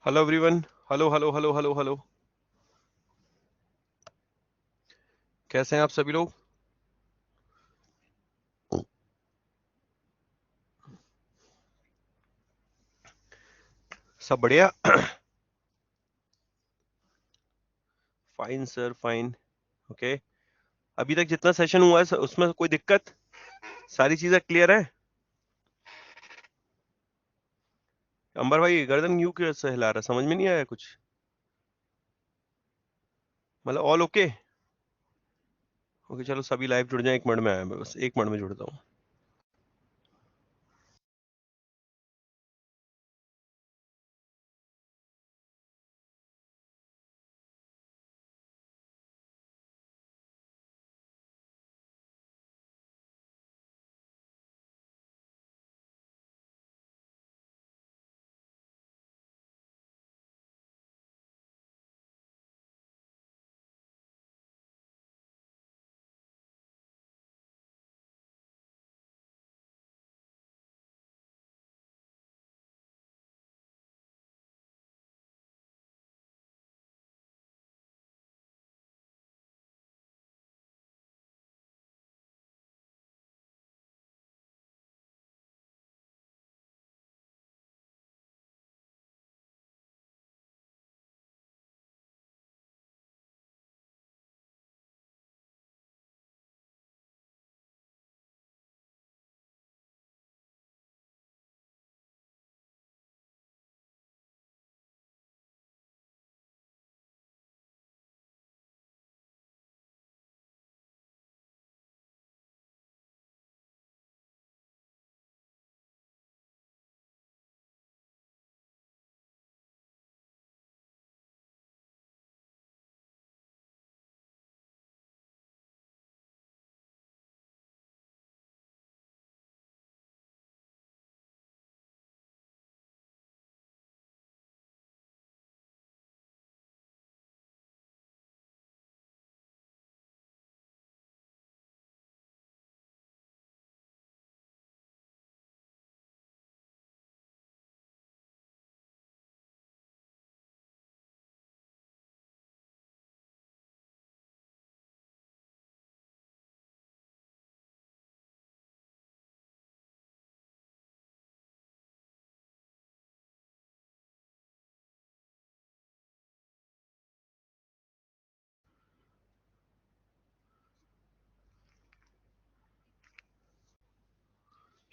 Hello everyone. Hello hello hello hello hello. कैसे हैं आप सभी लोग? सब बढ़िया। Fine sir, fine. ओके। अभी तक जितना सेशन हुआ है उसमें कोई दिक्कत? सारी चीजें क्लियर है? अंबर भाई गर्दन यूं क्यों से हिला रहा, समझ में नहीं आया कुछ। मतलब ऑल ओके? ओके चलो सभी लाइव जुड़ जाए, 1 मिनट में आया, मैं बस 1 मिनट में जुड़ता हूँ।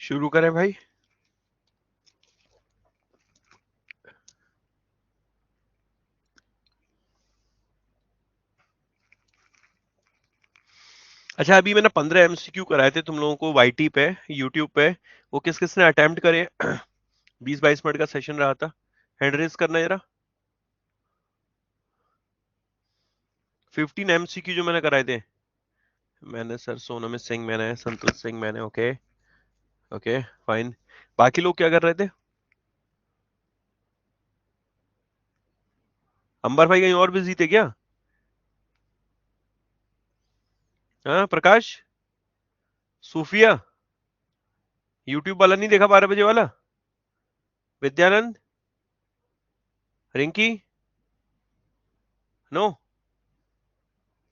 शुरू करें भाई? अच्छा, अभी मैंने 15 एमसीक्यू कराए थे तुम लोगों को वाईटी पे, यूट्यूब पे। वो किस किस ने अटेम्प्ट करे? 20-22 मिनट का सेशन रहा था। हैंड रेज करना जरा। 15 एमसीक्यू जो मैंने कराए थे। मैंने सर, सोनम सिंह मैंने, संतोष सिंह मैंने। ओके। ओके। फाइन। बाकी लोग क्या कर रहे थे? अंबर भाई कहीं और बिजी थे क्या? हाँ प्रकाश, सूफिया, यूट्यूब वाला नहीं देखा 12 बजे वाला? विद्यानंद, रिंकी, नो,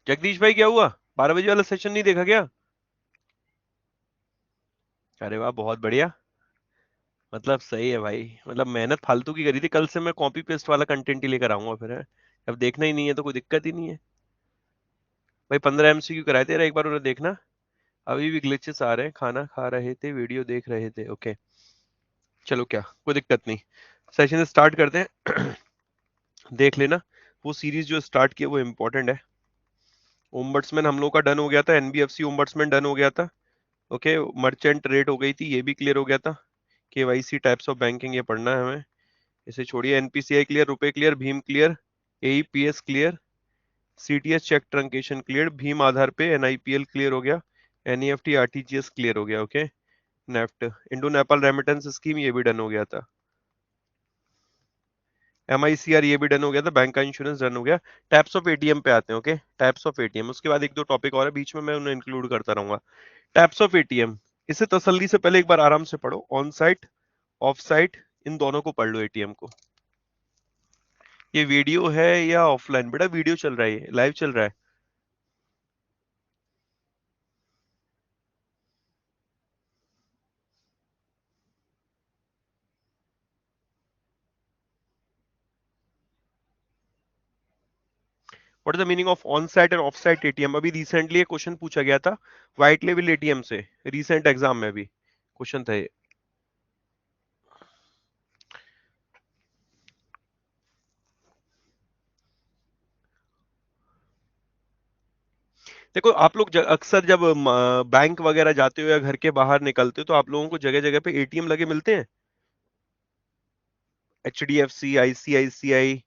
जगदीश भाई क्या हुआ? 12 बजे वाला सेशन नहीं देखा क्या? अरे वाह, बहुत बढ़िया। मतलब सही है भाई, मतलब मेहनत फालतू की करी थी। कल से मैं कॉपी पेस्ट वाला कंटेंट ही लेकर आऊंगा फिर है? अब देखना ही नहीं है तो कोई दिक्कत ही नहीं है भाई। 15 एमसीक्यू कराए थे, एक बार उन्हें देखना। अभी भी ग्लिचेस आ रहे हैं, खाना खा रहे थे, वीडियो देख रहे थे। ओके चलो, क्या कोई दिक्कत नहीं। सेशन स्टार्ट करते हैं। देख लेना, वो सीरीज जो स्टार्ट की है वो इम्पोर्टेंट है। ओम्बड्समैन हम लोग का डन हो गया था, एनबीएफसी ओम्बड्समैन डन हो गया था। ओके। मर्चेंट रेट हो गई थी, ये भी क्लियर हो गया था। केवाईसी टाइप्स ऑफ बैंकिंग ये पढ़ना है हमें। इसे छोड़िए। एनपीसीआई क्लियर, रुपए clear, Bhim clear, AEPS clear, CTS cheque truncation clear, Bhim आधार पे एनआईपीएल क्लियर हो गया, एनईएफटी आरटीजीएस क्लियर हो गया। Okay. NEFT, Indo Nepal remittance scheme ये भी डन हो गया था। एमआईसीआर ये भी डन हो गया था। बैंक का इंश्योरेंस डन हो गया। टाइप्स ऑफ एटीएम पे आते हैं। ओके, टाइप्स ऑफ एटीएम, उसके बाद एक दो टॉपिक और है बीच में, मैं उन्हें इंक्लूड करता रहूंगा। टाइप्स ऑफ एटीएम, इसे तसल्ली से पहले एक बार आराम से पढ़ो। ऑन साइट, ऑफ साइट, इन दोनों को पढ़ लो एटीएम को। ये वीडियो है या ऑफलाइन? बेटा वीडियो चल रहा है, लाइव चल रहा है। What is the meaning of on site end of site ATM? अभी रिसेंटली एक क्वेश्चन पूछा गया था व्हाइट लेवल एटीएम से, रिसेंट एग्जाम में भी क्वेश्चन था ये। देखो आप लोग अक्सर जब बैंक वगैरह जाते हो या घर के बाहर निकलते हो तो आप लोगों को जगह जगह पे एटीएम लगे मिलते हैं। HDFC, ICICI।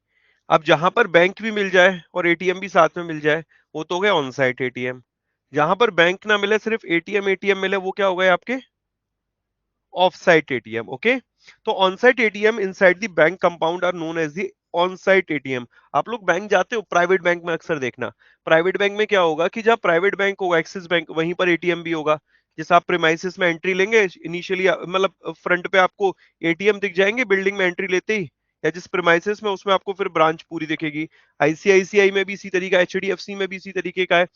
अब जहां पर बैंक भी मिल जाए और एटीएम भी साथ में मिल जाए, वो तो हो गया ऑन साइट एटीएम। जहां पर बैंक ना मिले, सिर्फ एटीएम एटीएम मिले, वो क्या हो गए आपके ऑफ साइट एटीएम। ओके, तो on site ATM inside the bank compound are known as the on site ATM. आप लोग बैंक जाते हो, प्राइवेट बैंक में अक्सर देखना, प्राइवेट बैंक में क्या होगा कि जब प्राइवेट बैंक होगा, एक्सिस बैंक, वहीं पर एटीएम भी होगा। जैसे आप प्रीमाइसेस में एंट्री लेंगे इनिशियली, मतलब फ्रंट पे आपको एटीएम दिख जाएंगे बिल्डिंग में एंट्री लेते ही, या जिस प्रीमाइसेस में उसमें आपको फिर ब्रांच पूरी दिखेगी। आईसीआईसीआई में भी इसी तरीका है, एचडीएफसी में भी इसी तरीके का है।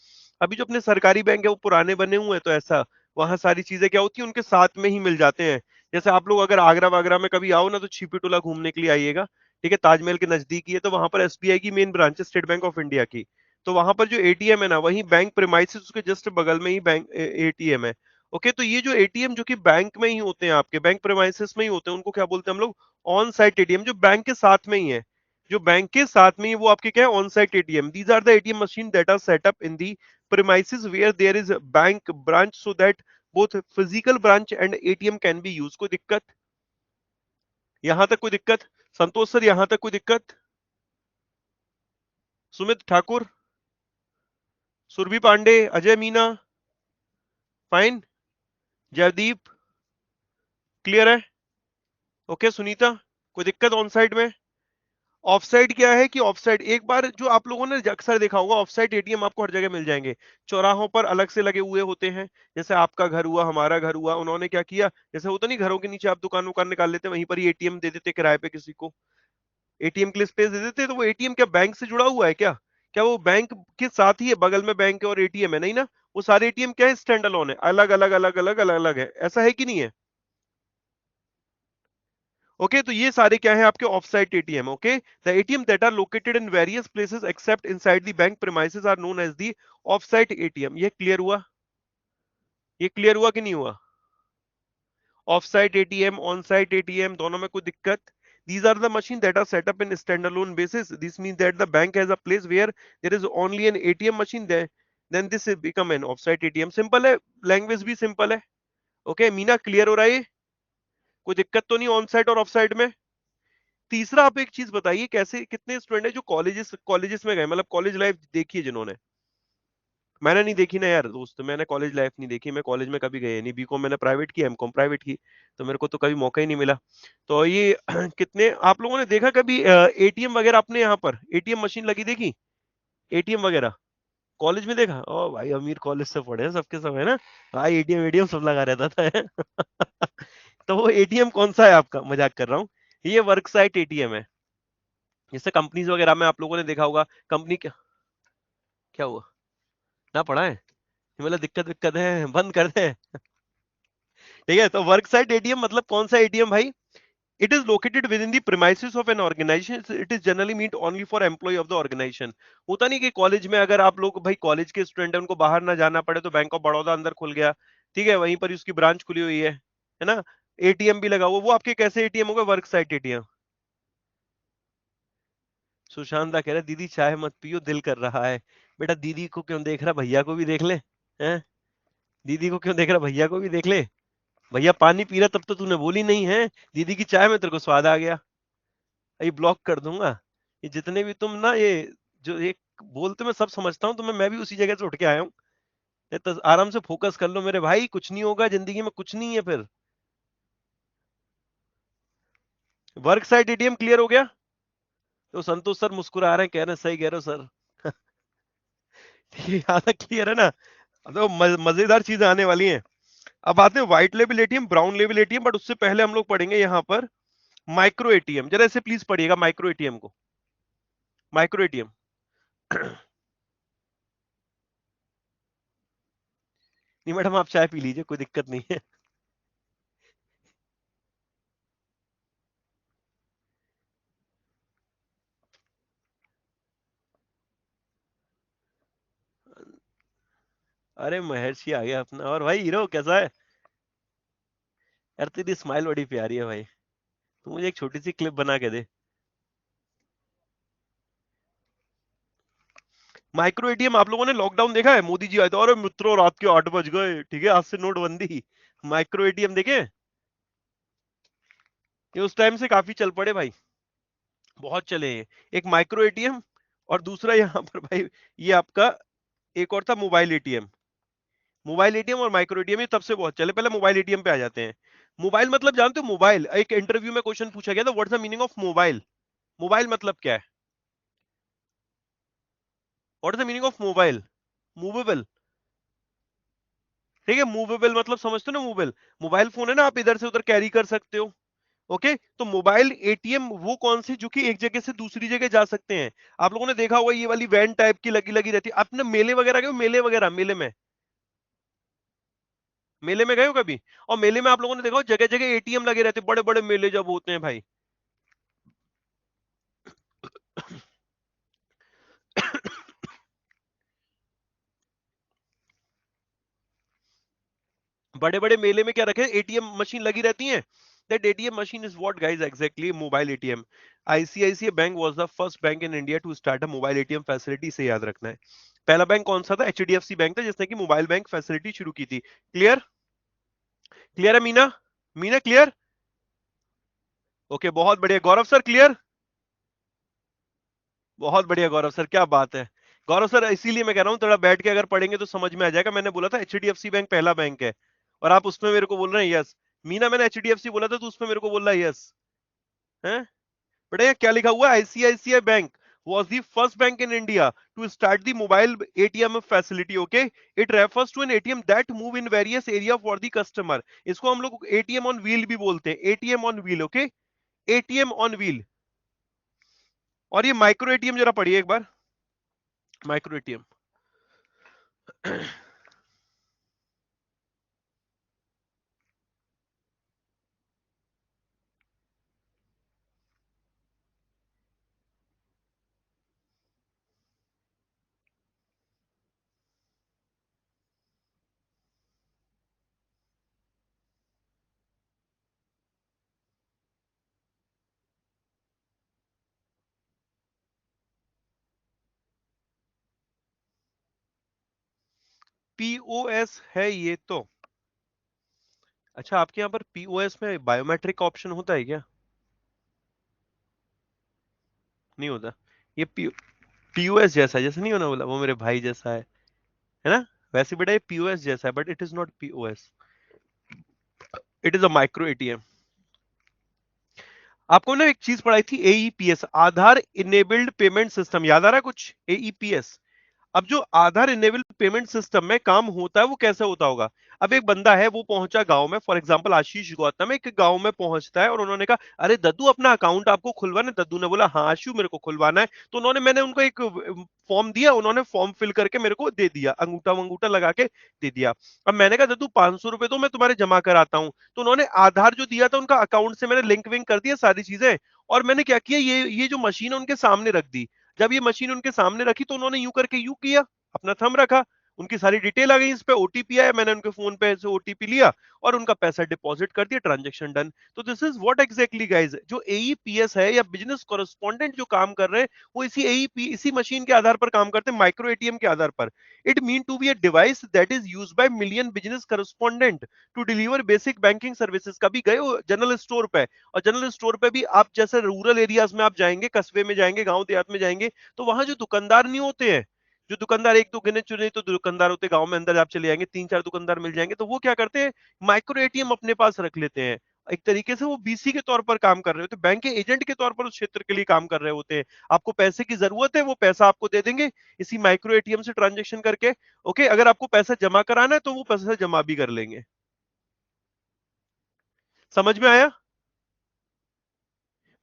अभी जो अपने सरकारी बैंक है वो पुराने बने हुए हैं, तो ऐसा वहां सारी चीजें क्या होती है उनके साथ में ही मिल जाते हैं। जैसे आप लोग अगर आगरा वागरा में कभी आओ ना, तो छिपी टोला घूमने के लिए आइएगा, ठीक है, ताजमहल के नजदीक ही है, तो वहां पर एसबीआई की मेन ब्रांच है, स्टेट बैंक ऑफ इंडिया की। तो वहां पर जो एटीएम है ना, वही बैंक प्रेमाइसिस उसके जस्ट बगल में ही बैंक एटीएम है। ओके, तो ये जो एटीएम जो कि बैंक में ही होते हैं, आपके बैंक प्रेमाइसिस में ही होते हैं, उनको क्या बोलते हैं हम लोग? On site ATM. जो बैंक के साथ में ही है, जो बैंक के साथ में ही, वो आपके क्या है? On site ATM. These are the ATM machine that are set up in the premises where there is a bank branch so that both physical branch and ATM can be used। कोई दिक्कत? यहां तक कोई दिक्कत? संतोष sir यहां तक कोई दिक्कत? सुमित ठाकुर, सुरभि पांडे, अजय मीना, फाइन। जयदीप, क्लियर है? ओके सुनीता, कोई दिक्कत ऑन साइड में? ऑफ साइड क्या है कि ऑफ साइड, एक बार जो आप लोगों ने अक्सर देखा होगा, ऑफ साइड एटीएम आपको हर जगह मिल जाएंगे, चौराहों पर अलग से लगे हुए होते हैं। जैसे आपका घर हुआ, हमारा घर हुआ, उन्होंने क्या किया, जैसे होता नहीं घरों के नीचे आप दुकान वुकान निकाल लेते हैं, वहीं पर ही एटीएम दे देते किराए पे किसी को, एटीएम के लिए स्पेस दे देते हैं। तो वो एटीएम क्या बैंक से जुड़ा हुआ है क्या? क्या वो बैंक के साथ ही है, बगल में बैंक है और एटीएम है? नहीं ना, वो सारे एटीएम क्या है? स्टैंड अलोन है, अलग अलग अलग अलग अलग अलग है। ऐसा है कि नहीं है? ओके, तो ये सारे क्या है आपके off site ATM. Okay, the ATM that are located in various places except inside the bank premises are known as the off site ATM. ये क्लियर हुआ? ये क्लियर हुआ कि नहीं हुआ? Off site ATM, on site ATM, दोनों में कोई दिक्कत? These are the machines that are set up in standalone basis. This means that the bank has a place where there is only an ATM machine there. Then this will become an offsite ATM. Simple है, language भी simple है। Okay Meena, clear हो रहा है ये? कोई दिक्कत तो नहीं ऑन साइट और ऑफ साइट में? तीसरा आप एक चीज बताइए, कैसे कितने स्टूडेंट है जो कॉलेजेस कॉलेजेस में गए, मतलब कॉलेज लाइफ देखी है जिन्होंने? मैंने नहीं देखी ना यार दोस्त, मैंने कॉलेज लाइफ नहीं देखी, मैं कॉलेज में कभी गया नहीं। बीकॉम मैंने प्राइवेट की, एमकॉम प्राइवेट की, तो मेरे को तो कभी मौका ही नहीं मिला। तो ये कितने आप लोगों ने देखा कभी एटीएम वगैरह? अपने यहाँ पर एटीएम मशीन लगी देखी, एटीएम वगैरह कॉलेज में देखा? ओ भाई अमीर कॉलेज से पढ़े हैं सबके सब, है ना भाई, एटीएम एटीएम सब लगा रहता था। तो वो एटीएम कौन सा है आपका? मजाक कर रहा हूँ, ये वर्क साइट एटीएम है। जैसे कंपनीज वगैरह में आप लोगों ने देखा होगा, कंपनी क्या, क्या हुआ? ना पढ़ा है? मतलब दिक्कत विक्कत है, बंद कर दे। ठीक है, तो वर्क साइट एटीएम मतलब कौन सा एटीएम भाई? It is located within the premises of an organisation. It is generally meant only for employ of the organisation. होता नहीं कि कॉलेज में अगर आप लोग भाई कॉलेज के स्टूडेंट है, उनको बाहर ना जाना पड़े, तो बैंक ऑफ बड़ौदा अंदर खुल गया, ठीक है, वहीं पर ही उसकी ब्रांच खुली हुई है ना, एटीएम भी लगा हुआ, वो आपके कैसे एटीएम होगा? Work site ATM. सुशांत दा कह रहा है दीदी चाय मत पियो, दिल कर रहा है। बेटा दीदी को क्यों देख रहा, भैया को भी देख ले। हैं? दीदी को क्यों देख रहा, भैया को भी देख ले। भैया पानी पी रहा तब तो तूने बोली नहीं है, दीदी की चाय में तेरे को स्वाद आ गया। ये ब्लॉक कर दूंगा। ये जितने भी तुम ना, ये जो ये बोलते, मैं सब समझता हूँ तुम्हें, मैं भी उसी जगह से उठ के आया हूँ। ये तो आराम से फोकस कर लो मेरे भाई, कुछ नहीं होगा जिंदगी में, कुछ नहीं है फिर। वर्क साइट एटीएम क्लियर हो गया? तो संतोष सर मुस्कुरा रहे हैं, कह रहे हैं सही कह रहे हो सर। ठीक है, यहाँ तक क्लियर है ना? अब तो मजेदार चीजें आने वाली हैं। अब आते हैं white level ATM, brown level ATM, but उससे पहले हम लोग पढ़ेंगे यहाँ पर माइक्रो एटीएम। जरा इसे प्लीज पढ़िएगा, माइक्रो एटीएम को। Micro ATM. नहीं मैडम, आप चाय पी लीजिए, कोई दिक्कत नहीं है। अरे महर्षि आ गया अपना। और भाई हीरो कैसा है? यार तेरी स्माइल बड़ी प्यारी है भाई। तू मुझे एक छोटी सी क्लिप बना के दे। माइक्रो एटीएम आप लोगों ने लॉकडाउन देखा है? मोदी जी आए थे, अरे मित्रों रात के 8 बज गए, ठीक है आज से नोटबंदी। माइक्रो एटीएम देखे? ये उस टाइम से काफी चल पड़े भाई, बहुत चले हैं। एक माइक्रो एटीएम, और दूसरा यहाँ पर भाई ये आपका एक और था मोबाइल एटीएम। मोबाइल एटीएम और माइक्रो एटीएम ये तब से बहुत चले। पहले मोबाइल एटीएम पे आ जाते हैं। मोबाइल मतलब जानते हो? मोबाइल, एक इंटरव्यू में क्वेश्चन पूछा गया था, what's the meaning of mobile. Mobile मतलब क्या है? What is the meaning of mobile? Movable. ठीक है, मूवेबल मतलब समझते हो ना? मूवेबल, मोबाइल फोन है ना, आप इधर से उधर कैरी कर सकते हो। ओके, तो मोबाइल एटीएम वो कौन सी जो कि एक जगह से दूसरी जगह जा सकते हैं। आप लोगों ने देखा होगा ये वाली वैन टाइप की लगी लगी रहती है। आपने मेले वगैरह गए हो? मेले वगैरह, मेले में, मेले में गए हो कभी? और मेले में आप लोगों ने देखा हो जगह जगह एटीएम लगे रहते हैं, बड़े बड़े मेले जब होते हैं भाई। बड़े बड़े मेले में क्या रखे, एटीएम मशीन लगी रहती है। That ATM machine is what guys exactly mobile ATM. ICICI bank was the first bank in India to start a mobile ATM facility, से याद रखना है। पहला बैंक कौन सा था? एचडीएफसी बैंक था, जिसने की मोबाइल बैंक फैसिलिटी शुरू की थी। क्लियर? क्लियर है मीना? मीना क्लियर? ओके बहुत बढ़िया। गौरव सर क्लियर? बहुत बढ़िया गौरव सर, क्या बात है। गौरव सर इसीलिए मैं कह रहा हूँ थोड़ा बैठ के अगर पढ़ेंगे तो समझ में आ जाएगा। मैंने बोला था एचडीएफसी बैंक पहला बैंक है, और आप उसमें मेरे को बोल रहे हैं यस। मीना मैंने एचडीएफसी बोला था तो उसमें मेरे को बोल रहा है यस। है बेटा, ये क्या लिखा हुआ है? ICICI bank was the first bank in India to start the mobile ATM facility. Okay, it refers to an ATM that move in various area for the customer. इसको हम लोग ATM on wheel भी बोलते हैं, ATM on wheel. Okay, ATM on wheel। और ये micro ATM जरा पढ़िए एक बार, माइक्रो एटीएम। पीओएस है ये तो। अच्छा, आपके यहाँ पर पीओएस में बायोमेट्रिक ऑप्शन होता है क्या? नहीं होता। ये पीओएस जैसा है, जैसे नहीं होना बोला वो मेरे भाई जैसा है ना? वैसे बेटा ये पीओएस जैसा है, but it is not POS, it is a micro ATM. आपको ना एक चीज पढ़ाई थी, एईपीएस, आधार इनेबल्ड पेमेंट सिस्टम, याद आ रहा है कुछ? एईपीएस। अब जो आधार इनेबल पेमेंट सिस्टम में काम होता है वो कैसे होता होगा? अब एक बंदा है, वो पहुंचा गांव में, फॉर एग्जांपल आशीष गौतम एक गांव में पहुंचता है, और उन्होंने कहा अरे दद्दू अपना अकाउंट आपको खुलवाना है। दद्दू ने बोला हाँ आशु मेरे को खुलवाना है। तो मैंने उनको एक फॉर्म दिया, उन्होंने फॉर्म फिल करके मेरे को दे दिया, अंगूठा वंगूठा लगा के दे दिया। अब मैंने कहा दद्दू 500 रुपए तो मैं तुम्हारे जमा कराता हूँ। तो उन्होंने आधार जो दिया था उनका अकाउंट से मैंने लिंक विंक कर दिया सारी चीजें। और मैंने क्या किया, ये जो मशीन है उनके सामने रख दी। जब ये मशीन उनके सामने रखी तो उन्होंने यूं करके यूं किया, अपना थंब रखा, उनकी सारी डिटेल आ गई, इस पे ओटीपी आया, मैंने उनके फोन पे से ओटीपी लिया और उनका पैसा डिपॉजिट कर दिया, ट्रांजैक्शन डन। तो this is what exactly guys, जो एईपीएस है या बिजनेस कॉरेस्पॉन्डेंट जो काम कर रहे हैं, वो इसी एईपी इसी मशीन के आधार पर काम करते हैं, माइक्रो एटीएम के आधार पर। It mean to be a device that is used by million business correspondent to deliver basic banking services. कभी गए हो जनरल स्टोर पे? और जनरल स्टोर पे भी आप जैसे रूरल एरियाज में आप जाएंगे, कस्बे में जाएंगे, गांव देहात में जाएंगे, तो वहां जो दुकानदार नहीं होते हैं, जो दुकानदार एक दो गिने चुने तो दुकानदार होते गांव में, अंदर आप चले जाएंगे 3 4 दुकानदार मिल जाएंगे, तो वो क्या करते हैं, माइक्रो एटीएम अपने पास रख लेते हैं। एक तरीके से वो बीसी के तौर पर काम कर रहे होते हैं, बैंक के एजेंट के तौर पर उस क्षेत्र के लिए काम कर रहे होते हैं। आपको पैसे की जरूरत है, वो पैसा आपको दे देंगे इसी माइक्रो एटीएम से ट्रांजेक्शन करके। ओके, अगर आपको पैसा जमा कराना है तो वो पैसा जमा भी कर लेंगे। समझ में आया?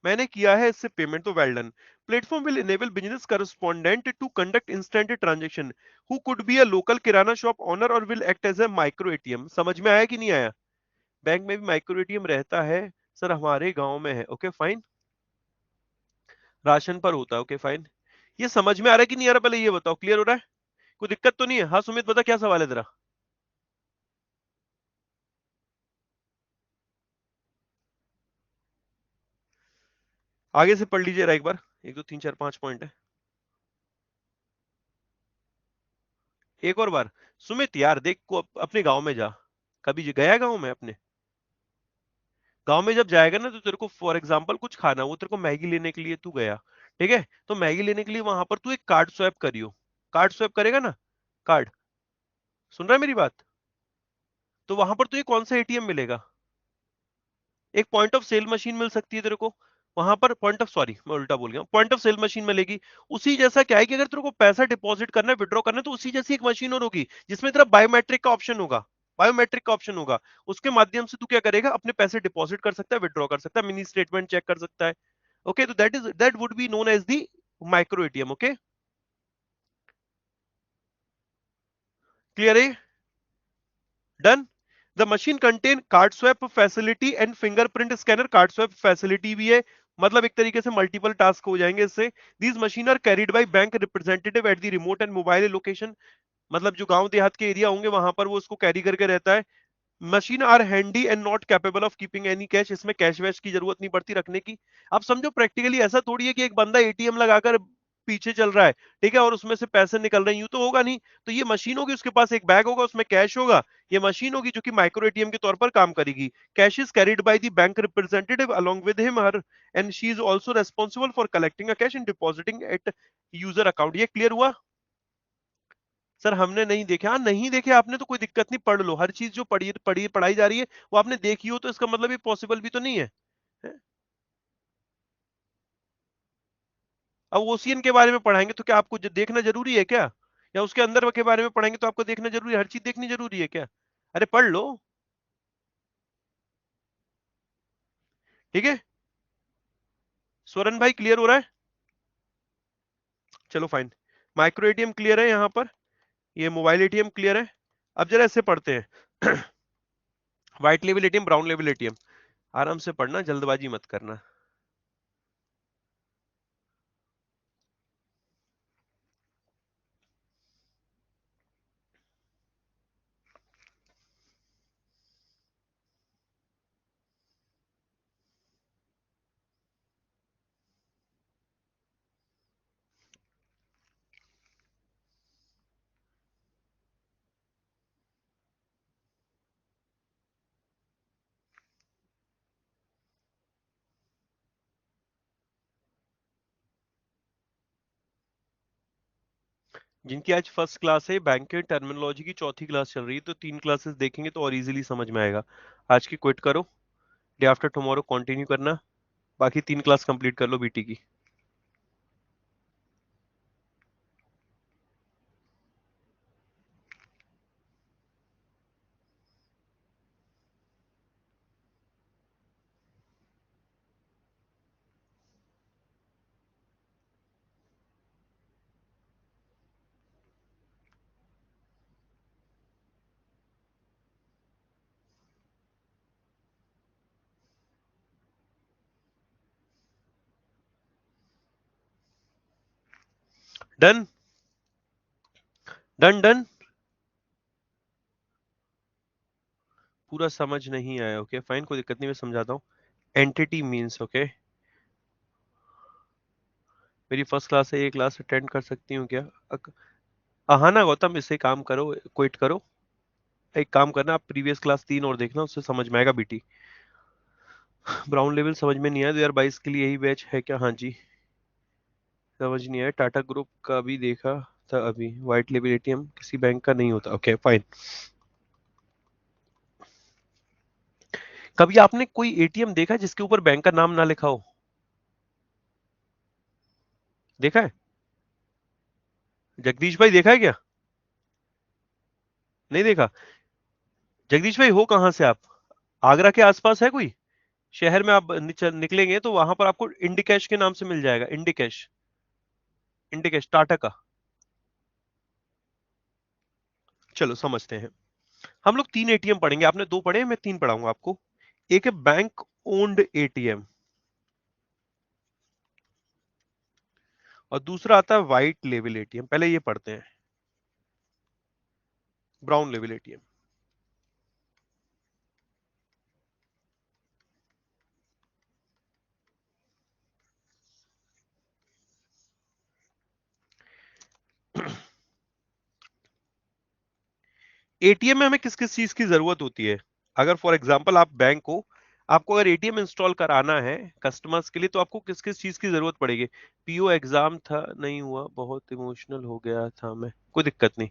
मैंने किया है इससे पेमेंट, तो well done. Platform will enable business correspondent to conduct instant transaction who could be a local kirana shop owner और will act as a micro ATM. समझ में आया कि नहीं आया? बैंक में भी माइक्रो एटीएम रहता है सर, हमारे गांव में है। Okay fine. राशन पर होता है। Okay fine. ये समझ में आ रहा है कि नहीं आ रहा, पहले ये बताओ, क्लियर हो रहा है? कोई दिक्कत तो नहीं है? हाँ सुमित बता, क्या सवाल है तेरा? आगे से पढ़ लीजिए एक बार, एक दो तीन चार पांच पॉइंट है। एक और बार। सुमित यार देख को अपने गांव में जा। कभी गया गांव में अपने? गांव में जब जाएगा ना तो तेरे को फॉर एग्जांपल कुछ खाना, वो तेरे को मैगी लेने के लिए तू गया, ठीक है? तो मैगी लेने के लिए वहां पर तू एक कार्ड स्वैप करियो। कार्ड स्वैप करेगा ना? कार्ड। सुन रहा है मेरी बात? तो वहां पर तुझे कौन सा एटीएम मिलेगा? एक पॉइंट ऑफ सेल मशीन मिल सकती है तेरे को। वहां पर पॉइंट ऑफ, सॉरी मैं उल्टा बोल गया, पॉइंट ऑफ सेल मशीन मिलेगी। उसी जैसा क्या है कि अगर तेरे को पैसा डिपॉजिट करना है, विड्रॉ करना है, तो उसी जैसी एक मशीन और होगी जिसमें तेरा बायोमेट्रिक का ऑप्शन होगा। बायोमेट्रिक का ऑप्शन होगा। उसके माध्यम से तू क्या करेगा, अपने पैसे डिपॉजिट कर सकता है, विड्रॉ कर सकता है, मिनी स्टेटमेंट चेक कर सकता है। ओके, तो that would be known as the micro ATM. Okay, clear है? Done. The machine contain card swipe facility and fingerprint scanner. Card swipe facility भी है, मतलब एक तरीके से मल्टीपल टास्क हो जाएंगे इससे। These machine are carried by bank representative at the remote and mobile location. मतलब जो गांव देहात के एरिया होंगे वहां पर वो उसको कैरी करके रहता है। Machine are handy and not capable of keeping any cash. इसमें कैश वैश की जरूरत नहीं पड़ती रखने की। अब समझो प्रैक्टिकली ऐसा थोड़ी है कि एक बंदा एटीएम लगाकर पीछे चल रहा है, ठीक है, और उसमें से पैसे निकल रहे हैं, यूं तो होगा नहीं। तो ये मशीन होगी, उसके पास एक बैग होगा, उसमें कैश होगा। ये मशीन होगी जो कि माइक्रो एटीएम के तौर पर काम करेगी। Cash is carried by the bank representative along with him her, and she is also responsible for collecting a cash and depositing at user account. ये क्लियर हुआ? सर हमने नहीं देखे। हाँ नहीं देखे आपने तो कोई दिक्कत नहीं, पढ़ लो। हर चीज जो पढ़ाई जा रही है वो आपने देखी हो तो इसका मतलब ये पॉसिबल भी तो नहीं है, है? अब ओशियन के बारे में पढ़ाएंगे तो क्या आपको देखना जरूरी है क्या? या उसके अंदर के बारे में पढ़ाएंगे तो आपको देखना जरूरी है? हर चीज देखनी जरूरी है क्या? अरे पढ़ लो। ठीक है, स्वरन भाई क्लियर हो रहा है? चलो फाइन। माइक्रो एटीएम क्लियर है यहाँ पर। ये मोबाइल एटीएम क्लियर है। अब जरा ऐसे पढ़ते हैं। White level ATM, brown level ATM. आराम से पढ़ना, जल्दबाजी मत करना। जिनकी आज फर्स्ट क्लास है, बैंक के टर्मिनोलॉजी की चौथी क्लास चल रही है, तो 3 क्लासेस देखेंगे तो और इजीली समझ में आएगा। आज की क्विट करो, डे आफ्टर टुमारो कंटिन्यू करना। बाकी 3 क्लास कंप्लीट कर लो बीटी की। Done done done. पूरा समझ नहीं आया? ओके फाइन, कोई दिक्कत नहीं, मैं समझाता हूँ। एंटिटी मीन्स, ओके, मेरी फर्स्ट क्लास है, ये क्लास अटेंड कर सकती हूँ क्या? हाँ ना गौतम, इससे काम करो, क्विट करो। एक काम करना, आप प्रीवियस क्लास 3 और देखना, उससे समझ में आएगा बीटी। ब्राउन लेवल समझ में नहीं आया 2022 के लिए यही बैच है क्या? हाँ जी। समझ नहीं आया, टाटा ग्रुप का भी देखा था अभी। व्हाइट लेवल एटीएम किसी बैंक का नहीं होता। Okay fine. कभी आपने कोई एटीएम देखा जिसके ऊपर बैंक का नाम ना लिखा हो? देखा है? जगदीश भाई देखा है क्या? नहीं देखा? जगदीश भाई हो कहां से आप? आगरा के आसपास है कोई? शहर में आप निकलेंगे तो वहां पर आपको इंडिकैश के नाम से मिल जाएगा, इंडिकैश, इंडिकैश टाटा का। चलो समझते हैं। हम लोग 3 एटीएम पढ़ेंगे, आपने 2 पढ़े हैं, मैं 3 पढ़ाऊंगा आपको। एक है बैंक ओन्ड एटीएम, और दूसरा आता है व्हाइट लेवल एटीएम। पहले ये पढ़ते हैं, ब्राउन लेवल एटीएम। एटीएम में हमें किस किस चीज की जरूरत होती है? अगर फॉर एग्जांपल आप बैंक हो, आपको अगर एटीएम इंस्टॉल कराना है कस्टमर्स के लिए, तो आपको किस किस चीज की जरूरत पड़ेगी? पीओ एग्जाम था, नहीं हुआ, बहुत इमोशनल हो गया था मैं, कोई दिक्कत नहीं,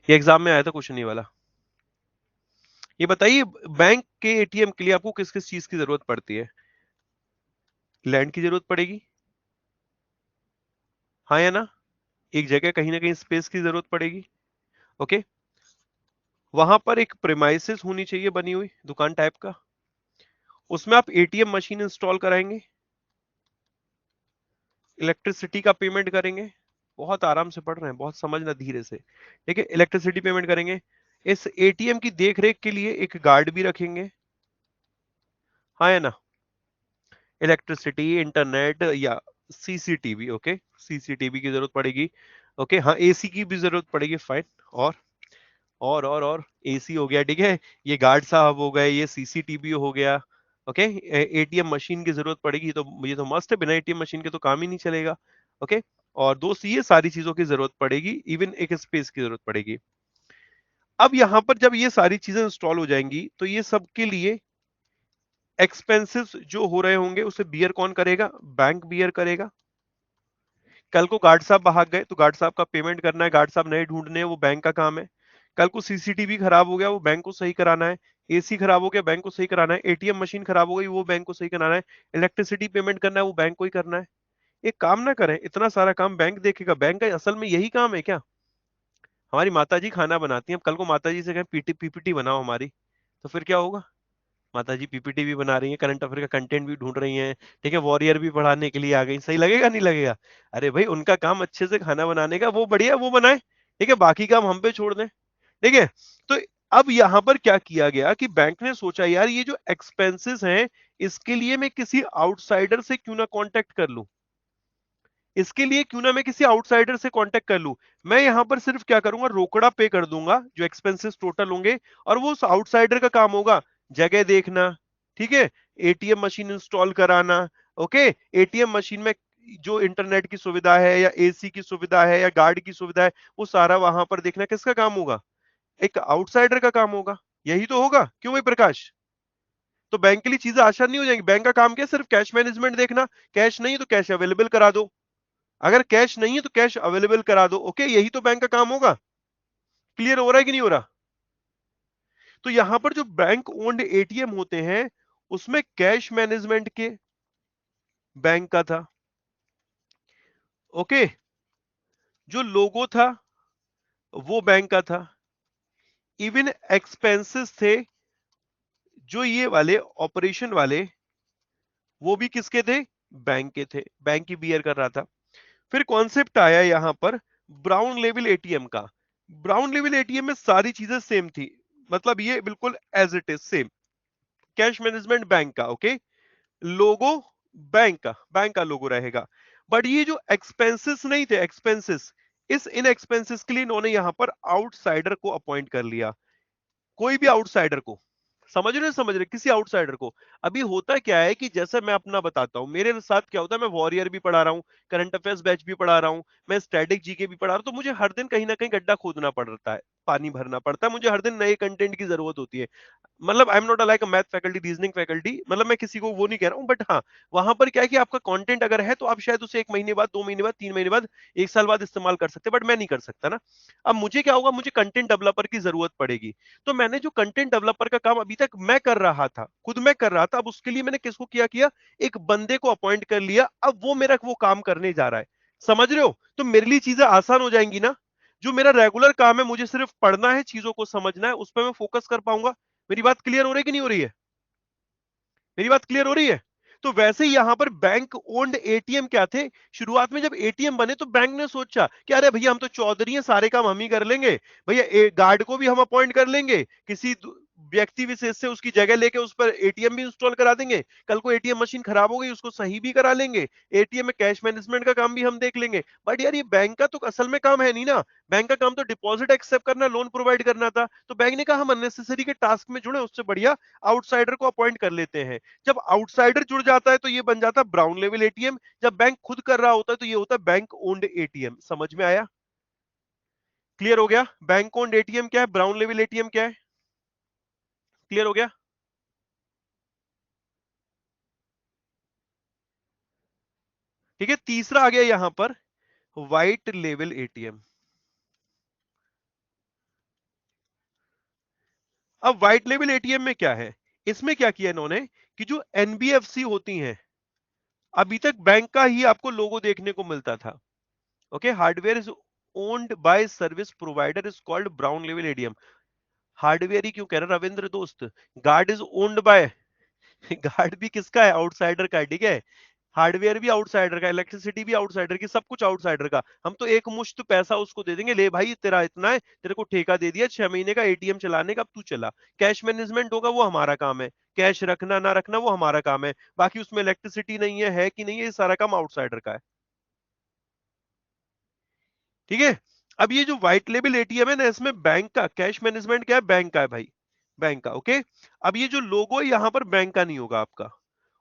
ये एग्जाम में आया था क्वेश्चन ये वाला। ये बताइए, बैंक के एटीएम के लिए आपको किस किस चीज की जरूरत पड़ती है? लैंड की जरूरत पड़ेगी, हाँ या ना? एक जगह कहीं ना कहीं स्पेस की जरूरत पड़ेगी। ओके, वहां पर एक प्रेमाइसिस होनी चाहिए बनी हुई, दुकान टाइप का, उसमें आप एटीएम मशीन इंस्टॉल कराएंगे, इलेक्ट्रिसिटी का पेमेंट करेंगे, बहुत आराम से पढ़ रहे हैं, बहुत समझना धीरे से, ठीक है? इलेक्ट्रिसिटी पेमेंट करेंगे, इस एटीएम की देखरेख के लिए एक गार्ड भी रखेंगे, हाँ या ना? इलेक्ट्रिसिटी, इंटरनेट या सीसीटीवी, ओके, सीसीटीवी की जरूरत पड़ेगी, ओके, हाँ एसी की भी जरूरत पड़ेगी, फाइन। और और एसी हो गया, ठीक है, ये गार्ड साहब हो गए, ये सीसीटीवी हो गया, ओके। एटीएम मशीन की जरूरत पड़ेगी, तो ये तो मस्ट है, बिना एटीएम मशीन के तो काम ही नहीं चलेगा, ओके। और दोस्त ये सारी चीजों की जरूरत पड़ेगी, इवन एक स्पेस की जरूरत पड़ेगी। अब यहां पर जब ये सारी चीजें इंस्टॉल हो जाएंगी, तो ये सब के लिए एक्सपेंसेस जो हो रहे होंगे उसे बियर कौन करेगा? बैंक बियर करेगा। कल को गार्ड साहब भाग गए तो गार्ड साहब का पेमेंट करना है, गार्ड साहब नए ढूंढने हैं, वो बैंक का काम है। कल को सीसीटीवी खराब हो गया, वो बैंक को सही कराना है। एसी खराब हो गया, बैंक को सही कराना है। एटीएम मशीन खराब हो गई, वो बैंक को सही कराना है। इलेक्ट्रिसिटी पेमेंट करना है, वो बैंक को ही करना है। एक काम ना करें, इतना सारा काम बैंक देखेगा? बैंक का असल में यही काम है क्या? हमारी माता जी खाना बनाती हैं, अब कल को माता जी से कहें पीटी पीपीटी बनाओ हमारी, तो फिर क्या होगा? माता जी पीपीटी भी बना रही हैं, करंट अफेयर का कंटेंट भी ढूंढ रही हैं, ठीक है, वॉरियर भी पढ़ाने के लिए आ गई, सही लगेगा नहीं लगेगा? अरे भाई, उनका काम अच्छे से खाना बनाने का, वो बढ़िया वो बनाए, ठीक है, बाकी काम हम पे छोड़ दें, ठीक है। तो अब यहां पर क्या किया गया कि बैंक ने सोचा यार ये जो एक्सपेंसेस हैं, इसके लिए मैं किसी आउटसाइडर से क्यों ना कांटेक्ट कर लूं, इसके लिए क्यों ना मैं किसी आउटसाइडर से कांटेक्ट कर लूं। मैं यहां पर सिर्फ क्या करूंगा, रोकड़ा पे कर दूंगा जो एक्सपेंसेस टोटल होंगे, और वो उस आउटसाइडर का काम होगा जगह देखना, ठीक है, एटीएम मशीन इंस्टॉल कराना, ओके, एटीएम मशीन में जो इंटरनेट की सुविधा है या एसी की सुविधा है या गार्ड की सुविधा है, वो सारा वहां पर देखना किसका काम होगा? एक आउटसाइडर का काम होगा। यही तो होगा, क्यों भाई प्रकाश? तो बैंक के लिए चीजें आसान नहीं हो जाएंगी? बैंक का काम क्या है? सिर्फ कैश मैनेजमेंट देखना, कैश नहीं तो कैश अवेलेबल करा दो, अगर कैश नहीं है तो कैश अवेलेबल करा दो, ओके, यही तो बैंक का काम होगा। क्लियर हो रहा है कि नहीं हो रहा? तो यहां पर जो बैंक ओन्ड एटीएम होते हैं, उसमें कैश मैनेजमेंट के बैंक का था, ओके, जो लोगो था वो बैंक का था, इवन एक्सपेंसेस थे जो ये वाले ऑपरेशन वाले, वो भी किसके थे? बैंक के थे, बैंक ही बियर कर रहा था। फिर कॉन्सेप्ट आया यहां पर ब्राउन लेवल एटीएम का। ब्राउन लेवल एटीएम में सारी चीजें सेम थी, मतलब ये बिल्कुल as it is same, cash management bank का, ओके, लोगो बैंक का लोगो रहेगा। बट ये जो एक्सपेंसेस नहीं थे, एक्सपेंसेस, इस इन एक्सपेंसेस के लिए इन्होंने यहां पर आउटसाइडर को अपॉइंट कर लिया, कोई भी आउटसाइडर को, समझ रहे, किसी आउटसाइडर को। अभी होता क्या है कि जैसे मैं अपना बताता हूं, मेरे साथ क्या होता है, मैं वॉरियर भी पढ़ा रहा हूँ, करंट अफेयर्स बैच भी पढ़ा रहा हूँ, मैं स्टैटिक जीके भी पढ़ा रहा हूँ, तो मुझे हर दिन कहीं ना कहीं गड्ढा खोदना पड़ता है, पानी भरना पड़ता है, मुझे हर दिन नए कंटेंट की जरूरत होती है। मतलब I am not like math faculty, reasoning faculty, मतलब मैं किसी को वो नहीं कह रहा हूँ, बट हाँ, वहां पर क्या है कि आपका कंटेंट अगर है तो आप शायद उसे 1 महीने बाद, 2 महीने बाद, 3 महीने बाद, 1 साल बाद इस्तेमाल कर सकते हैं, बट मैं नहीं कर सकता ना। अब मुझे क्या होगा, मुझे कंटेंट डेवलपर की जरूरत पड़ेगी। तो मैंने जो कंटेंट डेवलपर का काम अभी तक मैं कर रहा था, खुद मैं कर रहा था, अब उसके लिए मैंने किसको किया, एक बंदे को अपॉइंट कर लिया, अब वो मेरा वो काम करने जा रहा है। समझ रहे हो? तो मेरे लिए चीजें आसान हो जाएंगी ना। जो मेरा रेगुलर काम है, मुझे सिर्फ पढ़ना है, चीजों को समझना है, उस पर मैं फोकस कर पाऊंगा। मेरी बात क्लियर हो रही है कि नहीं हो रही है? मेरी बात क्लियर हो रही है? तो वैसे ही यहां पर बैंक ओन्ड एटीएम क्या थे, शुरुआत में जब एटीएम बने तो बैंक ने सोचा कि अरे भैया हम तो चौधरी हैं, सारे काम हम ही कर लेंगे, भैया गार्ड को भी हम अपॉइंट कर लेंगे, किसी व्यक्ति विशेष से उसकी जगह लेके उस पर एटीएम भी इंस्टॉल करा देंगे, कल को एटीएम मशीन खराब हो गई उसको सही भी करा लेंगे, एटीएम में कैश मैनेजमेंट का काम भी हम देख लेंगे। बट यार ये बैंक का तो असल में काम है नहीं ना, बैंक का काम तो डिपॉजिट एक्सेप्ट करना, लोन प्रोवाइड करना था। तो बैंक ने कहा हम अननेसेसरी के टास्क में जुड़े, उससे बढ़िया आउटसाइडर को अपॉइंट कर लेते हैं। जब आउटसाइडर जुड़ जाता है तो ये बन जाता है ब्राउन लेवल एटीएम, जब बैंक खुद कर रहा होता है तो ये होता है बैंक ओन्ड एटीएम। समझ में आया? क्लियर हो गया? बैंक ओन्ड एटीएम क्या है, ब्राउन लेवल एटीएम क्या है? क्लियर हो गया? ठीक है, तीसरा आ गया यहां पर व्हाइट लेवल एटीएम। अब व्हाइट लेवल एटीएम में क्या है, इसमें क्या किया इन्होंने कि जो एनबीएफसी होती हैं, अभी तक बैंक का ही आपको लोगो देखने को मिलता था। Okay, hardware is owned by service provider is called brown level ATM. Hardware ही क्यों कह रहा रविंद्र दोस्त, guard is owned by guard भी किसका है, आउटसाइडर का है, ठीक है। हार्डवेयर भी आउटसाइडर का, इलेक्ट्रिसिटी भी आउटसाइडर की, सब कुछ आउटसाइडर का। हम तो एक मुश्त पैसा उसको दे देंगे, ले भाई तेरा इतना है, तेरे को ठेका दे दिया 6 महीने का एटीएम चलाने का, अब तू चला। कैश मैनेजमेंट होगा वो हमारा काम है, कैश रखना ना रखना वो हमारा काम है, बाकी उसमें इलेक्ट्रिसिटी नहीं है कि नहीं है, ये सारा काम आउटसाइडर का है। ठीक है। अब ये जो व्हाइट लेबल एटीएम है ना, इसमें बैंक का कैश मैनेजमेंट क्या है, बैंक का है भाई, बैंक का। ओके, अब ये जो लोगो है यहां पर बैंक का नहीं होगा आपका,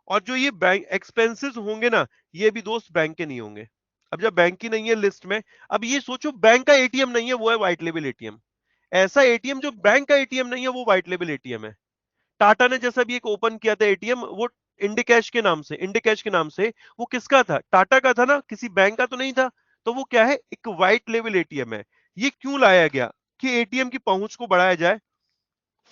और जो ये बैंक एक्सपेंसेस होंगे ना, ये भी दोस्त बैंक के नहीं होंगे। अब जब बैंक की नहीं है लिस्ट में, अब ये सोचो बैंक का एटीएम नहीं है, वो है व्हाइट लेबल एटीएम। ऐसा एटीएम जो बैंक का एटीएम नहीं है वो व्हाइट लेबल एटीएम है। टाटा ने जैसा भी एक ओपन किया था एटीएम, वो इंडिकैश के नाम से, इंडिकैश के नाम से, वो किसका था, टाटा का था ना, किसी बैंक का तो नहीं था। तो वो क्या है, एक व्हाइट लेवल एटीएम है। ये क्यों लाया गया कि एटीएम की पहुंच को बढ़ाया जाए,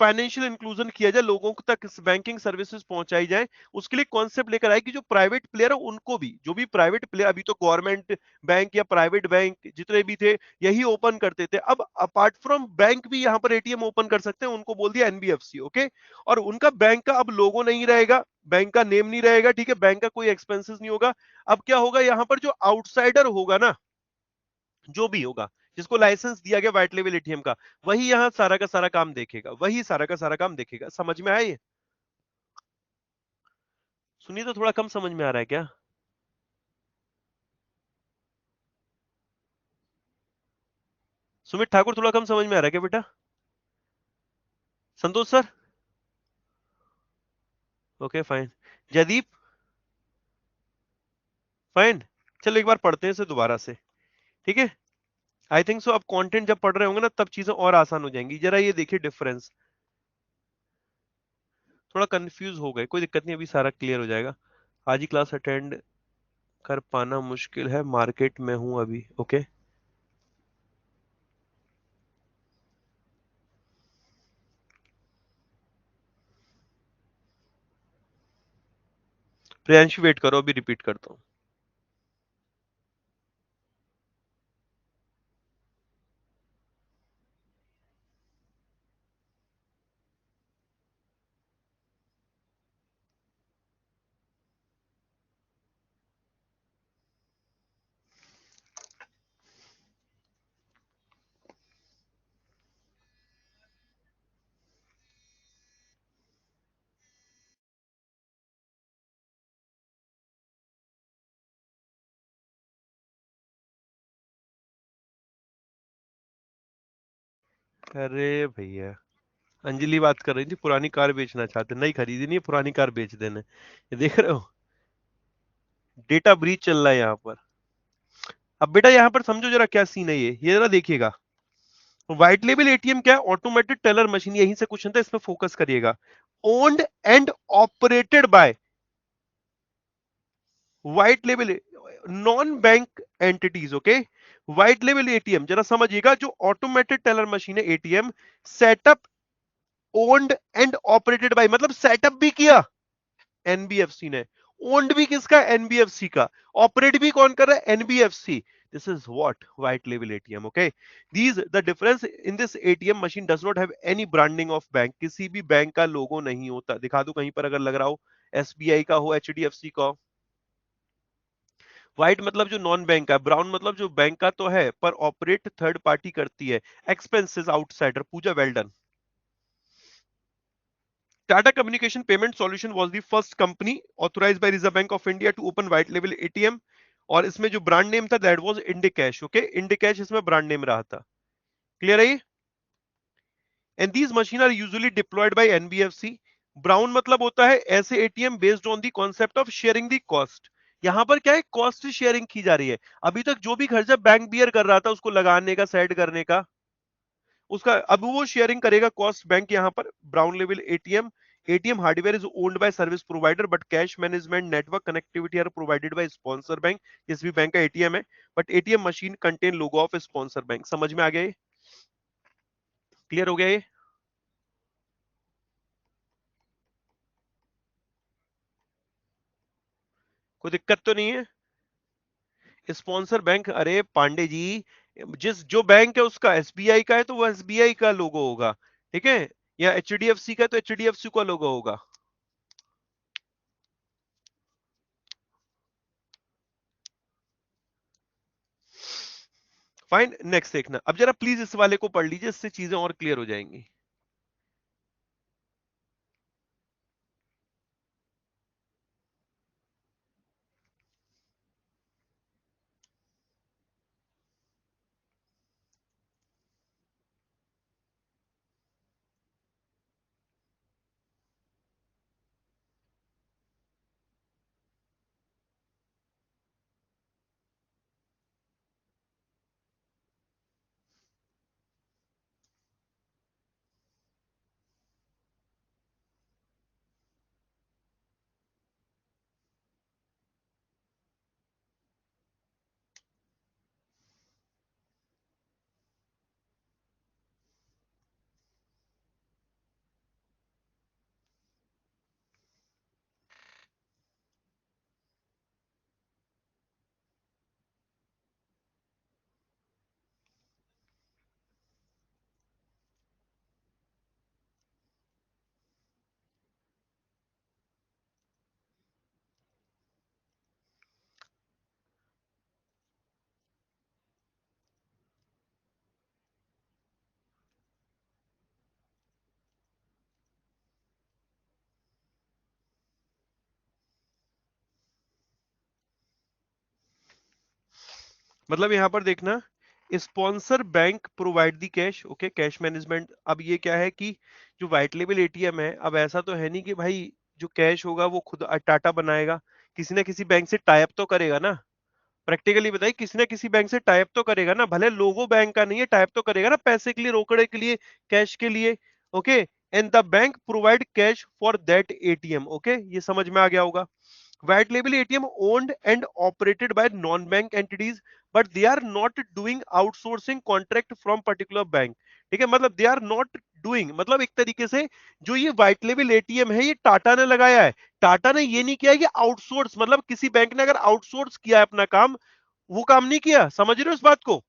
फाइनेंशियल इंक्लूजन किया जाए, लोगों तक बैंकिंग सर्विसेज पहुंचाई जाए। उसके लिए कॉन्सेप्ट लेकर आए कि जो प्राइवेट प्लेयर है उनको भी, जो भी प्राइवेट प्लेयर, अभी तो गवर्नमेंट बैंक या प्राइवेट बैंक जितने भी थे यही ओपन करते थे, अब अपार्ट फ्रॉम बैंक भी यहां पर एटीएम ओपन कर सकते हैं, उनको बोल दिया एनबीएफसी। ओके, और उनका बैंक का अब लोगो नहीं रहेगा, बैंक का नेम नहीं रहेगा, ठीक है, बैंक का कोई एक्सपेंसेस नहीं होगा। अब क्या होगा, यहां पर जो आउटसाइडर होगा ना, जो भी होगा, जिसको लाइसेंस दिया गया व्हाइट लेवल एटीएम का, वही यहां सारा का सारा काम देखेगा, वही सारा का सारा काम देखेगा। समझ में आया ये? सुनिए, तो थोड़ा कम समझ में आ रहा है क्या? सुमित ठाकुर, थोड़ा कम समझ में आ रहा है क्या बेटा? Santosh sir? Okay fine. Jaydeep? Fine. चलो एक बार पढ़ते हैं इसे दोबारा से, ठीक है। आई थिंक सो अब कंटेंट जब पढ़ रहे होंगे ना तब चीजें और आसान हो जाएंगी। जरा ये देखिए डिफरेंस, थोड़ा कंफ्यूज हो गए, कोई दिक्कत नहीं, अभी सारा क्लियर हो जाएगा। आज ही क्लास अटेंड कर पाना मुश्किल है, मार्केट में हूं अभी। ओके, प्रियांशु वेट करो, अभी रिपीट करता हूँ। अरे भैया, अंजलि बात कर रही थी, पुरानी कार बेचना चाहते, नई खरीदी नहीं है, पुरानी कार बेच देना, ये देख रहे हो, डेटा ब्रीच चल रहा है यहाँ पर। अब बेटा यहाँ पर समझो जरा क्या सीन है, ये जरा देखिएगा। व्हाइट लेबल एटीएम क्या है, ऑटोमेटेड टेलर मशीन, यहीं से क्वेश्चन था, इसमें फोकस करिएगा। Owned and operated by white label non bank entities. Okay, white label ATM जरा समझिएगा, जो ऑटोमेटेड टेलर मशीन है ATM, setup owned and operated by, मतलब सेटअप भी किया एनबीएफसी ने, ओन्ड भी किसका, एनबीएफसी का, ऑपरेट भी कौन कर रहा है, NBFC. This is what white level ATM. Okay, these the difference in this ATM machine does not have any branding of bank, किसी भी बैंक का लोगो नहीं होता, दिखा दो कहीं पर अगर लग रहा हो, एसबीआई का हो, एचडीएफसी का हो। व्हाइट मतलब जो नॉन बैंक का, ब्राउन मतलब जो बैंक का तो है पर ऑपरेट थर्ड पार्टी करती है, expenses outsider. Pooja well done. Tata communication payment solution was the first company authorised by reserve bank of India to open white level ATM. और इसमें जो ब्रांड नेम था that was Indicash. Okay, Indicash इसमें ब्रांड नेम रहा था। Clear है ये? And these machine are usually deployed by NBFC. Brown मतलब होता है ऐसे ATM based on the concept of sharing the cost. यहां पर क्या है, कॉस्ट शेयरिंग की जा रही है। अभी तक जो भी खर्चा बैंक बियर कर रहा था उसको लगाने का, सेट करने का, उसका अब वो शेयरिंग करेगा कॉस्ट बैंक। यहां पर brown level ATM, ATM hardware is owned by service provider but cash management network connectivity are provided by sponsor bank. जिस भी बैंक का एटीएम है, but ATM machine contain logo of sponsor bank. समझ में आ गया ये? क्लियर हो गया ये? कोई दिक्कत तो नहीं है? स्पॉन्सर बैंक, अरे पांडे जी, जिस जो बैंक है उसका एसबीआई का है तो वो एसबीआई का लोगो होगा, ठीक है? या एचडीएफसी का है तो एचडीएफसी का लोगो होगा। फाइन, नेक्स्ट देखना। अब जरा प्लीज इस वाले को पढ़ लीजिए, इससे चीजें और क्लियर हो जाएंगी। मतलब यहां पर देखना, sponsor bank provide the cash. Okay, cash management. अब ये क्या है कि जो व्हाइट लेवल एटीएम है, अब ऐसा तो है नहीं कि भाई जो कैश होगा वो खुद टाटा बनाएगा। किसी ना किसी बैंक से टाइप तो करेगा ना। प्रैक्टिकली बताइए, किसी ना किसी बैंक से टाइप तो करेगा ना, भले लोगो बैंक का नहीं है, टाइप तो करेगा ना, पैसे के लिए, रोकड़े के लिए, कैश के लिए। Okay, and the bank provide cash for that ATM. Okay, ये समझ में आ गया होगा। White label ATM owned and operated by non-bank entities, but they are not doing outsourcing contract from particular bank। ठीक है, मतलब दे आर नॉट डूइंग, मतलब एक तरीके से जो ये व्हाइट लेवल एटीएम है ये टाटा ने लगाया है। टाटा ने ये नहीं किया कि आउटसोर्स, मतलब किसी बैंक ने अगर आउटसोर्स किया है अपना काम, वो काम नहीं किया। समझ रहे हो इस बात को?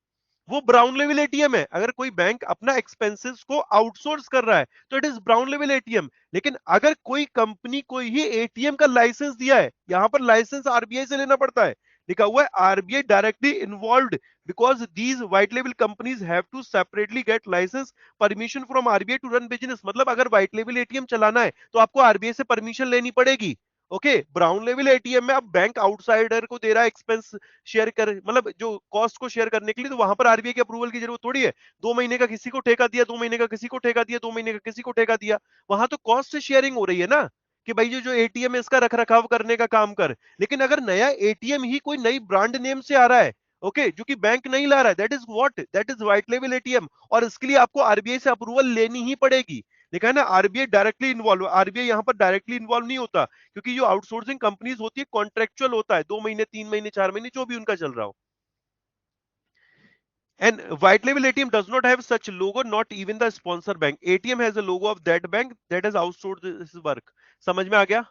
वो ब्राउन लेवल एटीएम है। अगर कोई बैंक अपना एक्सपेंसेस को आउटसोर्स कर रहा है तो it is brown level ATM. लेकिन अगर कोई कंपनी कोई ही एटीएम का लाइसेंस दिया है, यहां पर लाइसेंस आरबीआई से लेना पड़ता है। लिखा हुआ है RBI directly involved because these white level companies have to separately get license permission from RBI to run business. मतलब अगर व्हाइट लेवल एटीएम चलाना है तो आपको आरबीआई से परमिशन लेनी पड़ेगी। ओके, ब्राउन लेवल एटीएम में अब बैंक आउटसाइडर को दे रहा है एक्सपेंस शेयर कर, मतलब जो कॉस्ट को शेयर करने के लिए, तो वहां पर आरबीआई के अप्रूवल की जरूरत थोड़ी है। 2 महीने का किसी को ठेका दिया, 2 महीने का किसी को ठेका दिया, 2 महीने का किसी को ठेका दिया, वहां तो कॉस्ट शेयरिंग हो रही है ना, कि भाई जो जो एटीएम है इसका रख रखाव करने का काम कर। लेकिन अगर नया एटीएम ही कोई नई ब्रांड नेम से आ रहा है, ओके, जो कि बैंक नहीं ला रहा है, that is what, that is white level ATM, और इसके लिए आपको आरबीआई से अप्रूवल लेनी ही पड़ेगी। लिखा है ना आरबीआई डायरेक्टली इन्वॉल्व। आरबीआई यहां पर डायरेक्टली इन्वॉल्व नहीं होता, क्योंकि जो आउटसोर्सिंग कंपनीज होती है कॉन्ट्रेक्चुअल होता है, 2 महीने, 3 महीने, 4 महीने, जो भी उनका चल रहा हो। And white label ATM does not have such logo, not even the sponsor bank. ATM has a logo of that bank that has outsourced this work. समझ में आ गया?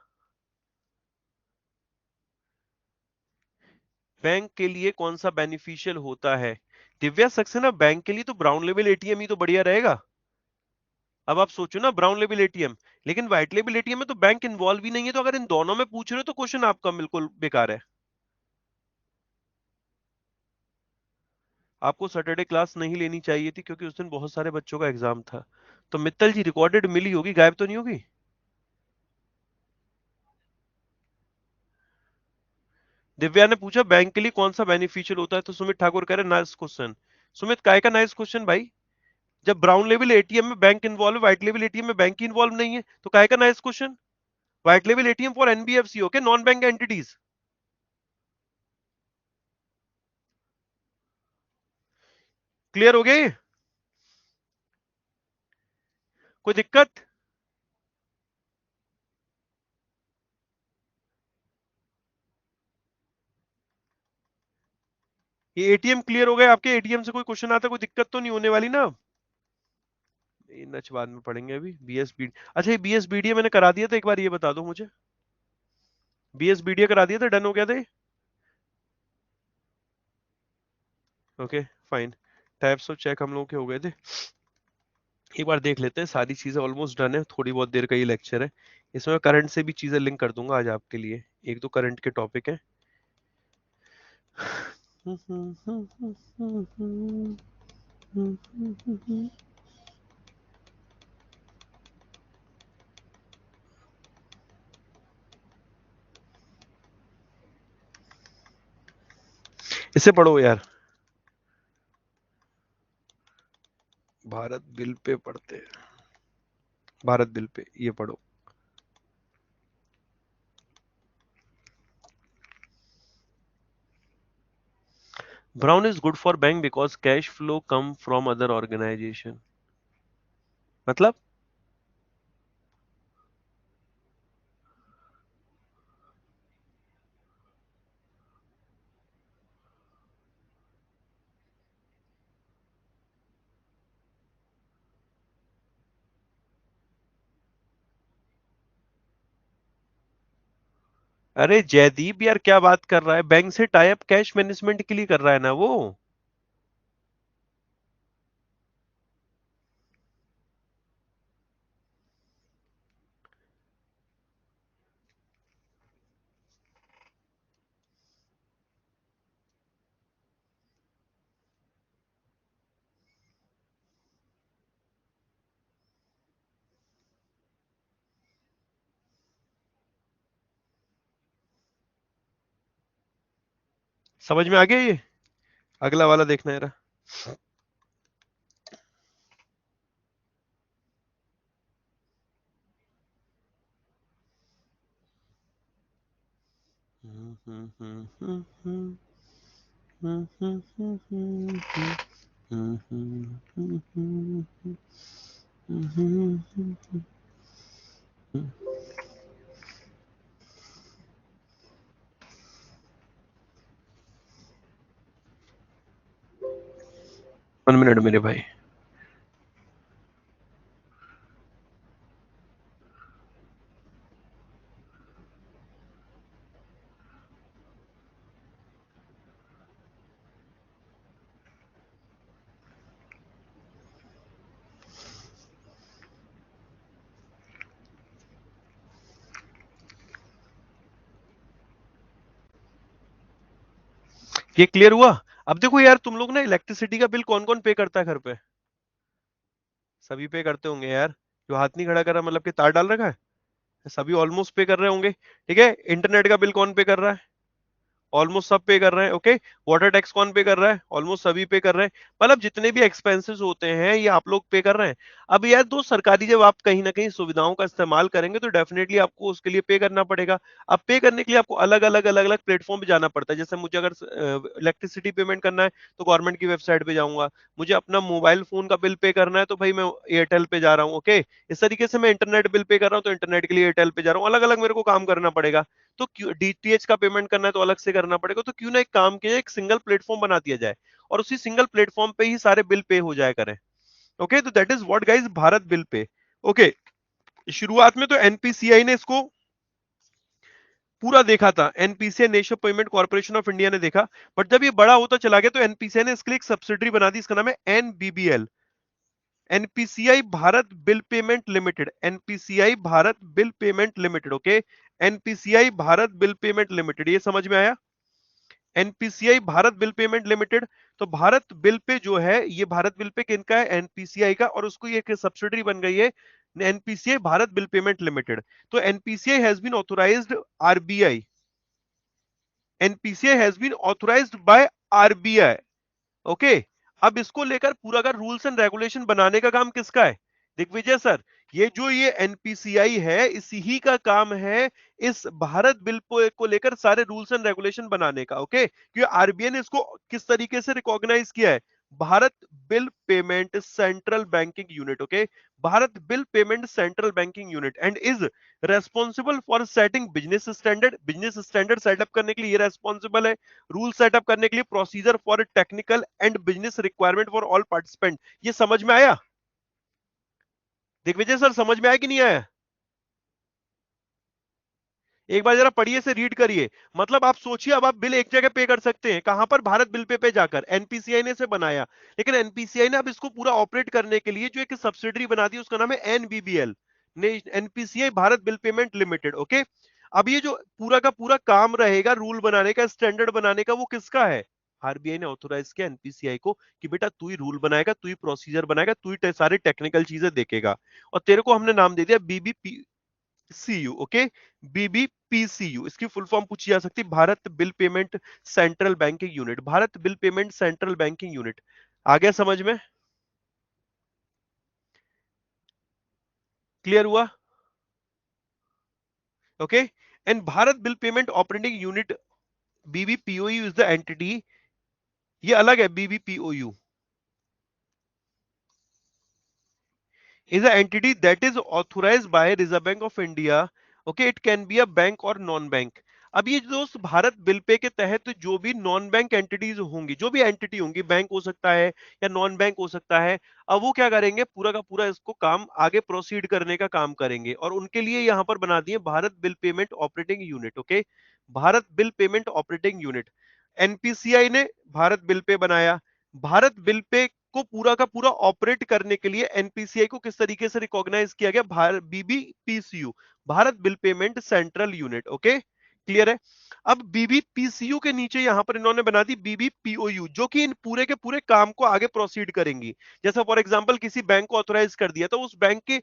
बैंक के लिए कौन सा बेनिफिशियल होता है? दिव्या सक्सेना, बैंक के लिए तो ब्राउन लेवल एटीएम ही तो बढ़िया रहेगा। अब आप सोचो ना, ब्राउन लेबल एटीएम, लेकिन व्हाइट लेबल एटीएम में तो बैंक इन्वॉल्व ही नहीं है, तो अगर इन दोनों में पूछ रहे हो तो क्वेश्चन आपका बिल्कुल बेकार है। आपको सैटरडे क्लास नहीं लेनी चाहिए थी क्योंकि उस दिन बहुत सारे बच्चों का एग्जाम था। तो मित्तल जी रिकॉर्डेड मिली होगी, गायब तो नहीं होगी? दिव्या ने पूछा बैंक के लिए कौन सा बेनिफिशियल होता है, तो सुमित ठाकुर कह रहे नाइस क्वेश्चन। सुमित, काय का नाइस क्वेश्चन भाई? जब ब्राउन लेवल एटीएम में बैंक इन्वॉल्व है, व्हाइट लेवल एटीएम में बैंक ही इन्वॉल्व नहीं है, तो काय का nice question? White level ATM for NBFC, okay, non bank entities. Clear हो गया ये? कोई दिक्कत? ये एटीएम क्लियर हो गए आपके? एटीएम से कोई क्वेश्चन आता है, कोई दिक्कत तो नहीं होने वाली ना? ये नच बाद में पढ़ेंगे, अभी बीएसबी। अच्छा, ये बीएसबीडीए मैंने करा दिया था, एक बार ये बता दो मुझे। बीएसबीडीए करा दिया था, डन हो गया था? Okay fine. Types of check हम लोग के हो गए थे। एक बार देख लेते हैं, सारी चीजें ऑलमोस्ट डन है, थोड़ी बहुत देर का ये लेक्चर है। इसमें करंट से भी चीजें लिंक कर दूंगा आज आपके लिए, एक दो करंट के टॉपिक है। इसे पढ़ो यार, भारत बिल पे पढ़ते हैं। भारत बिल पे ये पढ़ो। Brown is good for bank because cash flow come from other organisation. मतलब? अरे जयदीप यार, क्या बात कर रहा है? बैंक से टाई अप कैश मैनेजमेंट के लिए कर रहा है ना वो। समझ में आ गया ये? अगला वाला देखना है। वन मिनट मेरे भाई। ये क्लियर हुआ? अब देखो यार, तुम लोग ना इलेक्ट्रिसिटी का बिल कौन कौन पे करता है घर पे? सभी पे करते होंगे यार। जो हाथ नहीं खड़ा कर रहा, मतलब कि तार डाल रखा है, सभी ऑलमोस्ट पे कर रहे होंगे। ठीक है, इंटरनेट का बिल कौन पे कर रहा है? ऑलमोस्ट सब पे कर रहे हैं, ओके। वाटर टैक्स कौन पे कर रहा है? ऑलमोस्ट सभी पे कर रहे हैं। मतलब जितने भी एक्सपेंसेस होते हैं ये आप लोग पे कर रहे हैं। अब यार दो सरकारी, जब आप कहीं ना कहीं सुविधाओं का इस्तेमाल करेंगे तो डेफिनेटली आपको उसके लिए पे करना पड़ेगा। अब पे करने के लिए आपको अलग अलग अलग अलग प्लेटफॉर्म पे जाना पड़ता है। जैसे मुझे अगर इलेक्ट्रिसिटी पेमेंट करना है तो गवर्नमेंट की वेबसाइट पे जाऊंगा। मुझे अपना मोबाइल फोन का बिल पे करना है तो भाई मैं एयरटेल पे जा रहा हूँ, ओके। इस तरीके से मैं इंटरनेट बिल पे कर रहा हूँ तो इंटरनेट के लिए एयरटेल पे जा रहा हूँ। अलग अलग मेरे को काम करना पड़ेगा। तो क्यों डीटीएच का पेमेंट करना है तो अलग से करना पड़ेगा। तो क्यों ना एक काम किया जाए, एक सिंगल प्लेटफॉर्म बना दिया जाए और उसी सिंगल प्लेटफॉर्म पे ही सारे बिल पे हो जाए करें। ओके, तो that is what guys, Bharat bill पे। ओके, शुरुआत में तो एनपीसीआई ने इसको पूरा देखा था, NPCI national payment corporation of India ने देखा। बट जब ये बड़ा होता चला गया तो एनपीसीआई ने इसके लिए एक सब्सिडरी बना दी, इसका नाम है NBBL. NPCI Bharat bill payment limited, NPCI Bharat bill payment limited, okay. NPCI Bharat bill payment limited, ये समझ में आया? NPCI Bharat bill payment limited. तो भारत बिल पे जो है, ये भारत बिल पे किनका है? एनपीसीआई का, और उसको ये एक सब्सिडरी बन गई है NPCI Bharat bill payment limited. तो NPCI has been authorised RBI, NPCI has been authorised by RBI, okay. अब इसको लेकर पूरा का रूल्स एंड रेगुलेशन बनाने का काम किसका है? दिग्विजय सर। ये एनपीसीआई है, इसी ही का काम है इस भारत बिल को लेकर सारे रूल्स एंड रेगुलेशन बनाने का, ओके। क्योंकि आरबीआई ने इसको किस तरीके से रिकॉग्नाइज किया है? Bharat bill payment central banking unit, okay. Bharat bill payment central banking unit and is responsible for setting business standard, business standard setup करने के लिए ये रेस्पॉन्सिबल है। रूल सेटअप करने के लिए procedure for technical and business requirement for all participant. ये समझ में आया? दिग्विजय सर समझ में आया कि नहीं आया? एक बार जरा पढ़िए से रीड करिए। मतलब आप सोचिए, अब आप बिल एक जगह पे कर सकते हैं, कहां पर? भारत बिल पे जाकर। एनपीसीआई ने इसे बनाया, लेकिन एनपीसीआई ने अब इसको पूरा ऑपरेट करने के लिए जो एक सब्सिडरी बना दी, उसका नाम है NBBL, NPCI Bharat bill payment limited, okay. अब ये जो पूरा का पूरा काम रहेगा रूल बनाने का, स्टैंडर्ड बनाने का, वो किसका है? आरबीआई ने ऑथोराइज किया एनपीसीआई को कि बेटा तू ही रूल बनाएगा, तू ही प्रोसीजर बनाएगा, तू ही सारी टेक्निकल चीजें देखेगा। और तेरे को हमने नाम दे दिया बीबीपी सीयू, ओके। बीबीपीसीयू, इसकी फुल फॉर्म पूछी जा सकती है, Bharat bill payment central banking unit, Bharat bill payment central banking unit. आ गया समझ में? क्लियर हुआ? Okay. And Bharat bill payment operating unit, BBPOU is the entity, ये अलग है। बीबीपीओयू is an entity that is authorized by Reserve Bank of India. Okay, it can be a bank or non bank. अब ये दोस्त Bharat bill पे के तहत जो भी नॉन बैंक एंटिटीज होंगी, जो भी एंटिटी होंगी, बैंक हो सकता है या नॉन बैंक हो सकता है, अब वो क्या करेंगे? पूरा का पूरा इसको काम आगे प्रोसीड करने का काम करेंगे, और उनके लिए यहां पर बना दिए Bharat bill payment operating unit, okay. Bharat bill payment operating unit. NPCI ने भारत बिल पे बनाया। भारत बिल पे को पूरा का पूरा ऑपरेट करने के लिए एनपीसीआई को किस तरीके से रिकॉग्नाइज किया गया? BBPCU, Bharat bill payment central unit, okay. Clear है? अब बीबीपीसीयू के नीचे यहां पर इन्होंने बना दी बीबीपीओयू, जो कि इन पूरे के पूरे काम को आगे प्रोसीड करेंगी। जैसा फॉर एग्जांपल किसी बैंक को ऑथोराइज कर दिया, तो उस बैंक के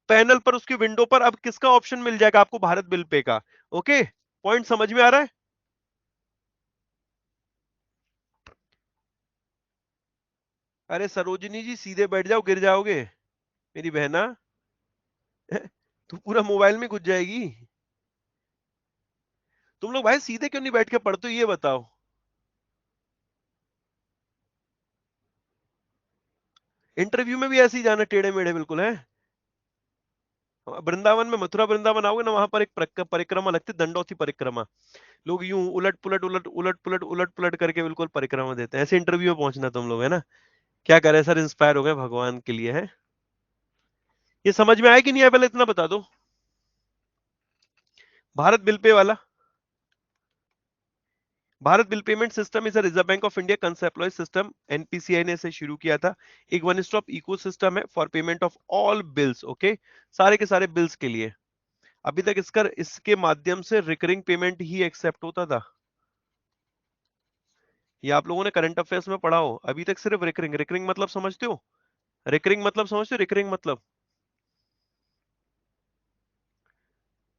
पैनल पर, उसकी विंडो पर अब किसका ऑप्शन मिल जाएगा आपको? भारत बिल पे का, ओके। पॉइंट समझ में आ रहा है? अरे सरोजिनी जी सीधे बैठ जाओ, गिर जाओगे मेरी बहना। तू पूरा मोबाइल में घुस जाएगी। तुम लोग भाई सीधे क्यों नहीं बैठ के पढ़ते हो, ये बताओ। इंटरव्यू में भी ऐसे ही जाना टेढ़े मेढ़े बिल्कुल है? वृंदावन में, मथुरा वृंदावन आओगे ना, वहां पर एक परिक्रमा लगती है, दंडौती परिक्रमा। लोग यूं उलट पुलट उलट उलट पुलट उलट पुलट करके बिल्कुल परिक्रमा देते हैं। ऐसे इंटरव्यू में पहुंचना तुम लोग, है ना? क्या करे सर, इंस्पायर हो गए भगवान के लिए है। ये समझ में आया कि नहीं आया, पहले इतना बता दो। भारत बिल पे वाला, Bharat bill payment system is a Reserve bank of India conceptualise system, NPCI ने इसे शुरू किया था। एक वन स्टॉप इकोसिस्टम है for payment of all bills, okay. सारे के सारे बिल्स के लिए। अभी तक इसके माध्यम से रिकरिंग पेमेंट ही एक्सेप्ट होता था। ये आप लोगों ने करंट अफेयर्स में पढ़ा हो। अभी तक सिर्फ रिकरिंग, रिकरिंग मतलब समझते हो? रिकरिंग मतलब समझते हो? रिकरिंग मतलब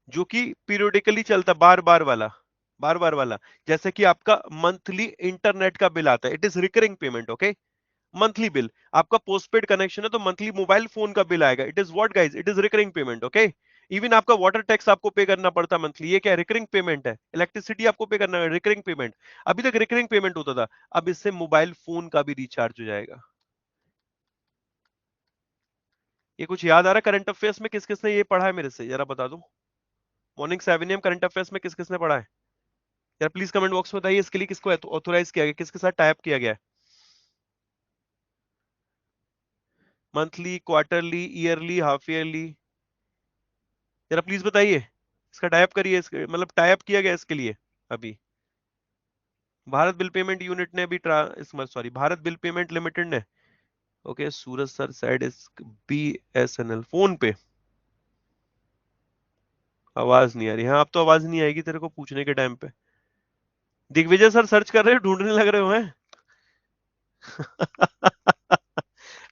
जो कि पीरियोडिकली चलता, बार बार वाला, बार बार वाला। जैसे कि आपका मंथली इंटरनेट का बिल आता है, it is recurring payment, okay. Monthly bill, आपका पोस्टपेड कनेक्शन है तो मंथली मोबाइल फोन का बिल आएगा, it is what guys? It is recurring payment, okay. Even आपका वाटर टैक्स आपको पे करना पड़ता है मंथली, ये क्या रिकरिंग पेमेंट है। इलेक्ट्रिसिटी आपको पे करना है, रिकरिंग पेमेंट। अभी तक रिकरिंग पेमेंट होता था, अब इससे मोबाइल फोन का भी रिचार्ज हो जाएगा। ये कुछ याद आ रहा है? करंट अफेयर्स में किस किसने ये पढ़ा है मेरे से, जरा बता दो। मॉर्निंग 7 AM करंट अफेयर्स में किस किसने पढ़ा है? यार प्लीज कमेंट बॉक्स में बताइए, इसके लिए किसको ऑथोराइज किया गया, किसके साथ टाइप किया गया है? Monthly, quarterly, yearly, half yearly? जरा प्लीज बताइए। इसका टाइप करिए, इसके मतलब टाइप किया गया इसके लिए अभी। भारत बिल पेमेंट यूनिट ने भी sorry, Bharat bill payment limited ने okay, Suraj sir said is BSNL phone पे। आवाज नहीं आ रही। हाँ, अब तो आवाज नहीं आएगी तेरे को पूछने के टाइम पे। दिग्विजय सर सर्च कर रहे हो, ढूंढने लग रहे हो हैं?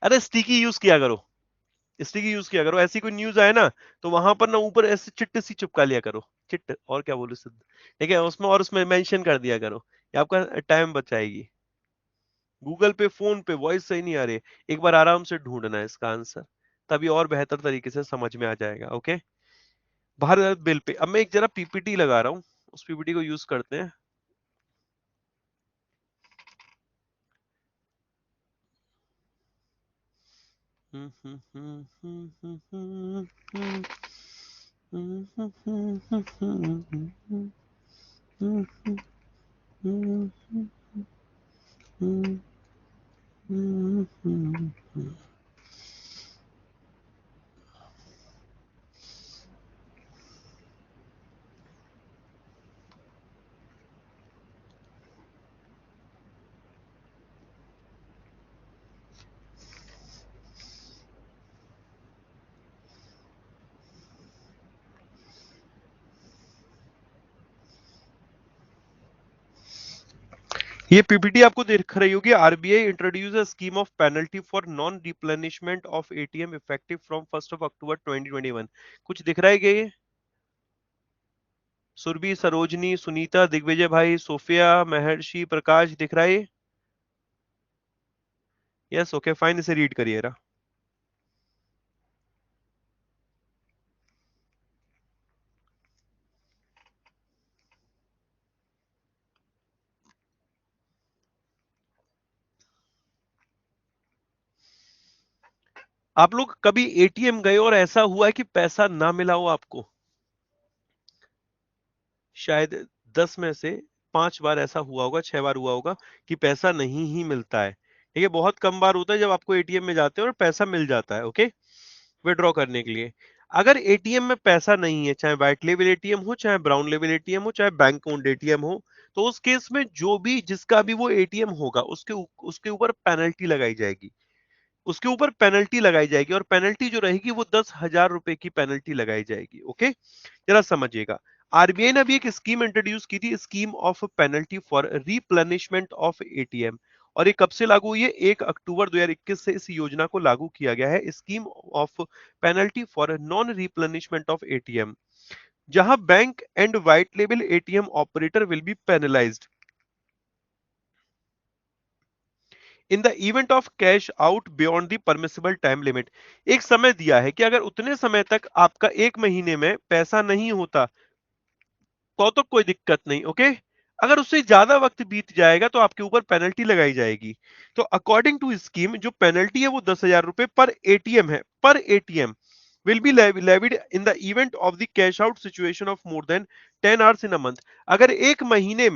अरे स्टिकी यूज किया करो, स्टिकी यूज किया करो। ऐसी कोई न्यूज आए ना, तो वहां पर ना ऊपर ऐसे चिट्ट सी चिपका लिया करो। चिट्ट, और क्या बोलूं सिद्ध, ठीक है, उसमें, और उसमें मेंशन कर दिया करो। ये आपका टाइम बचाएगी। गूगल पे, फोन पे वॉइस सही नहीं आ रही। एक बार आराम से ढूंढना है इसका आंसर, तभी और बेहतर तरीके से समझ में आ जाएगा। ओके, भारत बिल पे। अब मैं एक जरा पीपीटी लगा रहा हूँ, उस पीपीटी को यूज करते हैं। ये पीपीटी आपको दिख रही होगी। RBI introduce a scheme of penalty for non replenishment of ATM effective from 1 अक्टूबर 2021। कुछ दिख रहा है क्या ये? सुरभि, सरोजनी, सुनीता, दिग्विजय भाई, सोफिया, महर्षि, प्रकाश, दिख रहा है ये? यस, ओके फाइन, इसे रीड करिए। आप लोग कभी एटीएम गए और ऐसा हुआ है कि पैसा ना मिला हो आपको? शायद 10 में से 5 बार ऐसा हुआ होगा, 6 बार हुआ होगा कि पैसा नहीं ही मिलता है। ठीक है, बहुत कम बार होता है जब आपको एटीएम में जाते हो और पैसा मिल जाता है। ओके, विड्रॉ करने के लिए। अगर एटीएम में पैसा नहीं है, चाहे व्हाइट लेवल एटीएम हो, चाहे ब्राउन लेवल एटीएम हो, चाहे बैंक ओन्ड एटीएम हो, तो उस केस में जो भी, जिसका भी वो एटीएम होगा, उसके ऊपर पेनल्टी लगाई जाएगी। उसके ऊपर पेनल्टी लगाई जाएगी, और पेनल्टी जो रहेगी वो 10,000 रुपए की पेनल्टी लगाई जाएगी। ओके, जरा समझिएगा। आरबीआई ने अभी एक स्कीम इंट्रोड्यूस की थी, scheme of penalty for replenishment of ATM. और ये कब से लागू हुई है? 1 अक्टूबर 2021 से इस योजना को लागू किया गया है, scheme of penalty for non replenishment of ATM, जहां bank and white level ATM operator will be penalised in the event of cash out beyond the permissible time limit. एक समय दिया है कि अगर उतने समय तक आपका 1 महीने में पैसा नहीं होता तो कोई दिक्कत नहीं। ओके, अगर उससे ज्यादा वक्त बीत जाएगा तो आपके ऊपर पेनल्टी लगाई जाएगी। तो अकॉर्डिंग टू स्कीम, जो पेनल्टी है वो 10,000 रुपए पर एटीएम है, पर ATM will be levied in the event of the cash out situation of more than 10 hours in a month। अगर एक महीने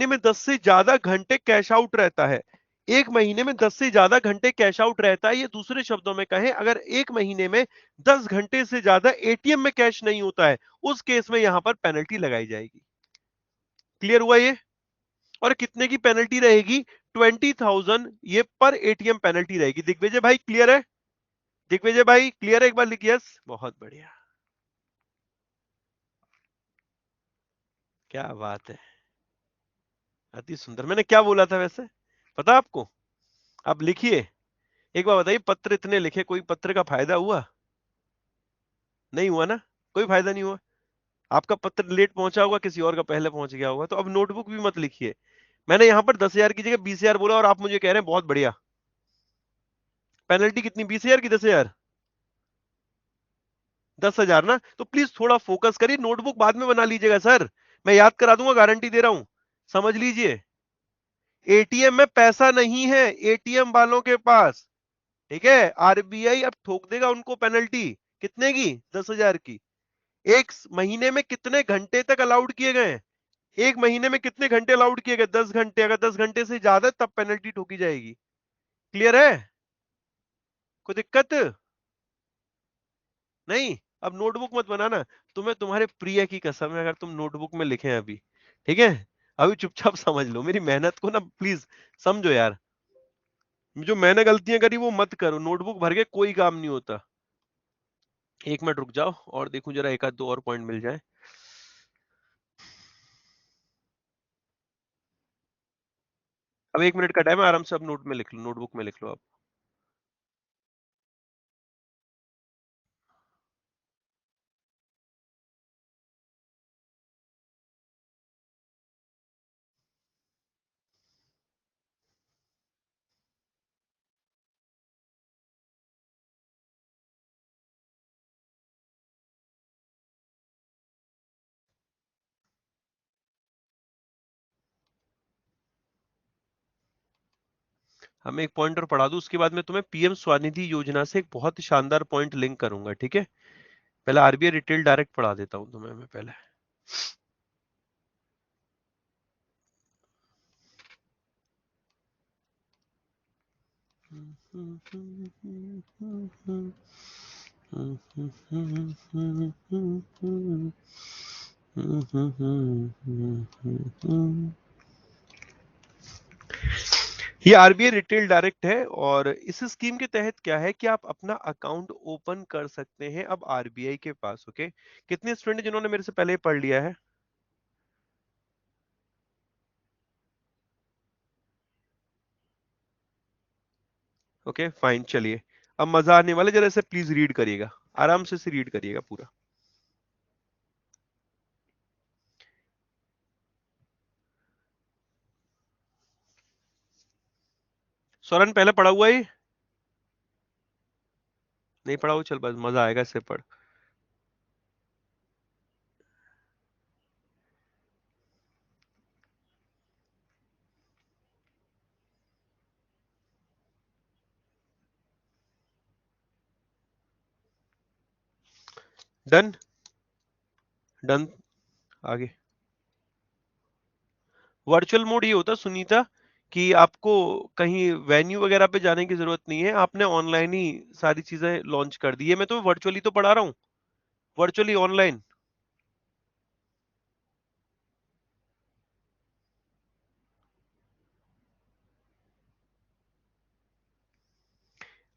में 10 से ज्यादा घंटे कैश आउट रहता है, 1 महीने में 10 से ज्यादा घंटे कैश आउट रहता है, ये दूसरे शब्दों में कहें, अगर 1 महीने में 10 घंटे से ज्यादा एटीएम में कैश नहीं होता है, उस केस में यहां पर पेनल्टी लगाई जाएगी। क्लियर हुआ ये? और कितने की पेनल्टी रहेगी? 20,000 ये पर एटीएम पेनल्टी रहेगी। दिग्विजय भाई क्लियर है? दिग्विजय भाई क्लियर है? एक बार लिखिए यस। बहुत बढ़िया, क्या बात है, अति सुंदर। मैंने क्या बोला था वैसे, पता आपको? आप लिखिए। एक बार बताइए, पत्र इतने लिखे, कोई पत्र का फायदा हुआ? नहीं हुआ ना, कोई फायदा नहीं हुआ। आपका पत्र लेट पहुंचा होगा, किसी और का पहले पहुंच गया होगा। तो अब नोटबुक भी मत लिखिए। मैंने यहां पर 10,000 की जगह 20,000 बोला, और आप मुझे कह रहे हैं बहुत बढ़िया। पेनल्टी कितनी? 20,000 की 10,000? 10,000 ना, तो प्लीज थोड़ा फोकस करिए। नोटबुक बाद में बना लीजिएगा सर, मैं याद करा दूंगा, गारंटी दे रहा हूं। समझ लीजिए, एटीएम में पैसा नहीं है एटीएम वालों के पास। ठीक है, आरबीआई अब ठोक देगा उनको पेनल्टी। कितने की? 10,000 की। 1 महीने में कितने घंटे तक अलाउड किए गए हैं? 1 महीने में कितने घंटे अलाउड किए गए? 10 घंटे। अगर 10 घंटे से ज्यादा, तब पेनल्टी ठोकी जाएगी। क्लियर है? कोई दिक्कत नहीं? अब नोटबुक मत बनाना। तुम्हें तुम्हारे प्रिय की कसम है, अगर तुम नोटबुक में लिखे अभी, ठीक है, अभी चुपचाप समझ लो, मेरी मेहनत को ना प्लीज समझो यार। जो मैंने गलतियां करी वो मत करो, नोटबुक भर के कोई काम नहीं होता। 1 मिनट रुक जाओ और देखूं जरा, एक आध दो और पॉइंट मिल जाए। अब 1 मिनट का टाइम है, आराम से अब नोट में लिख लो, नोटबुक में लिख लो आप। हमें एक पॉइंट और पढ़ा दूं, उसके बाद मैं तुम्हें पीएम स्वनिधि योजना से एक बहुत ही शानदार पॉइंट लिंक करूंगा, ठीक है? पहले आरबीआई रिटेल डायरेक्ट पढ़ा देता हूं तुम्हें मैं पहले। ये आरबीआई रिटेल डायरेक्ट है, और इस स्कीम के तहत क्या है कि आप अपना अकाउंट ओपन कर सकते हैं अब आरबीआई के पास। ओके, कितने स्टूडेंट जिन्होंने मेरे से पहले पढ़ लिया है? ओके फाइन, चलिए अब मजा आने वाला, जरा इसे प्लीज रीड करिएगा, आराम से इसे रीड करिएगा पूरा। सौरन पहले पढ़ा हुआ है? नहीं पढ़ा हुआ? चल बस मजा आएगा, इसे पढ़। डन। डन। आगे। वर्चुअल मोड ये होता है सुनीता कि आपको कहीं वेन्यू वगैरह पे जाने की जरूरत नहीं है, आपने ऑनलाइन ही सारी चीजें लॉन्च कर दी है। मैं तो वर्चुअली तो पढ़ा रहा हूँ, वर्चुअली ऑनलाइन।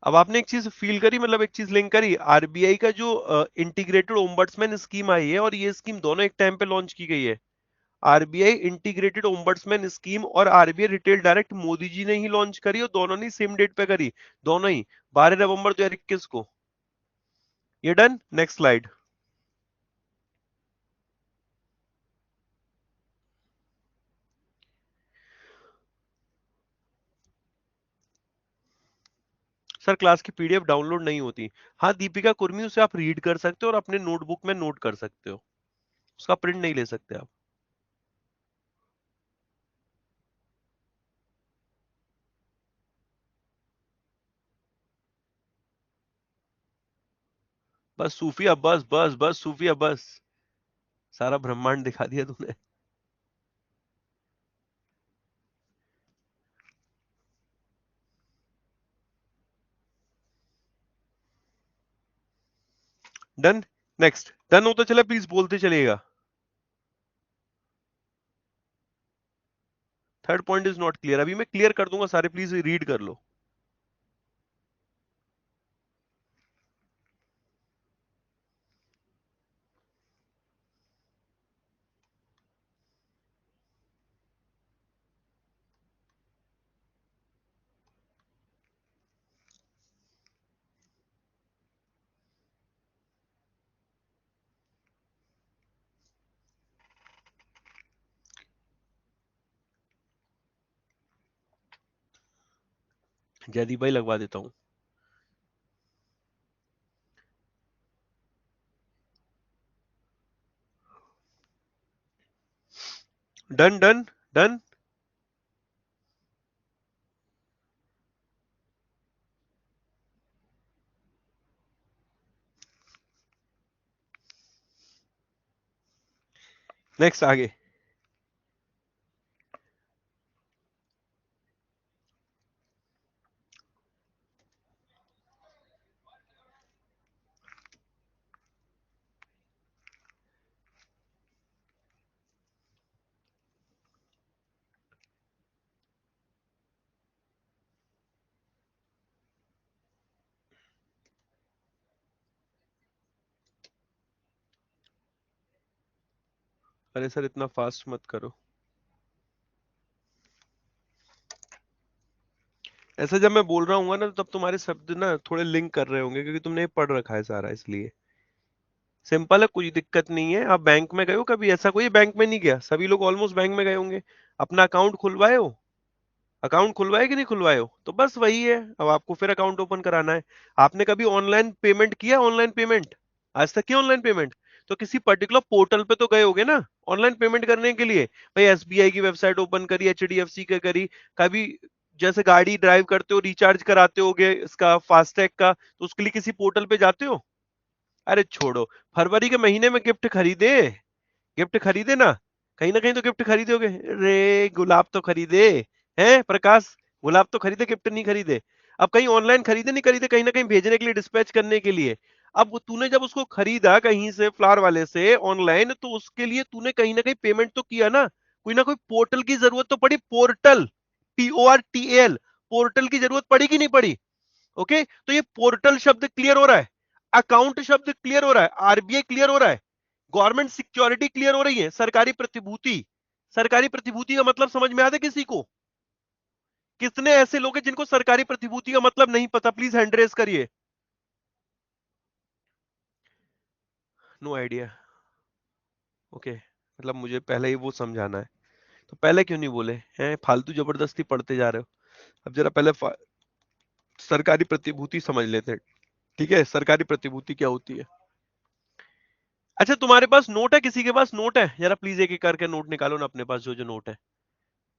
अब आपने एक चीज फील करी, मतलब एक चीज लिंक करी, आरबीआई का जो इंटीग्रेटेड ओम्बड्समैन स्कीम आई है और ये स्कीम दोनों एक टाइम पे लॉन्च की गई है। आरबीआई इंटीग्रेटेड ओम्बड्समैन स्कीम और RBI retail direct Modi ji ने ही लॉन्च करी, और दोनों ने सेम डेट पे करी, दोनों ही 12 नवंबर 2021 को। ये done. Next slide. Sir class की पीडीएफ डाउनलोड नहीं होती। हाँ दीपिका कुर्मी, उसे आप रीड कर सकते हो और अपने नोटबुक में नोट कर सकते हो, उसका प्रिंट नहीं ले सकते आप। बस सूफिया, बस बस बस सूफिया बस, सारा ब्रह्मांड दिखा दिया तूने। डन। नेक्स्ट। डन होता चला, प्लीज बोलते चलिएगा। Third point is not clear, अभी मैं क्लियर कर दूंगा सारे, प्लीज रीड कर लो। जयदीप भाई लगवा देता हूँ। Done done. डन। नेक्स्ट आगे। अरे सर इतना फास्ट मत करो। ऐसा जब मैं बोल रहा हूँ ना तब तुम्हारे शब्द ना थोड़े लिंक कर रहे होंगे, क्योंकि तुमने ये पढ़ रखा है सारा, इसलिए। सिंपल है, कोई दिक्कत नहीं है। आप बैंक में गए हो कभी? ऐसा कोई बैंक में नहीं गया? सभी लोग ऑलमोस्ट बैंक में गए होंगे। अपना अकाउंट खुलवाए हो? अकाउंट खुलवाए कि नहीं खुलवाए हो? तो बस वही है, अब आपको फिर अकाउंट ओपन कराना है। आपने कभी ऑनलाइन पेमेंट किया? ऑनलाइन पेमेंट आज तक किया? ऑनलाइन पेमेंट तो किसी पर्टिकुलर पोर्टल पे तो गए होगे ना ऑनलाइन पेमेंट करने के लिए। भाई एसबीआई की वेबसाइट ओपन करी, एचडीएफसी का करी, कभी जैसे गाड़ी ड्राइव करते हो, रिचार्ज कराते होगे इसका, फास्टैग का, तो उसके लिए किसी पोर्टल पे जाते हो? अरे छोड़ो। फरवरी के महीने में गिफ्ट खरीदे? गिफ्ट खरीदे ना कहीं तो गिफ्ट खरीदे होगे। रे गुलाब तो खरीदे हैं प्रकाश? गुलाब तो खरीदे, गिफ्ट नहीं खरीदे। अब कहीं ऑनलाइन खरीदे नहीं खरीदे, कहीं ना कहीं भेजने के लिए, डिस्पैच करने के लिए। अब तूने जब उसको खरीदा कहीं से, फ्लावर वाले से ऑनलाइन, तो उसके लिए तूने कहीं ना कहीं पेमेंट तो किया ना कोई पोर्टल की जरूरत तो पड़ी। पोर्टल, PORTAL, पोर्टल की जरूरत पड़ी कि नहीं पड़ी? ओके, तो ये पोर्टल शब्द क्लियर हो रहा है, अकाउंट शब्द क्लियर हो रहा है, आरबीआई क्लियर हो रहा है, गवर्नमेंट सिक्योरिटी क्लियर हो रही है, सरकारी प्रतिभूति। सरकारी प्रतिभूति का मतलब समझ में आता है किसी को? कितने ऐसे लोग हैं जिनको सरकारी प्रतिभूति का मतलब नहीं पता? प्लीज हैंड रेज करिए। No idea. ओके, मतलब मुझे पहले ही वो समझाना है, तो पहले क्यों नहीं बोले हैं? फालतू जबरदस्ती पढ़ते जा रहे हो। अब जरा पहले सरकारी प्रतिभूति समझ लेते हैं। ठीक है, सरकारी प्रतिभूति क्या होती है? अच्छा, तुम्हारे पास नोट है? किसी के पास नोट है? जरा प्लीज एक एक करके नोट निकालो ना अपने पास, जो जो नोट है।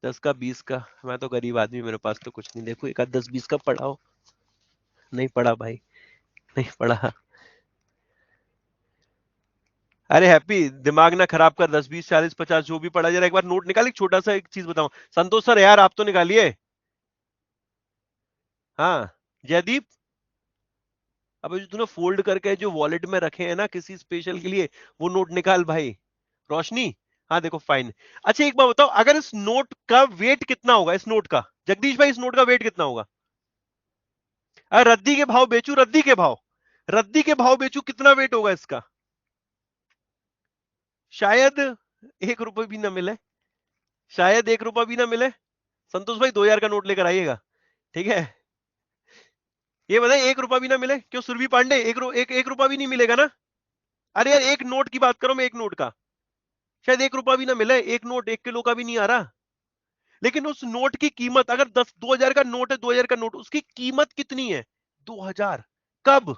10 का, 20 का। मैं तो गरीब आदमी, मेरे पास तो कुछ नहीं। देखो एक आध 10-20 का पढ़ाओ। नहीं पढ़ा भाई, नहीं पढ़ा। अरे हैप्पी, दिमाग ना खराब कर। 10, 20, 40, 50 जो भी पढ़ा, जरा एक बार नोट निकाल। एक छोटा सा एक चीज बताऊं। संतोष सर यार, आप तो निकालिए। हाँ, जयदीप। अब जो तूने फोल्ड करके जो वॉलेट में रखे हैं ना किसी स्पेशल के लिए, वो नोट निकाल भाई। रोशनी। हाँ देखो, फाइन। अच्छा एक बात बताओ, अगर इस नोट का वेट कितना होगा? इस नोट का, जगदीश भाई, इस नोट का वेट कितना होगा? रद्दी के भाव बेचू, रद्दी के भाव, रद्दी के भाव बेचू, कितना वेट होगा इसका? शायद 1 रुपए भी ना मिले। शायद 1 रुपया भी ना मिले। संतोष भाई 2,000 का नोट लेकर आइएगा। ठीक है, ये बताइए, 1 रुपया भी ना मिले? क्यों सुरभि पांडे, एक रुपया भी नहीं मिलेगा ना? अरे यार, एक नोट की बात करो, मैं एक नोट का। शायद 1 रुपया भी ना मिले। एक नोट 1 किलो का भी नहीं आ रहा। लेकिन उस नोट की कीमत, अगर 2,000 का नोट है, 2,000 का नोट, उसकी कीमत कितनी है? 2,000। कब?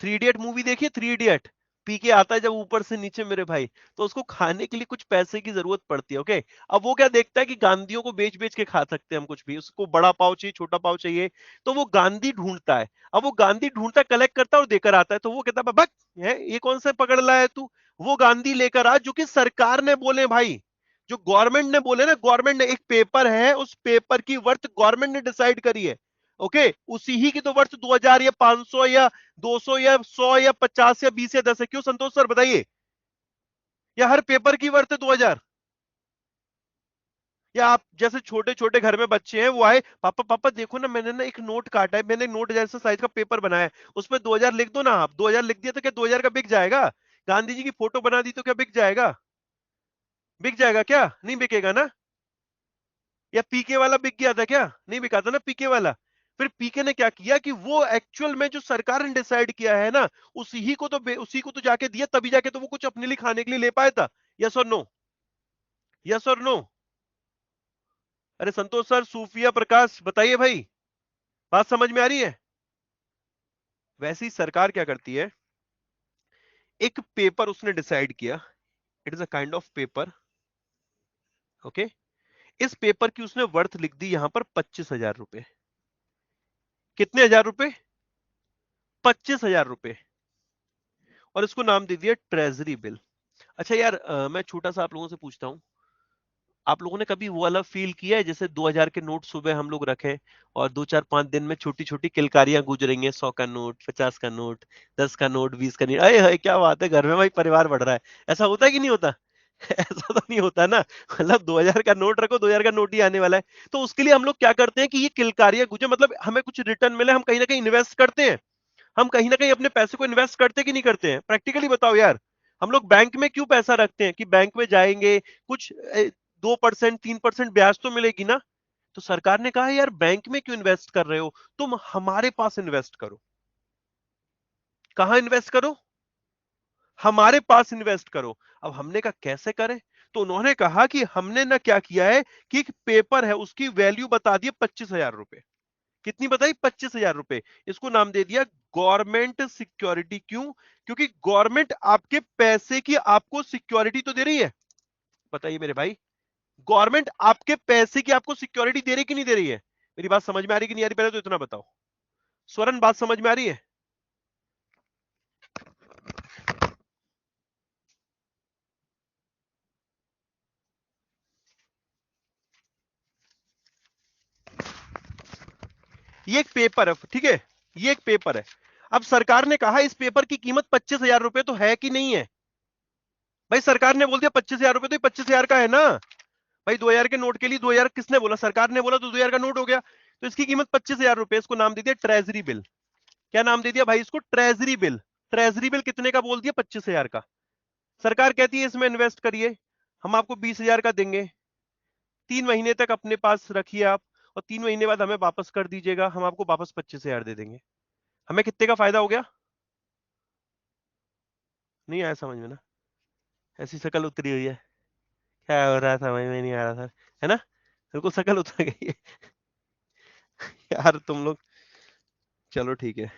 थ्री इडियट मूवी देखिए, थ्री इडियट। पीके आता है जब ऊपर से नीचे मेरे भाई, तो उसको खाने के लिए कुछ पैसे की जरूरत पड़ती है। ओके, अब वो क्या देखता है कि गांधियों को बेच बेच के खा सकते हैं हम कुछ भी। उसको बड़ा पाव चाहिए, छोटा पाव चाहिए, तो वो गांधी ढूंढता है। अब वो गांधी ढूंढता, कलेक्ट करता है और देकर आता है। तो वो कहता है बक है, ये कौन सा पकड़ लाया है तू? वो गांधी लेकर आ जो कि सरकार ने बोले भाई, जो गवर्नमेंट ने बोले ना। गवर्नमेंट ने एक पेपर है, उस पेपर की वर्थ गवर्नमेंट ने डिसाइड करी है। ओके, उसी ही की तो वर्थ 2,000 या 500 या 200 या 100 या 50 या 20 या 10 है। क्यों संतोष सर बताइए? या हर पेपर की वर्थ है 2,000? या आप जैसे छोटे छोटे घर में बच्चे हैं, वो आए, पापा पापा देखो ना, मैंने ना एक नोट काटा है, मैंने नोट जैसे साइज का पेपर बनाया है, उसमें 2,000 लिख दो ना। आप 2,000 लिख दिया तो क्या 2,000 का बिक जाएगा? गांधी जी की फोटो बना दी तो क्या बिक जाएगा? बिक जाएगा क्या? नहीं बिकेगा ना। या पीके वाला बिक गया था क्या? नहीं बिका था ना पीके वाला। फिर पीके ने क्या किया कि वो एक्चुअल में जो सरकार ने डिसाइड किया है ना, उसी को तो जाके दिया, तभी जाके तो वो कुछ अपने लिए खाने के लिए ले पाया था। यस और नो? यस और नो? अरे संतोष सर, सूफिया प्रकाश, बताइए भाई, बात समझ में आ रही है? वैसे ही सरकार क्या करती है, एक पेपर उसने डिसाइड किया, it is a kind of paper. Okay, इस पेपर की उसने वर्थ लिख दी यहां पर 25,000 रुपए। कितने हजार रुपए? 25,000 रुपए। और इसको नाम दे दिया ट्रेजरी बिल। अच्छा यार, मैं छोटा सा आप लोगों से पूछता हूँ, आप लोगों ने कभी वो वाला फील किया है जैसे 2,000 के नोट सुबह हम लोग रखे, और 2, 4, 5 दिन में छोटी छोटी किलकारियां गूंज रही हैं? 100 का नोट, 50 का नोट, 10 का नोट, 20 का नोट। अरे हाय क्या बात है, घर में भाई परिवार बढ़ रहा है। ऐसा होता है कि नहीं होता? ऐसा तो नहीं होता ना? मतलब 2,000 का नोट रखो, 2,000 का नोट ही आने वाला है। तो उसके लिए हम लोग क्या करते हैं कि ये किलकारियां गूंजे, मतलब हमें कुछ रिटर्न मिले, हम कहीं ना कहीं इन्वेस्ट करते हैं। हम कहीं ना कहीं अपने पैसे को इन्वेस्ट करते कि नहीं करते हैं? प्रैक्टिकली बताओ यार। हम लोग बैंक में क्यों पैसा रखते हैं कि बैंक में जाएंगे कुछ 2% 3% ब्याज तो मिलेगी ना। तो सरकार ने कहा यार बैंक में क्यों इन्वेस्ट कर रहे हो, तुम हमारे पास इन्वेस्ट करो। कहां इन्वेस्ट करो, हमारे पास इन्वेस्ट करो। अब हमने कहा कैसे करें, तो उन्होंने कहा कि हमने ना क्या किया है कि एक पेपर है उसकी वैल्यू बता दी 25,000 रुपए। कितनी बताई, 25,000 रुपए। इसको नाम दे दिया गवर्नमेंट सिक्योरिटी। क्यों, क्योंकि गवर्नमेंट आपके पैसे की आपको सिक्योरिटी तो दे रही है। बताइए मेरे भाई, गवर्नमेंट आपके पैसे की आपको सिक्योरिटी दे रही कि नहीं दे रही है। मेरी बात समझ में आ रही कि नहीं आ रही, पहले तो इतना बताओ। स्वरण बात समझ में आ रही है। ये एक पेपर है, ठीक है, ये एक पेपर है। अब सरकार ने कहा इस पेपर की कीमत 25,000 रुपए तो है कि नहीं है। भाई सरकार ने बोल दिया 25,000 रुपए, तो 25,000 का है ना। भाई 2,000 के नोट के लिए 2,000 किसने बोला, सरकार ने बोला, तो 2,000 का नोट हो गया। तो इसकी कीमत 25,000 रुपए। इसको नाम दे दिया ट्रेजरी बिल। क्या नाम दे दिया भाई इसको, ट्रेजरी बिल। ट्रेजरी बिल कितने का बोल दिया, 25,000 का। सरकार कहती है इसमें इन्वेस्ट करिए, हम आपको 20,000 का देंगे, 3 महीने तक अपने पास रखिए आप, और 3 महीने बाद हमें वापस कर दीजिएगा, हम आपको वापस 25,000 दे देंगे। हमें कितने का फायदा हो गया। नहीं आया समझ में ना, ऐसी शक्ल उतरी हुई है। क्या हो रहा, समझ में नहीं आ रहा सर, है ना, बिल्कुल शक्ल उतर गई है। यार तुम लोग, चलो ठीक है।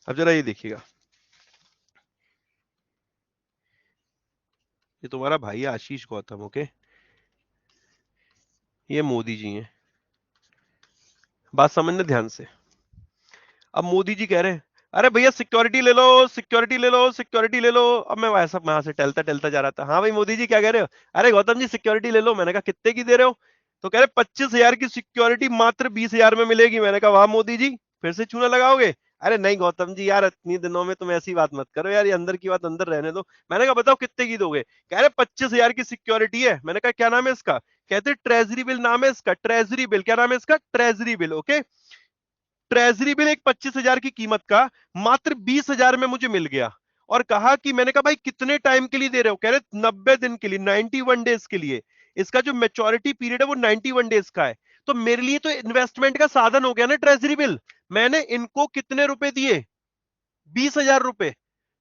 अब जरा ये देखिएगा, ये तुम्हारा भाई है आशीष गौतम, ओके। ये मोदी जी हैं, बात समझना ध्यान से। अब मोदी जी कह रहे हैं अरे भैया सिक्योरिटी ले लो, सिक्योरिटी ले लो, सिक्योरिटी ले लो। अब मैं वैसा वहां से टलता टलता जा रहा था, हाँ भाई मोदी जी क्या कह रहे हो। अरे गौतम जी सिक्योरिटी ले लो। मैंने कहा कितने की दे रहे हो। तो कह रहे 25,000 की सिक्योरिटी मात्र 20,000 में मिलेगी। मैंने कहा वाह मोदी जी, फिर से चूना लगाओगे। अरे नहीं गौतम जी यार, इतनी दिनों में तुम ऐसी बात मत करो यार, ये अंदर की बात अंदर रहने दो। मैंने कहा बताओ कितने की दोगे। कह रहे 25,000 की सिक्योरिटी है। मैंने कहा क्या नाम है इसका। कहते ट्रेजरी बिल नाम है इसका, ट्रेजरी बिल। क्या नाम है इसका, treasury bill, okay. Treasury bill एक 25,000 की कीमत का मात्र 20,000 में मुझे मिल गया। और कहा कि, मैंने कहा भाई कितने टाइम के लिए दे रहे हो। कह रहे 90 दिन के लिए, 91 डेज के लिए। इसका जो मेच्योरिटी पीरियड है वो 91 डेज का है। तो मेरे लिए तो इन्वेस्टमेंट का साधन हो गया ना ट्रेजरी बिल। मैंने इनको कितने रुपए दिए, 20,000 रुपए।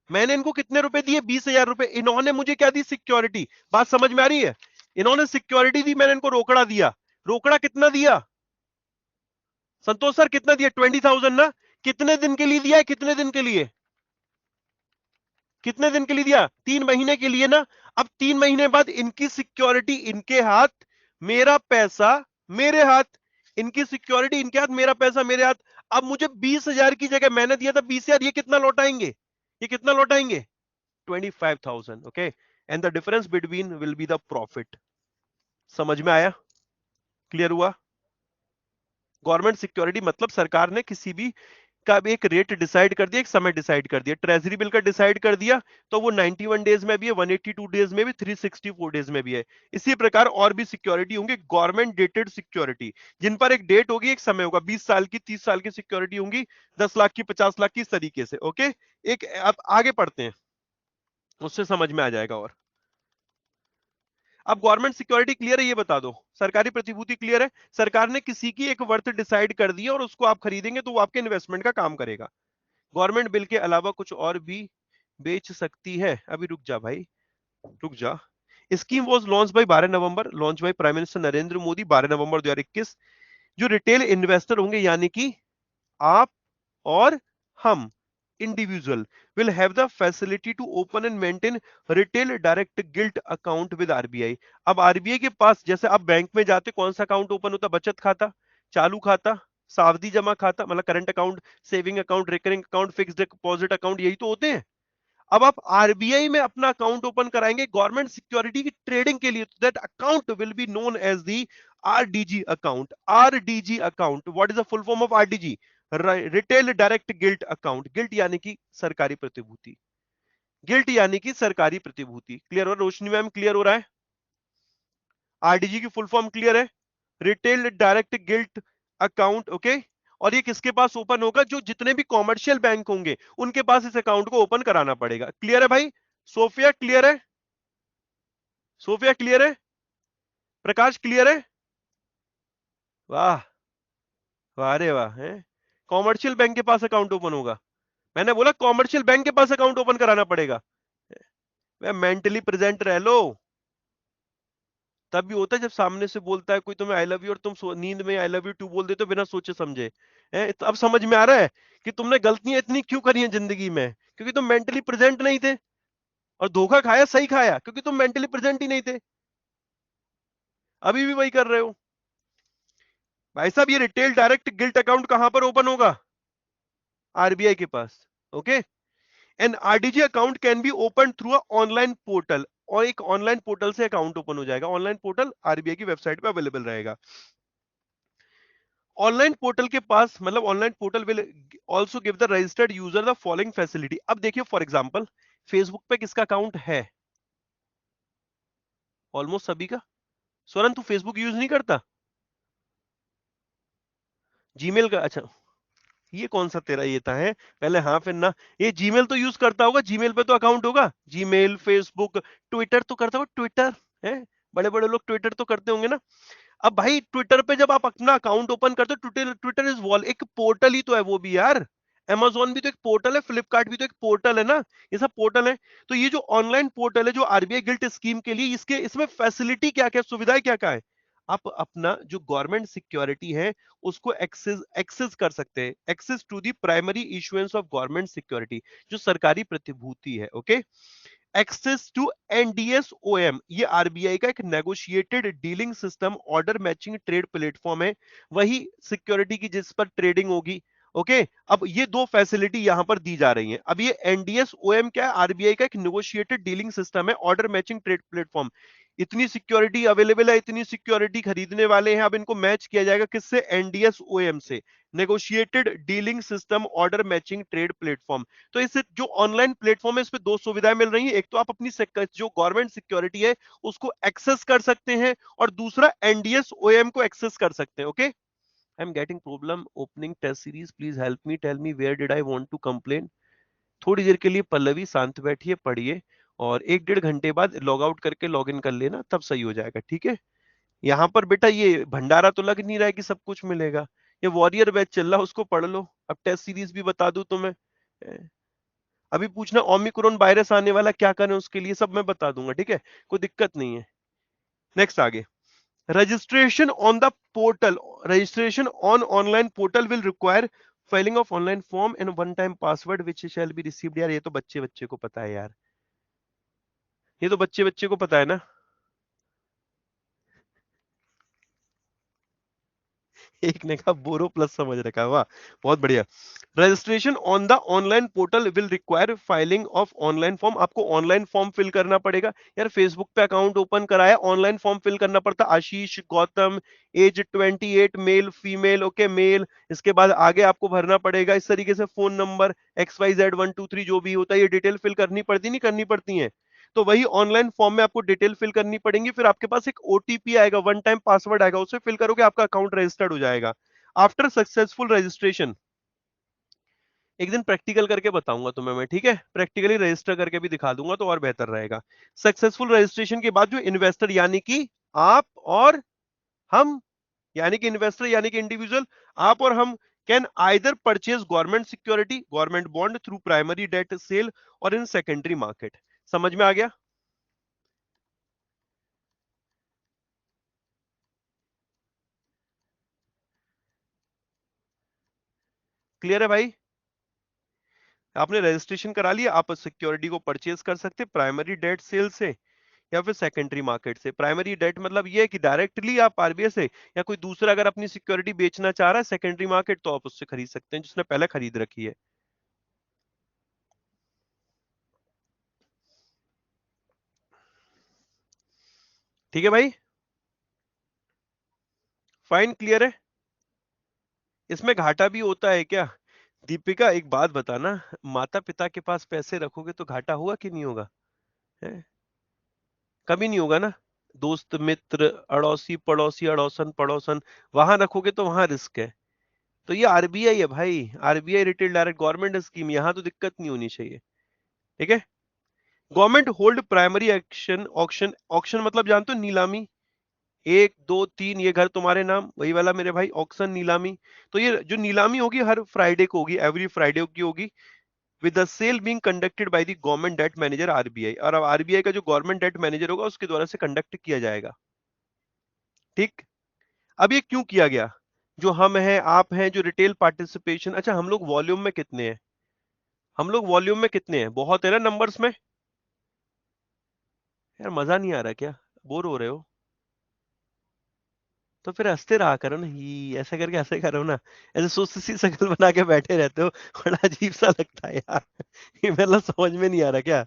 मैंने इनको कितने रुपए दिए, 20,000 रुपए। इन्होंने मुझे क्या दी, सिक्योरिटी। बात समझ में आ रही है। इन्होंने सिक्योरिटी दी, मैंने इनको रोकड़ा दिया। रोकड़ा कितना दिया संतोष सर, कितना दिया, 20,000 ना। कितने दिन के लिए दिया है, कितने दिन के लिए, कितने दिन के लिए दिया, 3 महीने के लिए ना। अब 3 महीने बाद इनकी सिक्योरिटी इनके हाथ, मेरा पैसा मेरे हाथ। इनकी सिक्योरिटी इनके हाथ, मेरा पैसा मेरे हाथ। अब मुझे 20,000 की जगह मैंने दिया था 20,000, ये कितना लौटाएंगे, ये कितना लौटाएंगे, 25,000, okay. And the difference between will be the profit. समझ में आया, क्लियर हुआ। गवर्नमेंट सिक्योरिटी मतलब सरकार ने किसी भी का एक रेट डिसाइड कर दिया, एक समय डिसाइड कर दिया। ट्रेजरी बिल का डिसाइड कर दिया, तो वो 91 डेज में भी है, 182 डेज में भी, 364 डेज में भी है। इसी प्रकार और भी सिक्योरिटी होंगे, गवर्नमेंट डेटेड सिक्योरिटी, जिन पर एक डेट होगी, एक समय होगा, 20 साल की, 30 साल की सिक्योरिटी होंगी, 10 लाख की, 50 लाख की, इस तरीके से, ओके। एक अब आगे पढ़ते हैं, उससे समझ में आ जाएगा। और अब गवर्नमेंट सिक्योरिटी क्लियर है, ये बता दो। सरकारी प्रतिभूति क्लियर है, सरकार ने किसी की एक वर्थ डिसाइड कर दी है और उसको आप खरीदेंगे तो वो आपके इन्वेस्टमेंट का काम करेगा। गवर्नमेंट बिल के अलावा कुछ और भी बेच सकती है। अभी रुक जा भाई, रुक जा। Scheme was launch by 12 November, launch by prime minister Narendra Modi 12 नवंबर 2021। जो रिटेल इन्वेस्टर होंगे यानी कि आप और हम, individual, will have the facility to open and maintain retail direct gilt account with RBI. अब आरबीआई के पास, जैसे आप बैंक में जाते कौन सा अकाउंट ओपन होता, बचत खाता, चालू खाता, सावधि जमा खाता मतलब current account, saving account, recurring account, fixed deposit account, यही तो होते हैं। अब आप आरबीआई में अपना अकाउंट ओपन कराएंगे गवर्नमेंट सिक्योरिटी की ट्रेडिंग के लिए, that account will be known as the RDG account. RDG account, what is the full form of RDG, retail direct gilt account. Gilt यानी कि सरकारी प्रतिभूति, गिल्ट यानी कि सरकारी प्रतिभूति। क्लियर हो, रोशनी मैम क्लियर हो रहा है। आरडीजी की फुल फॉर्म क्लियर है, retail direct gilt account, okay. और ये किसके पास ओपन होगा? जो जितने भी कॉमर्शियल बैंक होंगे उनके पास इस अकाउंट को ओपन कराना पड़ेगा। क्लियर है भाई? सोफिया क्लियर है? सोफिया क्लियर है? प्रकाश क्लियर है? वाह, वाह रे वाह है। कॉमर्शियल बैंक के पास अकाउंट ओपन होगा। मैंने बोला कॉमर्शियल बैंक के पास अकाउंट ओपन कराना पड़ेगा। मेंटली प्रेजेंट रह लो। तब भी होता है जब सामने से बोलता है कोई तुम्हें आई लव यू और तुम नींद में आई लव यू टू बोल देते हो बिना सोचे समझे। तो अब समझ में आ रहा है कि तुमने गलतियां इतनी क्यों करी हैं जिंदगी में, क्योंकि तुम मेंटली प्रेजेंट नहीं थे। और धोखा खाया सही खाया, क्योंकि तुम मेंटली प्रेजेंट ही नहीं थे। अभी भी वही कर रहे हो। भाई साहब, ये रिटेल डायरेक्ट गिल्ट अकाउंट कहां पर ओपन होगा? आरबीआई के पास। Okay. An RDG account can be open through a online portal. और एक ऑनलाइन पोर्टल से अकाउंट ओपन हो जाएगा। ऑनलाइन पोर्टल आरबीआई की वेबसाइट पे अवेलेबल रहेगा। ऑनलाइन पोर्टल के पास मतलब online portal will also give the registered user the following facility. अब देखिए फॉर एग्जांपल फेसबुक पे किसका अकाउंट है? ऑलमोस्ट सभी का। स्वरन तू फेसबुक यूज नहीं करता? जीमेल का? अच्छा, ये कौन सा तेरा ये था है? पहले हाँ फिर ना। ये जीमेल तो यूज करता होगा, जीमेल पे तो अकाउंट होगा। जीमेल, फेसबुक, ट्विटर तो करता होगा। ट्विटर है, बड़े बड़े लोग ट्विटर तो करते होंगे ना। अब भाई ट्विटर पे जब आप अपना अकाउंट ओपन करते हो, ट्विटर ट्विटर इज वॉल एक पोर्टल ही तो है वो भी यार। Amazon भी तो एक पोर्टल है, फ्लिपकार्ट भी तो एक पोर्टल है ना। ये सब पोर्टल है। तो ये जो ऑनलाइन पोर्टल है जो आरबीआई गिल्ट स्कीम के लिए, इसके इसमें फैसिलिटी क्या क्या, सुविधाएं क्या क्या है? आप अपना जो गवर्नमेंट सिक्योरिटी है उसको एक्सेस एक्सेस कर सकते हैं। Access to the primary issuance of government security, जो सरकारी प्रतिभूति है। ओके। एक्सेस टू एनडीएसओएम, ये आरबीआई का एक negotiated dealing system order matching trade platform है। वही सिक्योरिटी की जिस पर ट्रेडिंग होगी। ओके। अब ये दो फैसिलिटी यहां पर दी जा रही हैं। अब ये एनडीएसओएम क्या है? आरबीआई का एक नेगोशिएटेड डीलिंग सिस्टम है, ऑर्डर मैचिंग ट्रेड प्लेटफॉर्म। इतनी सिक्योरिटी अवेलेबल है, इतनी सिक्योरिटी खरीदने वाले हैं, अब इनको मैच किया जाएगा किससे? एनडीएसओएम से। Negotiated dealing system order matching trade platform. तो इससे जो ऑनलाइन प्लेटफॉर्म है इस पे दो सुविधाएं मिल रही हैं। एक तो आप अपनी जो गवर्नमेंट सिक्योरिटी है उसको एक्सेस कर सकते हैं, और दूसरा एनडीएस ओएम को एक्सेस कर सकते हैं। Okay. I am getting problem opening test series, please help me, tell me where did I want to complain. थोड़ी देर के लिए पल्लवी शांत बैठिए, पढ़िए, और एक डेढ़ घंटे बाद लॉग आउट करके लॉग इन कर लेना, तब सही हो जाएगा। ठीक है। यहाँ पर बेटा ये भंडारा तो लग नहीं रहा है कि सब कुछ मिलेगा। ये वॉरियर बैच चल रहा है, उसको पढ़ लो। अब टेस्ट सीरीज भी बता दूं तुम्हें। अभी पूछना ओमिक्रॉन वायरस आने वाला, क्या करें उसके लिए, सब मैं बता दूंगा। ठीक है, कोई दिक्कत नहीं है। नेक्स्ट आगे। Registration on the portal, registration on online portal will require filling of online form and one time password which shall be received. यार ये तो बच्चे बच्चे को पता है यार, ये तो बच्चे बच्चे को पता है ना। एक ने कहा बोरो प्लस समझ रखा, वाह बहुत बढ़िया। Registration on the online portal will require filing of online form. आपको ऑनलाइन फॉर्म फिल करना पड़ेगा। यार फेसबुक पे अकाउंट ओपन कराया, ऑनलाइन फॉर्म फिल करना पड़ता। Ashish Gautam, age 28, male female, okay male. इसके बाद आगे आपको भरना पड़ेगा इस तरीके से, फोन नंबर XYZ123 जो भी होता है, ये डिटेल फिल करनी पड़ती नहीं करनी पड़ती है। तो वही ऑनलाइन फॉर्म में आपको डिटेल फिल करनी पड़ेगी। फिर आपके पास एक ओटीपी आएगा, वन टाइम पासवर्ड आएगा, उसे फिल करोगे आपका अकाउंट रजिस्टर्ड हो जाएगा। आफ्टर सक्सेसफुल रजिस्ट्रेशन, एक दिन प्रैक्टिकल करके बताऊंगा तुम्हें मैं। ठीक है, प्रैक्टिकली रजिस्टर करके भी दिखा दूंगा तो और बेहतर रहेगा। सक्सेसफुल रजिस्ट्रेशन के बाद जो इन्वेस्टर यानी कि आप और हम, यानी कि इन्वेस्टर यानी कि इंडिविजुअल, आप और हम, can either purchase government security, government bond through primary debt sale और इन सेकेंडरी मार्केट। समझ में आ गया? क्लियर है भाई? आपने रजिस्ट्रेशन करा लिया, आप सिक्योरिटी को परचेज कर सकते प्राइमरी डेट सेल से या फिर सेकेंडरी मार्केट से। प्राइमरी डेट मतलब ये है कि डायरेक्टली आप आरबीआई से, या कोई दूसरा अगर अपनी सिक्योरिटी बेचना चाह रहा है सेकेंडरी मार्केट, तो आप उससे खरीद सकते हैं जिसने पहले खरीद रखी है। ठीक है भाई, फाइन क्लियर है। इसमें घाटा भी होता है क्या? दीपिका एक बात बताना, माता पिता के पास पैसे रखोगे तो घाटा होगा कि नहीं होगा? है? कभी नहीं होगा ना। दोस्त मित्र, अड़ोसी पड़ोसी, अड़ोसन पड़ोसन, वहां रखोगे तो वहां रिस्क है। तो ये आरबीआई है भाई, RBI retail direct government scheme, यहां तो दिक्कत नहीं होनी चाहिए। ठीक है। Government hold primary action auction, auction मतलब जानते हो नीलामी, 1 2 3 ये घर तुम्हारे नाम, वही वाला मेरे भाई ऑक्शन नीलामी। तो ये जो नीलामी होगी हर फ्राइडे को होगी, एवरी फ्राइडे की होगी, with the sale being conducted by the government debt manager RBI, और अब आरबीआई का जो गवर्नमेंट डेट मैनेजर होगा उसके द्वारा से कंडक्ट किया जाएगा। ठीक। अब ये क्यों किया गया? जो हम हैं आप हैं, जो रिटेल पार्टिसिपेशन, अच्छा हम लोग वॉल्यूम में कितने हैं, हम लोग वॉल्यूम में कितने हैं, बहुत है ना नंबर्स में। यार मजा नहीं आ रहा क्या, बोर हो रहे हो? तो फिर हंसते रहा करो ना, ही ऐसा करके हंसे करो ना, ऐसे सुस्त सी शक्ल बना के बैठे रहते हो, बड़ा अजीब सा लगता है यार। ये मतलब समझ में नहीं आ रहा क्या?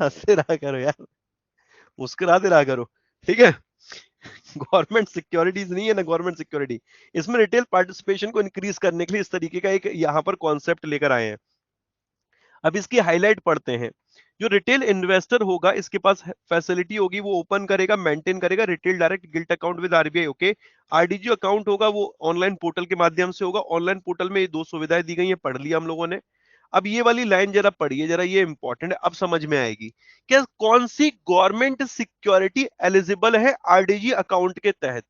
हंसते रहा करो यार, मुस्कुराते रहा करो। ठीक है। गवर्नमेंट सिक्योरिटीज नहीं है ना, गवर्नमेंट सिक्योरिटी, इसमें रिटेल पार्टिसिपेशन को इंक्रीज करने के लिए इस तरीके का एक यहाँ पर कॉन्सेप्ट लेकर आए हैं। अब इसकी हाईलाइट पढ़ते हैं। जो रिटेल इन्वेस्टर होगा इसके पास फैसिलिटी होगी, वो ओपन करेगा मेंटेन करेगा retail direct gilt account with RBI. Okay. RDG account होगा वो ऑनलाइन पोर्टल के माध्यम से होगा। ऑनलाइन पोर्टल में ये दो सुविधाएं दी गई हैं, पढ़ लिया हम लोगों ने। अब ये वाली लाइन जरा पढ़िए, जरा ये इंपॉर्टेंट है, अब समझ में आएगी। क्या कौन सी गवर्नमेंट सिक्योरिटी एलिजिबल है आरडीजी अकाउंट के तहत?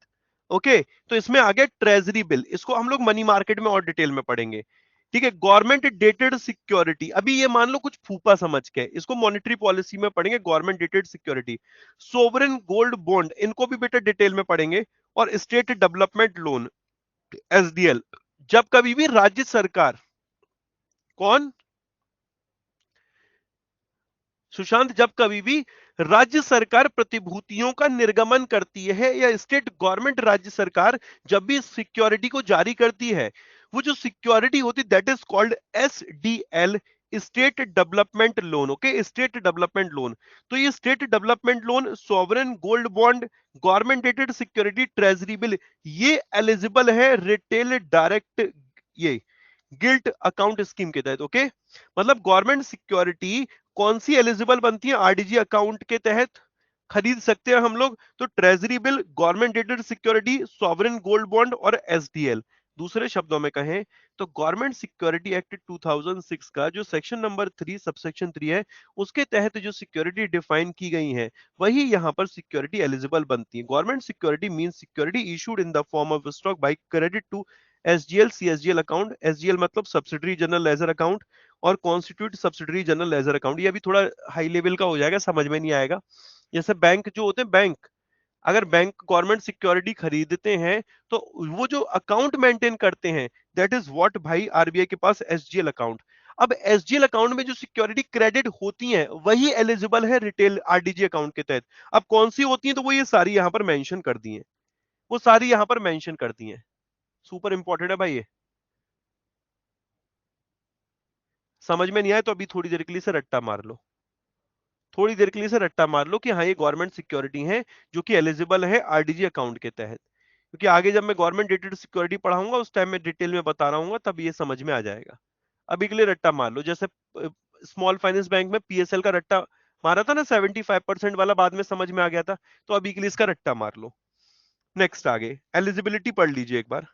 ओके। तो इसमें आ गया ट्रेजरी बिल, इसको हम लोग मनी मार्केट में और डिटेल में पढ़ेंगे। ठीक है। गवर्नमेंट डेटेड सिक्योरिटी, अभी ये मान लो कुछ फूफा समझ के, इसको मॉनेटरी पॉलिसी में पढ़ेंगे, government dated security. Sovereign gold bond, इनको भी बेटा डिटेल में पढ़ेंगे। और स्टेट डेवलपमेंट लोन, एसडीएल, जब कभी भी राज्य सरकार, कौन? सुशांत, जब कभी भी राज्य सरकार प्रतिभूतियों का निर्गमन करती है, या स्टेट गवर्नमेंट राज्य सरकार जब भी सिक्योरिटी को जारी करती है, वो जो सिक्योरिटी होती that is called SDL, state development loan. Okay, state development loan. तो ये state development loan, sovereign gold bond, government dated security, treasury bill, ये एलिजिबल है रिटेल डायरेक्ट ये गिल्ट अकाउंट स्कीम के तहत। ओके। मतलब गवर्नमेंट सिक्योरिटी कौन सी eligible बनती है आरडीजी अकाउंट के तहत, खरीद सकते हैं हम लोग? तो treasury bill, government dated security, sovereign gold bond और एसडीएल। दूसरे शब्दों में कहें तो गवर्नमेंट सिक्योरिटी एक्ट 2006 का जो सेक्शन नंबर 3 सबसेक्शन 3 है, उसके तहत जो सिक्योरिटी डिफाइन की गई है, वही यहां पर सिक्योरिटी एलिजिबल बनती है। Government security mean security issued in the form of stock by credit to SGL CSGL account. SGL मतलब सब्सिडरी जनरल लेजर अकाउंट, और constitute subsidiary general ledger account. ये अभी थोड़ा हाई लेवल का हो जाएगा, समझ में नहीं आएगा। जैसे बैंक जो होते हैं, बैंक, अगर बैंक गवर्नमेंट सिक्योरिटी खरीदते हैं तो वो जो अकाउंट मेंटेन करते हैं, दैट इज व्हाट भाई आरबीआई के पास एसजीएल अकाउंट। अब एसजीएल अकाउंट में जो सिक्योरिटी क्रेडिट होती हैं वही एलिजिबल है रिटेल आरडीजी अकाउंट के तहत। अब कौन सी होती हैं, तो वो ये सारी यहां पर मेंशन कर दी हैं, वो सारी यहां पर मेंशन कर दी हैं। सुपर इंपॉर्टेंट है भाई ये। समझ में नहीं आया तो अभी थोड़ी देर के लिए से रट्टा मार लो, थोड़ी देर के लिए से रट्टा मार लो कि हाँ ये गवर्नमेंट सिक्योरिटी है जो कि एलिजिबल है आरडीजी अकाउंट के तहत। क्योंकि आगे जब मैं गवर्नमेंट डेटेड सिक्योरिटी पढ़ाऊंगा उस टाइम में डिटेल में बता रहा हूँ, तब ये समझ में आ जाएगा। अभी के लिए रट्टा मार लो, जैसे स्मॉल फाइनेंस बैंक में पीएसएल का रट्टा मारा था ना, 75% वाला, बाद में समझ में आ गया था। तो अभी के लिए इसका रट्टा मार लो। नेक्स्ट आगे एलिजिबिलिटी पढ़ लीजिए एक बार।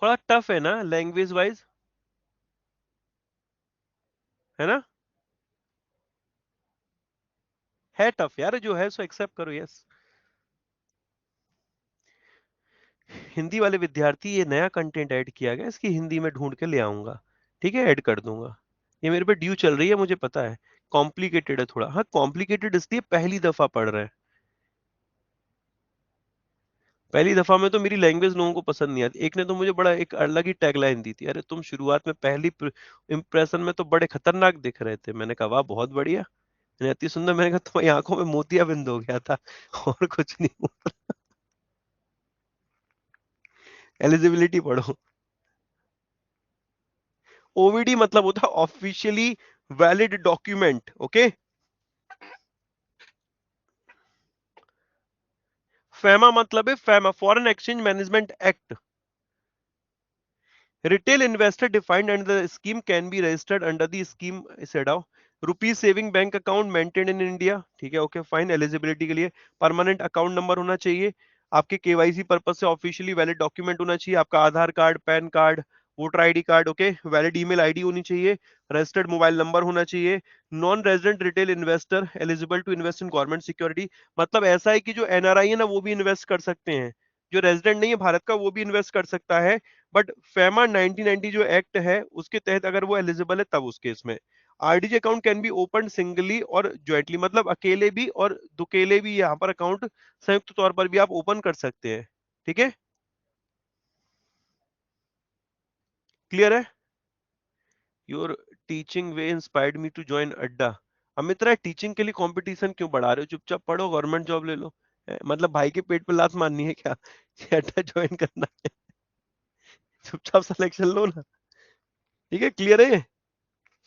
थोड़ा टफ है ना लैंग्वेज वाइज, है ना? है टफ यार, जो है सो एक्सेप्ट करो, यस। हिंदी वाले विद्यार्थी, ये नया कंटेंट ऐड किया गया, इसकी हिंदी में ढूंढ के ले आऊंगा। ठीक है, ऐड कर दूंगा। ये मेरे पे ड्यू चल रही है, मुझे पता है। कॉम्प्लिकेटेड है थोड़ा, हाँ कॉम्प्लिकेटेड इसलिए पहली दफा पढ़ रहे हैं। पहली दफा में तो मेरी लैंग्वेज लोगों को पसंद नहीं आती। एक ने तो मुझे बड़ा एक अलग ही टैगलाइन दी थी, अरे तुम शुरुआत में पहली इंप्रेशन में तो बड़े खतरनाक दिख रहे थे। मैंने कहा वाह बहुत बढ़िया। मैंने अति सुंदर, मैंने कहा तुम्हारी आंखों में मोतियाबिंद हो गया था, और कुछ नहीं। एलिजिबिलिटी पढ़ो। ओवीडी मतलब होता है officially valid document. Okay. FEMA मतलब है, FEMA foreign exchange management act. Retail investor defined under the scheme can be registered under the scheme said out. Rupee saving bank account maintain in India, ठीक है, okay fine. Eligibility के लिए permanent account number होना चाहिए, आपके KYC purpose से officially valid document होना चाहिए, आपका Aadhaar card, PAN card, voter ID card, okay, valid email ID होनी चाहिए, रजिस्टर्ड मोबाइल नंबर होना चाहिए, non resident retail investor eligible to invest in government security. मतलब ऐसा है कि जो एनआरआई है ना वो भी इन्वेस्ट कर सकते हैं, जो रेजिडेंट नहीं है भारत का वो भी इन्वेस्ट कर सकता है, बट फेमा 1990 जो एक्ट है उसके तहत अगर वो एलिजिबल है तब उस केस में। RDG account can be open singly और ज्वाइंटली, मतलब अकेले भी और दुकेले भी यहाँ पर अकाउंट संयुक्त तौर पर भी आप ओपन कर सकते हैं, ठीक है, क्लियर है। Your teaching way inspired me to join Adda. Amit Rai, teaching के लिए कंपटीशन क्यों बढ़ा रहे हो, चुपचाप पढ़ो, गवर्नमेंट जॉब ले लो। मतलब भाई के पेट पे लात मारनी है क्या कि अड्डा ज्वाइन करना है? चुपचाप सिलेक्शन लो ना, ठीक है, क्लियर है।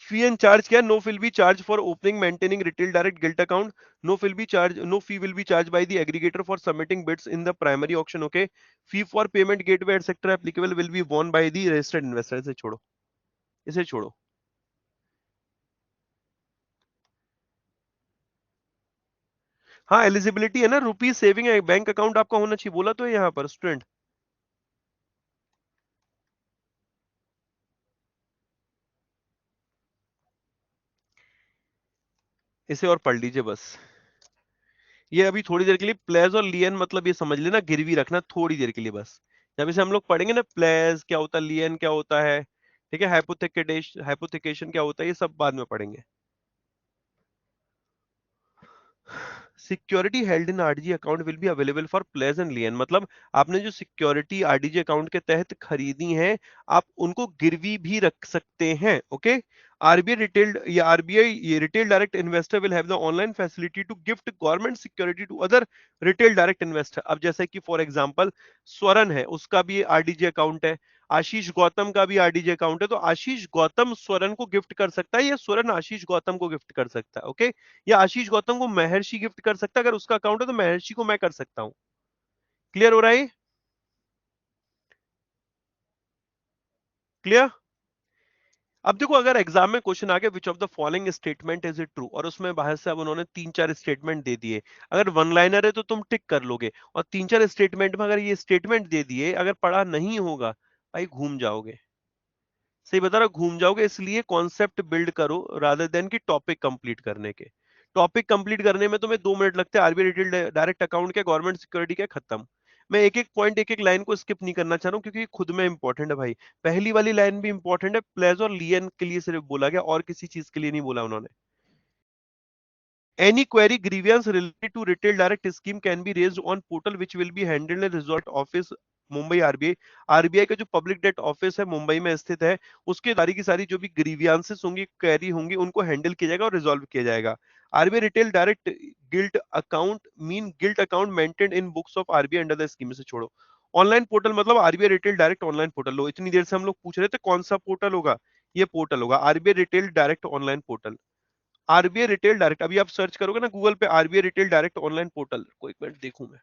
फी एंड चार्ज क्या है, no will be charge for opening maintaining retail direct gilt account, no fee will be charge by the aggregator for submitting bids in the primary auction, okay. Fee for payment gateway etcetera applicable will be borne by the registered investor. इसे छोड़ो, इसे छोड़ो। हाँ eligibility है ना, रुपी saving bank account आपका होना चाहिए, बोला तो है यहाँ पर स्टूडेंट। इसे और पढ़ लीजिए बस, ये अभी थोड़ी देर के लिए प्लेज और लियन, मतलब ये समझ लेना गिरवी रखना थोड़ी देर के लिए बस। जब इसे हम लोग पढ़ेंगे ना, प्लेज क्या होता है, लियन क्या होता है, ठीक है, हाइपोथेकेशन क्या होता है, ये सब बाद में पढ़ेंगे। Security held in RDG account will be available for pledge and lien, मतलब आपने जो सिक्योरिटी आरडीजी अकाउंट के तहत खरीदी है आप उनको गिरवी भी रख सकते हैं, ओके। आरबीआई रिटेल या आरबीआई ये retail direct investor will have the online facility to gift government security to other retail direct investor. अब जैसे कि फॉर एग्जांपल स्वरन है, उसका भी आरडीजी अकाउंट है, आशीष गौतम का भी आरडीजी अकाउंट है, तो आशीष गौतम स्वरन को गिफ्ट कर सकता है या स्वरन आशीष गौतम को गिफ्ट कर सकता है, ओके। या आशीष गौतम को महर्षि गिफ्ट कर सकता है, अगर उसका अकाउंट है तो महर्षि को मैं कर सकता हूं। क्लियर हो रहा है? क्लियर। अब देखो अगर एग्जाम में क्वेश्चन आ गया which of the following statement is it true, और उसमें बाहर से अब उन्होंने तीन चार स्टेटमेंट दे दिए, अगर वन लाइनर है तो तुम टिक कर लोगे, और तीन चार स्टेटमेंट में अगर ये स्टेटमेंट दे दिए अगर पढ़ा नहीं होगा भाई घूम जाओगे, सही बता रहा हूं, घूम जाओगे। इसलिए कॉन्सेप्ट बिल्ड करो रादर देन कि टॉपिक कंप्लीट करने के। टॉपिक कंप्लीट करने में तुम्हें 2 मिनट लगते हैं, आरबीआई रिटेल डायरेक्ट अकाउंट के, गवर्नमेंट सिक्योरिटी के, खत्म। मैं एक एक पॉइंट एक एक लाइन को स्किप नहीं करना चाह रहा हूँ क्योंकि खुद में इंपॉर्टेंट है भाई। पहली वाली लाइन भी इंपॉर्टेंट है, प्लेज और लियन के लिए सिर्फ बोला गया और किसी चीज के लिए नहीं बोला उन्होंने। Any query grievance related to retail direct scheme can be raised on portal which will be handled in resort office Mumbai RBI. RBI का जो पब्लिक डेट ऑफिस है मुंबई में स्थित है, उसके सारी की सारी जो भी ग्रीवियंसेस होंगी, क्वेरी होंगी, उनको हैंडल किया जाएगा और रिजॉल्व किया जाएगा। RBI retail direct gilt account mean gilt account maintain in books of RBI under the scheme. से छोड़ो, ऑनलाइन पोर्टल मतलब RBI retail direct online portal. लो, इतनी देर से हम लोग पूछ रहे थे कौन सा पोर्टल होगा, ये पोर्टल होगा RBI retail direct online portal. RBI retail direct, अभी आप सर्च करोगे ना गूगल पे RBI retail direct online portal, कोई एक मिनट देखूं मैं।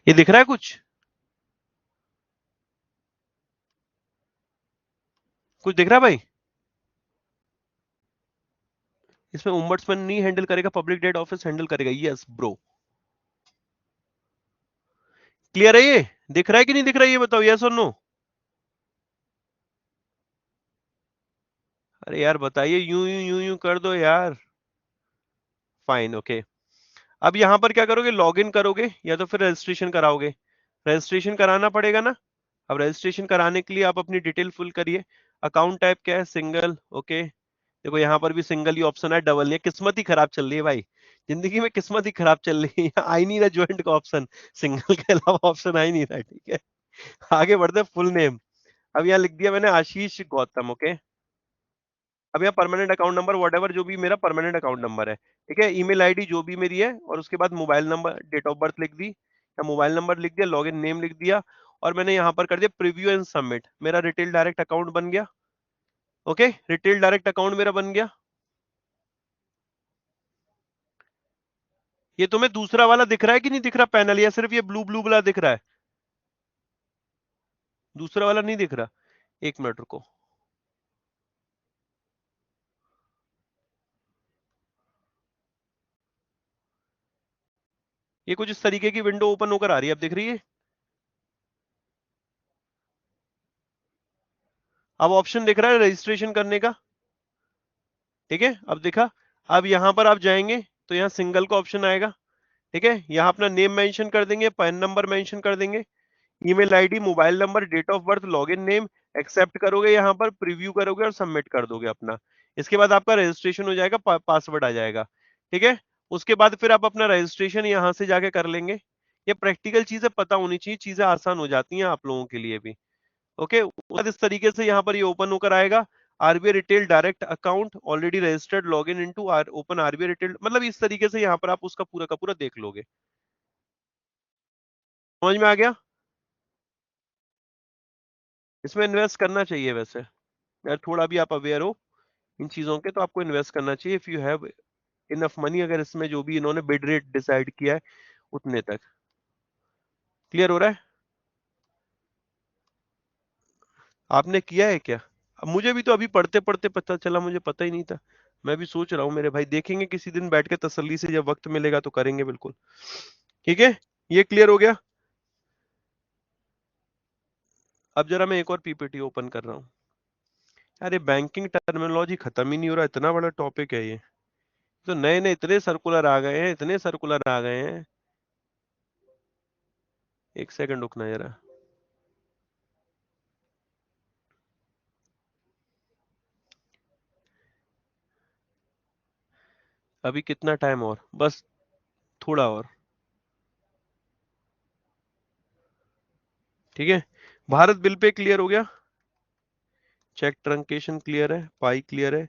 ये दिख रहा है कुछ, कुछ दिख रहा है भाई? इसमें ओम्बड्समैन नहीं हैंडल करेगा, पब्लिक डेट ऑफिस हैंडल करेगा, यस ब्रो। क्लियर है ये? दिख रहा है कि नहीं दिख रहा है ये बताओ, यस और नो। अरे यार बताइए, यूं यूं यूं यूं कर दो यार। Fine, okay. अब यहां पर क्या करोगे, लॉगिन करोगे या तो फिर रजिस्ट्रेशन कराओगे? रजिस्ट्रेशन कराना पड़ेगा ना। अब रजिस्ट्रेशन कराने के लिए आप अपनी डिटेल फिल करिए। अकाउंट टाइप क्या है, सिंगल, ओके। देखो यहाँ पर भी सिंगल ही ऑप्शन है, डबल नहीं। किस्मत ही खराब चल रही है भाई, जिंदगी में किस्मत ही खराब चल रही है। आ ही नहीं रहा ज्वाइंट का ऑप्शन, सिंगल के अलावा ऑप्शन आ ही नहीं रहा, ठीक है। आगे बढ़ते फुल नेम। अब यहाँ लिख दिया मैंने आशीष गौतम, ओके। अब यहाँ परमानेंट अकाउंट नंबर वट जो भी मेरा परमानेंट अकाउंट नंबर है, ठीक है। ईमेल आईडी जो भी मेरी है, और उसके बाद mobile number, date of birth लिख दी, या मोबाइल नंबर लिख दिया, लॉगिन नेम लिख दिया, और मैंने यहां पर कर दिया प्रीव्यू एंड सबमिट, मेरा रिटेल डायरेक्ट अकाउंट बन गया। ओके, रिटेल डायरेक्ट अकाउंट मेरा बन गया। ये तुम्हें दूसरा वाला दिख रहा है कि नहीं दिख रहा पैनल, या सिर्फ ये ब्लू ब्लू वाला दिख रहा है? दूसरा वाला नहीं दिख रहा? एक मिनट रुको। ये कुछ इस तरीके की विंडो ओपन होकर आ रही है, अब दिख रही है? अब ऑप्शन दिख रहा है रजिस्ट्रेशन करने का, ठीक है, अब दिखा। अब यहां पर आप जाएंगे तो यहाँ सिंगल का ऑप्शन आएगा, ठीक है, यहाँ अपना नेम मेंशन कर देंगे, पैन नंबर मेंशन कर देंगे, email ID, mobile number, date of birth, login name, accept करोगे, यहाँ पर प्रीव्यू करोगे और सबमिट कर दोगे अपना। इसके बाद आपका रजिस्ट्रेशन हो जाएगा, पासवर्ड आ जाएगा, ठीक है। उसके बाद फिर आप अपना रजिस्ट्रेशन यहाँ से जाके कर लेंगे। ये प्रैक्टिकल चीजें पता होनी चाहिए, चीजें आसान हो जाती हैं आप लोगों के लिए भी। ओके, इस तरीके से यहाँ पर ये ओपन होकर आएगा। RBI retail direct account already registered, log in into open RBI retail, मतलब इस तरीके से यहाँ पर आप उसका पूरा का पूरा देख लोगे। समझ में आ गया? इसमें इन्वेस्ट करना चाहिए वैसे, यार थोड़ा भी आप अवेयर हो इन चीजों के तो आपको इन्वेस्ट करना चाहिए, if you have enough money, अगर इसमें जो भी इन्होंने बिड रेट डिसाइड किया है उतने तक। क्लियर हो रहा है? आपने किया है क्या? अब मुझे भी तो अभी पढ़ते पढ़ते पता चला, मुझे पता ही नहीं था। मैं भी सोच रहा हूँ मेरे भाई, देखेंगे किसी दिन बैठ के तसल्ली से, जब वक्त मिलेगा तो करेंगे बिल्कुल। ठीक है, ये क्लियर हो गया। अब जरा मैं एक और पीपीटी ओपन कर रहा हूँ। अरे बैंकिंग टर्मिनोलॉजी खत्म ही नहीं हो रहा, इतना बड़ा टॉपिक है ये। तो नए नए इतने सर्कुलर आ गए हैं, इतने सर्कुलर आ गए हैं। एक सेकंड रुकना जरा। अभी कितना टाइम और, बस थोड़ा और। ठीक है, भारत बिल पे क्लियर हो गया, चेक ट्रंकेशन क्लियर है, पाई क्लियर है।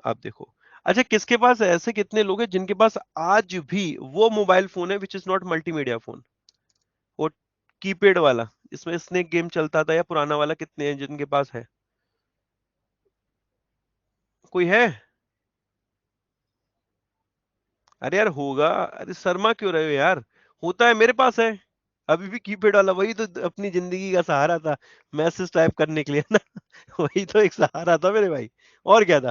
आप देखो, अच्छा किसके पास ऐसे कितने लोग हैं जिनके पास आज भी वो मोबाइल फोन है which is not multimedia phone, वो कीपैड वाला, इसमें स्नेक गेम चलता था, या पुराना वाला, कितने हैं जिनके पास है? कोई है? अरे यार होगा, अरे शर्मा क्यों रहे हो यार, होता है, मेरे पास है अभी भी कीपैड वाला, वही तो अपनी जिंदगी का सहारा था मैसेज टाइप करने के लिए ना। वही तो एक सहारा था मेरे भाई, और क्या था।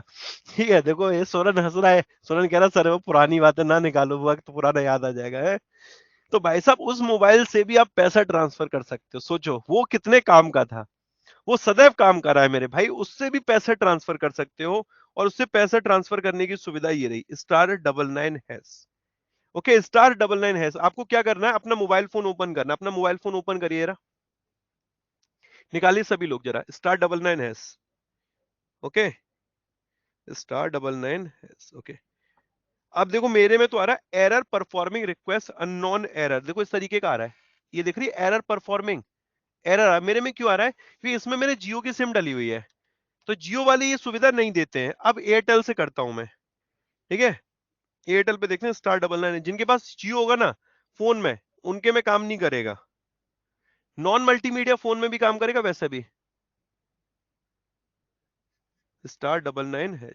ठीक है, देखो ये सोनन हंस रहा है, सोनन कह रहा सर वो पुरानी बातें ना निकालो, वक्त तो पुराना याद आ जाएगा है। तो भाई साहब उस मोबाइल से भी आप पैसा ट्रांसफर कर सकते हो, सोचो वो कितने काम का था, वो सदैव काम कर रहा है मेरे भाई, उससे भी पैसे ट्रांसफर कर सकते हो। और उससे पैसा ट्रांसफर करने की सुविधा ये रही, *99#। ओके, *99#। आपको क्या करना है, अपना मोबाइल फोन ओपन करना, अपना मोबाइल फोन ओपन करिए जरा, निकालिए सभी लोग जरा, *99#। ओके, *99#। ओके, अब देखो मेरे में तो आ रहा है error performing request unknown error, देखो इस तरीके का आ रहा है, ये देख रही है एरर परफॉर्मिंग, एरर मेरे में क्यों आ रहा है, क्योंकि इसमें मेरे जियो की सिम डली हुई है, तो जियो वाले ये सुविधा नहीं देते हैं। अब एयरटेल से करता हूं मैं, ठीक है, एयरटेल पे देखते हैं, *99, जिनके पास जियो होगा ना फोन में, उनके में काम नहीं करेगा, नॉन मल्टीमीडिया फोन में भी काम करेगा वैसे भी, *99#।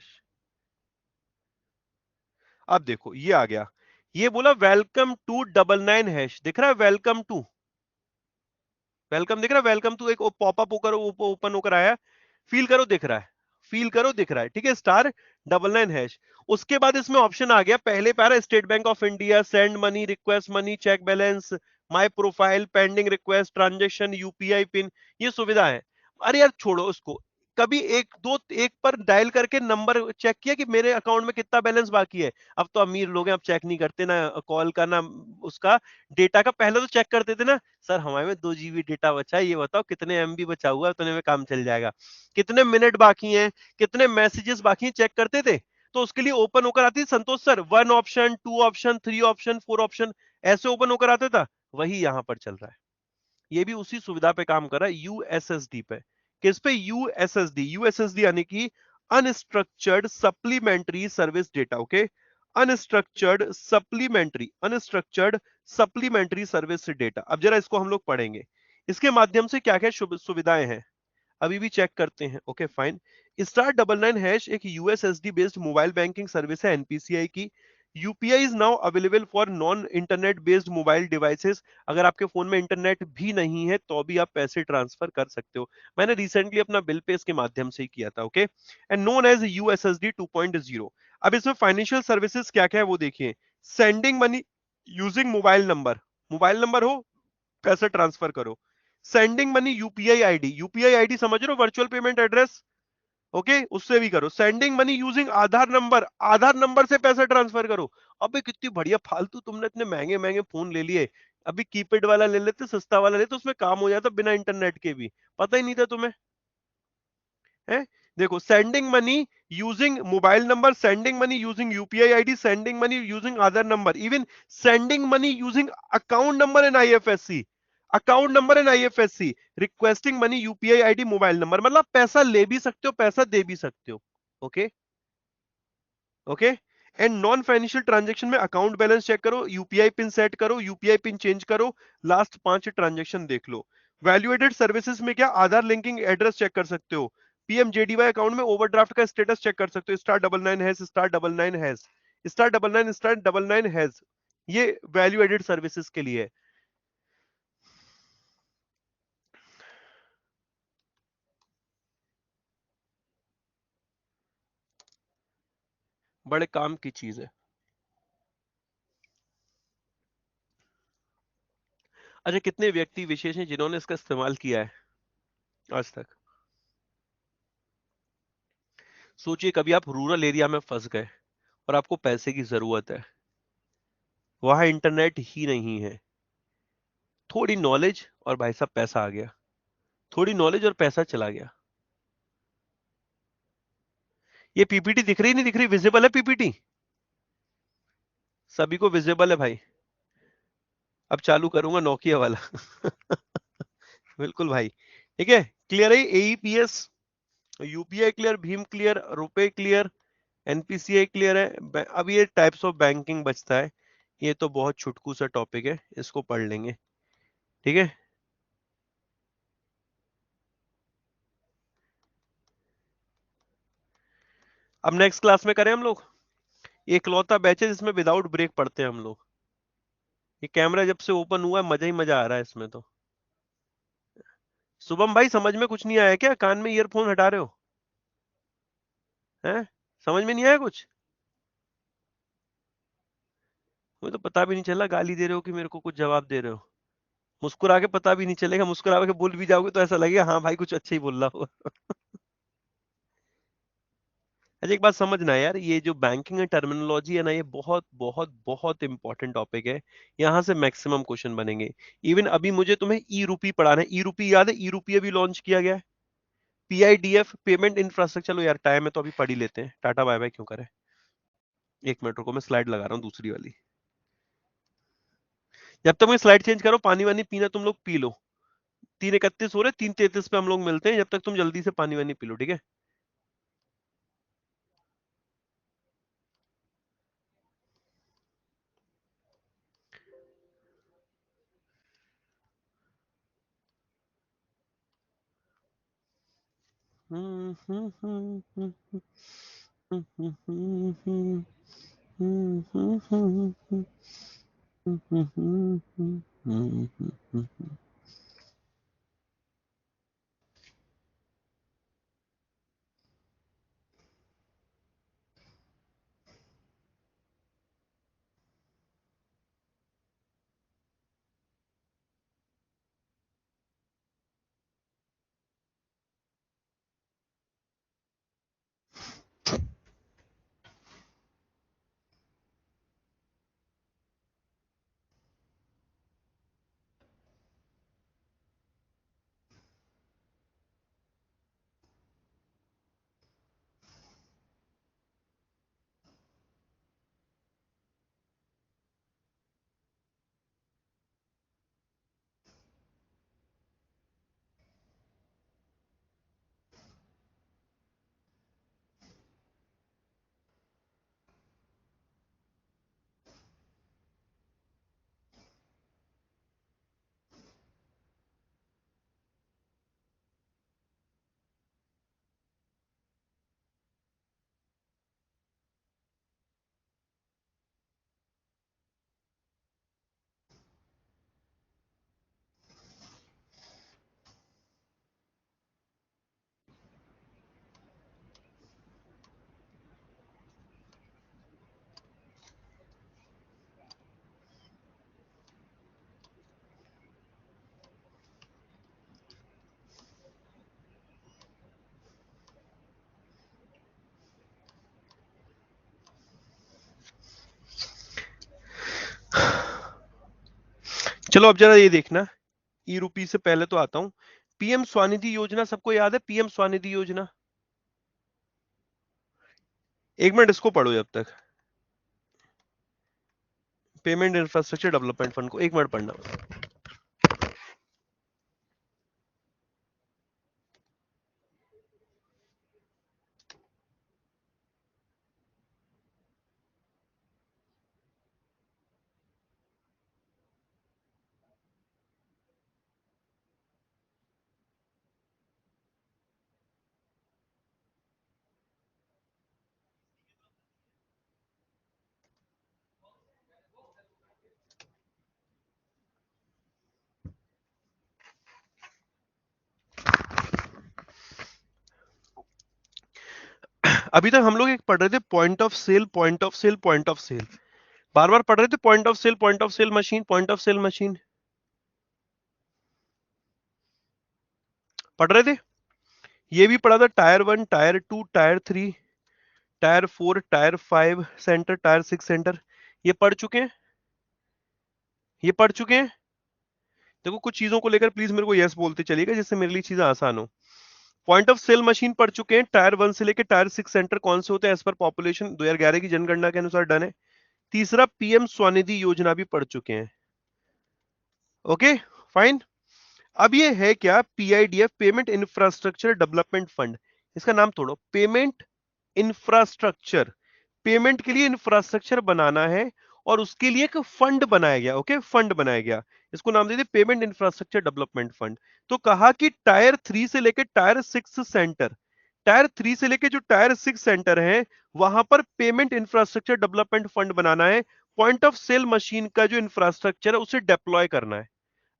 अब देखो ये आ गया, ये बोला वेलकम टू #99#, दिख रहा है वेलकम टू, वेलकम दिख रहा है, वेलकम टू एक पॉपअप होकर ओपन होकर आया, फील करो दिख रहा है, फील करो दिख रहा है, ठीक है, *99#। उसके बाद इसमें ऑप्शन आ गया, पहले पैरा State Bank of India, send money, request money, check balance, my profile, pending request, transaction, UPI pin, ये सुविधा है। अरे यार छोड़ो उसको, कभी एक दो एक पर डायल करके नंबर चेक किया कि मेरे अकाउंट में कितना बैलेंस बाकी है? अब तो अमीर लोग हैं, अब चेक नहीं करते ना कॉल का ना उसका डेटा का, पहले तो चेक करते थे ना, सर हमारे में 2 GB डेटा बचा है, ये बताओ कितने MB बचा हुआ है, उतने में काम चल जाएगा, कितने मिनट बाकी हैं, कितने मैसेजेस बाकी हैं, चेक करते थे। तो उसके लिए ओपन होकर आती Santosh sir, 1 option, 2 option, 3 option, 4 option, ऐसे ओपन होकर आता था, वही यहां पर चल रहा है। ये भी उसी सुविधा पे काम कर रहा है, यूएसएसडी पे। किस पे? यूएसएसडी, यूएसएसडी यानी कि unstructured supplementary service data. Okay, unstructured supplementary service data. अब जरा इसको हम लोग पढ़ेंगे, इसके माध्यम से क्या क्या सुविधाएं हैं अभी भी चेक करते हैं। Okay fine. *99# एक USSD based mobile banking service है एनपीसीआई की। UPI is now available for non internet based mobile devices. अगर आपके फोन में इंटरनेट भी नहीं है तो भी आप पैसे ट्रांसफर कर सकते हो। मैंने रिसेंटली अपना बिल पे इसके माध्यम से ही किया था। Okay and known as USSD 2.0। अब इसमें फाइनेंशियल सर्विसेज क्या क्या है वो देखिए। Sending money using mobile number हो पैसे ट्रांसफर करो। सेंडिंग मनी यूपीआई आईडी समझ रहे हो, वर्चुअल पेमेंट एड्रेस। ओके उससे भी करो। सेंडिंग मनी यूजिंग आधार नंबर से पैसे ट्रांसफर करो। अबे कितनी बढ़िया, फालतू तुमने इतने महंगे महंगे फोन ले लिए, अभी कीपैड वाला ले लेते, सस्ता वाला लेते, उसमें काम हो जाता बिना इंटरनेट के भी। पता ही नहीं था तुम्हें है। देखो sending money using mobile number, sending money using UPI ID, sending money using Aadhaar number, even sending money using account number and IFSC, requesting money UPI ID mobile number. मतलब पैसा ले भी सकते हो, पैसा दे भी सकते हो। Okay okay. And non financial transaction में अकाउंट बैलेंस चेक करो, यूपीआई पिन सेट करो, यूपीआई पिन चेंज करो, लास्ट 5 ट्रांजेक्शन देख लो। वैल्यू एडेड सर्विसेज में क्या, आधार लिंकिंग एड्रेस चेक कर सकते हो, पीएमजेडीवाई अकाउंट में ओवरड्राफ्ट का स्टेटस चेक कर सकते हो, *99#*99#*99#, ये वैल्यू एडेड सर्विसेज के लिए है। बड़े काम की चीज है। अच्छा, कितने व्यक्ति विशेष हैं जिन्होंने इसका इस्तेमाल किया है आज तक? सोचिए कभी आप रूरल एरिया में फंस गए और आपको पैसे की जरूरत है, वहां इंटरनेट ही नहीं है, थोड़ी नॉलेज और भाई साहब पैसा आ गया, थोड़ी नॉलेज और पैसा चला गया। ये पीपीटी दिख रही नहीं दिख रही, विजिबल है पीपीटी? सभी को विजिबल है भाई? अब चालू करूंगा नोकिया वाला। बिल्कुल भाई। ठीक है, क्लियर है। AEPS, UPI clear, Bhim clear, रुपए क्लियर, एनपीसीआई क्लियर है। अब ये टाइप्स ऑफ बैंकिंग बचता है, ये तो बहुत छुटकू सा टॉपिक है, इसको पढ़ लेंगे। ठीक है, अब नेक्स्ट क्लास में करें हम लोग। ये इकलौता बैच है जिसमें विदाउट ब्रेक पढ़ते हैं हम लोग। ये कैमरा जब से ओपन हुआ है मजा ही मजा आ रहा है इसमें तो। शुभम भाई समझ में कुछ नहीं आया क्या, कान में ईयरफोन हटा रहे हो? हैं, समझ में नहीं आया कुछ? मुझे तो पता भी नहीं चला गाली दे रहे हो कि मेरे को कुछ जवाब दे रहे हो। मुस्कुरा के पता भी नहीं चलेगा, मुस्कुरा के बोल भी जाओगे तो ऐसा लगेगा हाँ भाई कुछ अच्छा ही बोल रहा हो। अच्छा एक बात समझना यार, ये जो बैंकिंग है टर्मिनोलॉजी है ना, ये बहुत बहुत बहुत इंपॉर्टेंट टॉपिक है। यहाँ से मैक्सिमम क्वेश्चन बनेंगे। इवन अभी मुझे तुम्हें ई रूपी पढ़ाना है। ई रूपी याद है? ई रूपी अभी लॉन्च किया गया है, पीआईडीएफ पेमेंट इंफ्रास्ट्रक्चर। चलो यार टाइम है तो अभी पढ़ ही लेते हैं, टाटा बाय बाय क्यों करें। एक मिनट रुको, मैं स्लाइड लगा रहा हूँ दूसरी वाली। जब तक मैं स्लाइड चेंज करो, पानी वानी पीना तुम लोग पी लो। 3:31 हो रहे, 3:33 पे हम लोग मिलते हैं, जब तक तुम जल्दी से पानी वानी पी लो, ठीक है? चलो अब जरा ये देखना, ई रूपी से पहले तो आता हूं। पीएम स्वनिधि योजना सबको याद है? पीएम स्वनिधि योजना, एक मिनट इसको पढ़ो जब तक, पेमेंट इंफ्रास्ट्रक्चर डेवलपमेंट फंड को एक मिनट पढ़ना। अभी तक हम लोग एक पढ़ रहे थे point of sale, point of sale, point of sale, बार बार पढ़ रहे थे point of sale, point of sale machine, point of sale machine, पढ़ रहे थे। ये भी पढ़ा था tier 1, tier 2, tier 3, tier 4, tier 5 centre, tier 6 centre, ये पढ़ चुके हैं, ये पढ़ चुके हैं। देखो कुछ चीजों को लेकर प्लीज मेरे को यस बोलते चलिएगा जिससे मेरे लिए चीजें आसान हो। पॉइंट ऑफ सेल मशीन पढ़ चुके हैं, टायर 1 से लेकर टायर 6 सेंटर कौन से होते हैं एज पर पॉपुलेशन, 2011 की जनगणना के अनुसार डन है। तीसरा पीएम स्वनिधि योजना भी पढ़ चुके हैं। Okay fine. अब ये है क्या, पीआईडीएफ, पेमेंट इंफ्रास्ट्रक्चर डेवलपमेंट फंड। इसका नाम तोड़ो, पेमेंट इंफ्रास्ट्रक्चर, पेमेंट के लिए इंफ्रास्ट्रक्चर बनाना है और उसके लिए एक फंड बनाया गया। ओके, फंड बनाया गया, इसको नाम दे दिया पेमेंट इंफ्रास्ट्रक्चर डेवलपमेंट फंड। तो कहा कि टायर 3 से लेकर टायर 6 सेंटर, टायर 3 से लेकर जो टायर 6 सेंटर है वहां पर पेमेंट इंफ्रास्ट्रक्चर डेवलपमेंट फंड बनाना है। पॉइंट ऑफ सेल मशीन का जो इंफ्रास्ट्रक्चर है उसे डेप्लॉय करना है।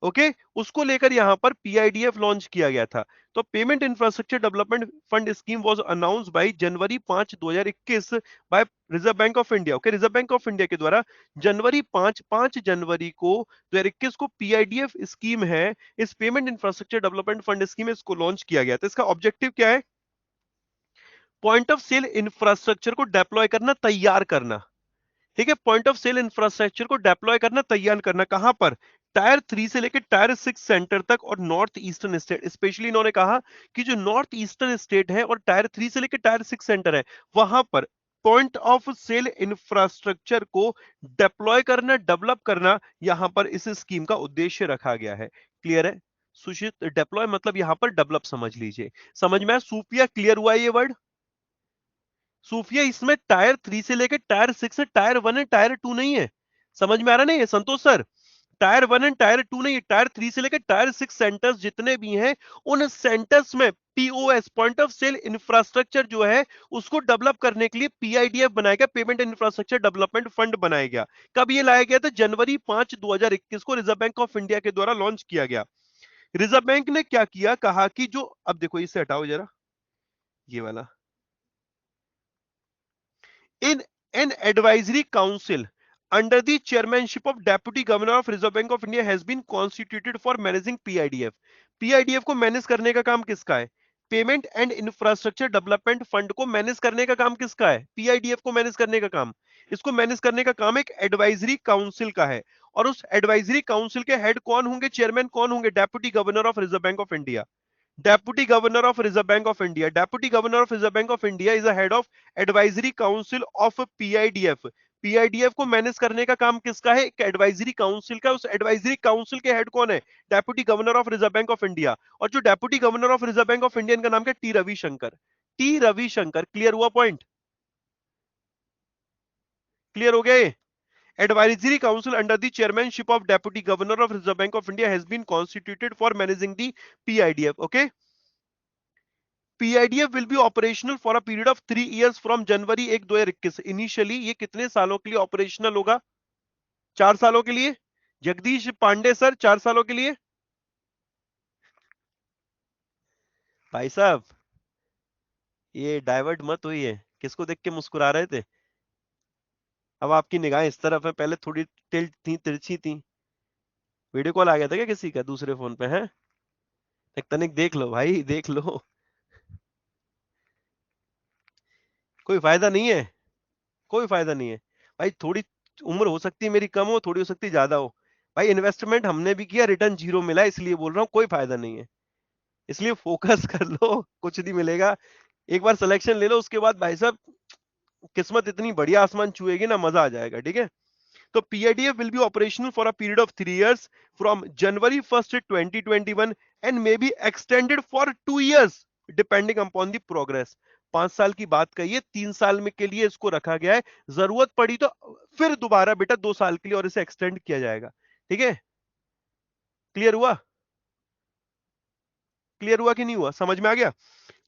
ओके, उसको लेकर यहां पर पीआईडीएफ लॉन्च किया गया था। तो payment infrastructure development fund scheme was announce by January 5 2021 by reserve bank of India. Okay, Reserve bank of India के द्वारा जनवरी 5 जनवरी को 2021 को पीआईडीएफ स्कीम है, इस payment infrastructure development fund scheme है, इसको लॉन्च किया गया था। इसका ऑब्जेक्टिव क्या है? पॉइंट ऑफ सेल इंफ्रास्ट्रक्चर को डेप्लॉय करना, तैयार करना। ठीक है, पॉइंट ऑफ सेल इंफ्रास्ट्रक्चर को डेप्लॉय करना, तैयार करना, कहां पर? टायर 3 से लेकर टायर 6 सेंटर तक और नॉर्थ ईस्टर्न स्टेट। स्पेशली इन्होंने कहा कि जो नॉर्थ ईस्टर्न स्टेट है और टायर 3 से लेकर टायर 6 सेंटर है वहां पर पॉइंट ऑफ सेल इंफ्रास्ट्रक्चर को डेप्लॉय करना, डेवलप करना, यहां पर इस स्कीम का उद्देश्य रखा गया है। क्लियर है सुशीत? डेप्लॉय मतलब यहां पर डेवलप समझ लीजिए। समझ में? सूफिया क्लियर हुआ ये वर्ड? सूफिया इसमें टायर 3 से लेकर टायर 6 है, टायर 1 है, टायर 2 नहीं है। समझ में आ रहा नहीं है संतोष सर? टायर 1 एंड टायर 2 नहीं है, टायर 3 से लेकर टायर 6 सेंटर्स जितने भी हैं उन सेंटर्स में POS, point of sale infrastructure जो है उसको डेवलप करने के लिए पीआईडीएफ बनाया गया, पेमेंट इंफ्रास्ट्रक्चर डेवलपमेंट फंड बनाया गया। कब ये लाया गया था? जनवरी 5 2021 को रिजर्व बैंक ऑफ इंडिया के द्वारा लॉन्च किया गया। रिजर्व बैंक ने क्या किया, कहा कि जो, अब देखो इसे हटाओ जरा, ये वाला, in an advisory council under the chairmanship of deputy governor of reserve bank of india has been constituted for managing pidf। pidf को मैनेज करने का काम किसका है? Payment and infrastructure development fund को मैनेज करने का काम किसका है? पीआईडीएफ को मैनेज करने का काम, इसको मैनेज करने का काम एक एडवाइजरी काउंसिल का है। और उस एडवाइजरी काउंसिल के हेड कौन होंगे, चेयरमैन कौन होंगे? Deputy governor of reserve bank of India. Deputy Governor of Reserve Bank of India. Deputy Governor of Reserve Bank of India is the head of Advisory Council of PIDF। पीआईडीएफ को manage करने का काम किसका है? एक advisory council का। उस advisory council के हेड कौन है? Deputy governor of reserve bank of India. और जो deputy governor of reserve bank of India, इनका नाम क्या? T Ravishankar. T Ravishankar. Clear हुआ पॉइंट? क्लियर हो गया ये? Advisory Council under the chairmanship of Deputy Governor of Reserve Bank of India has been constituted for managing the PIDF. Okay? PIDF will be operational for a period of 3 years from January 1 2021। Initially ये कितने सालों के लिए operational होगा? 4 सालों के लिए। Jagdish Pandey sir, 4 सालों के लिए। भाई साहब ये डाइवर्ट मत हुई है, किसको देख के मुस्कुरा रहे थे? अब आपकी निगाहें इस तरफ है, पहले थोड़ी टिल्ट थी, तिरछी थी। वीडियो कॉल आ गया था क्या किसी का दूसरे फोन पे है? एक तनिक देख लो भाई, देख लो, कोई फायदा नहीं है, कोई फायदा नहीं है। भाई थोड़ी उम्र हो सकती है मेरी कम हो, थोड़ी हो सकती है ज्यादा हो, भाई इन्वेस्टमेंट हमने भी किया, रिटर्न जीरो मिला, इसलिए बोल रहा हूँ कोई फायदा नहीं है। इसलिए फोकस कर लो, कुछ नहीं मिलेगा। एक बार सिलेक्शन ले लो, उसके बाद भाई साहब किस्मत इतनी बढ़िया आसमान छुएगी ना, मजा आ जाएगा। ठीक है। तो PIDF will be operational for a period of 3 years from January 1st 2021 and may be extended for 2 years depending upon the progress। 5 साल की बात कही है, 3 साल में के लिए इसको रखा गया है। जरूरत पड़ी तो फिर दोबारा बेटा 2 साल के लिए और इसे एक्सटेंड किया जाएगा। ठीक है। क्लियर हुआ? क्लियर हुआ कि नहीं हुआ? समझ में आ गया?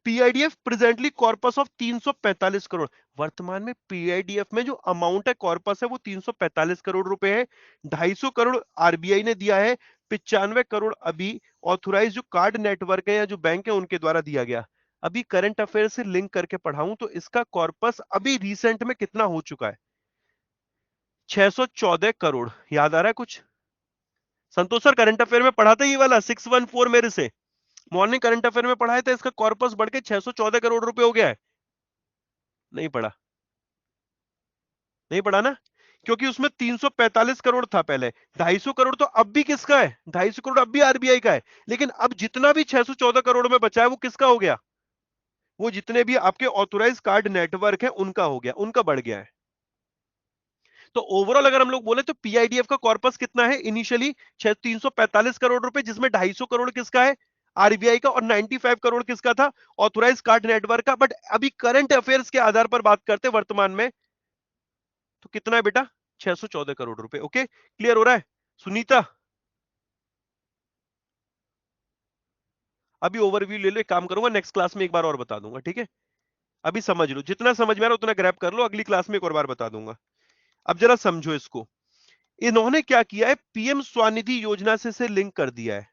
पीआईडीएफ प्रेजेंटली कॉर्पस ऑफ 345 करोड़। वर्तमान में पीआईडीएफ में जो अमाउंट है, कॉर्पस है, वो 345 करोड़ रुपए है। 250 करोड़ आरबीआई ने दिया है, 95 करोड़ अभी ऑथोराइज जो कार्ड नेटवर्क है या जो बैंक है उनके द्वारा दिया गया। अभी करंट अफेयर से लिंक करके पढ़ाऊं तो इसका कॉर्पस अभी रिसेंट में कितना हो चुका है? 614 करोड़। याद आ रहा है कुछ? संतोष सर करंट अफेयर में पढ़ा था ये वाला 614 मेरे से, मॉर्निंग करंट अफेयर में पढ़ाया था, इसका कॉर्पस बढ़ के 614 करोड़ रुपए हो गया है। नहीं पढ़ा? नहीं पढ़ा ना? क्योंकि उसमें 345 करोड़ था पहले। 250 करोड़ तो अब भी किसका है? 250 करोड़ अब भी आरबीआई का है। लेकिन अब जितना भी 614 करोड़ में बचा है वो किसका हो गया? वो जितने भी आपके ऑथोराइज कार्ड नेटवर्क है उनका हो गया, उनका बढ़ गया है। तो ओवरऑल अगर हम लोग बोले तो पीआईडीएफ का कॉर्पस कितना है इनिशियली? 345 करोड़ रुपए, जिसमें 250 करोड़ किसका है? आरबीआई का, और 95 करोड़ किसका था? ऑथोराइज कार्ड नेटवर्क का। बट अभी करंट अफेयर्स के आधार पर बात करते वर्तमान में, तो कितना है बेटा? 614 करोड़ रुपए। ओके, क्लियर हो रहा है? सुनीता, अभी ओवरव्यू ले लो, एक काम करूंगा नेक्स्ट क्लास में एक बार और बता दूंगा। ठीक है। अभी समझ लो, जितना समझ में आ रहा है उतना ग्रैब कर लो, अगली क्लास में एक और बार बता दूंगा। अब जरा समझो इसको। इन्होंने क्या किया है, पीएम स्वनिधि योजना से लिंक कर दिया है।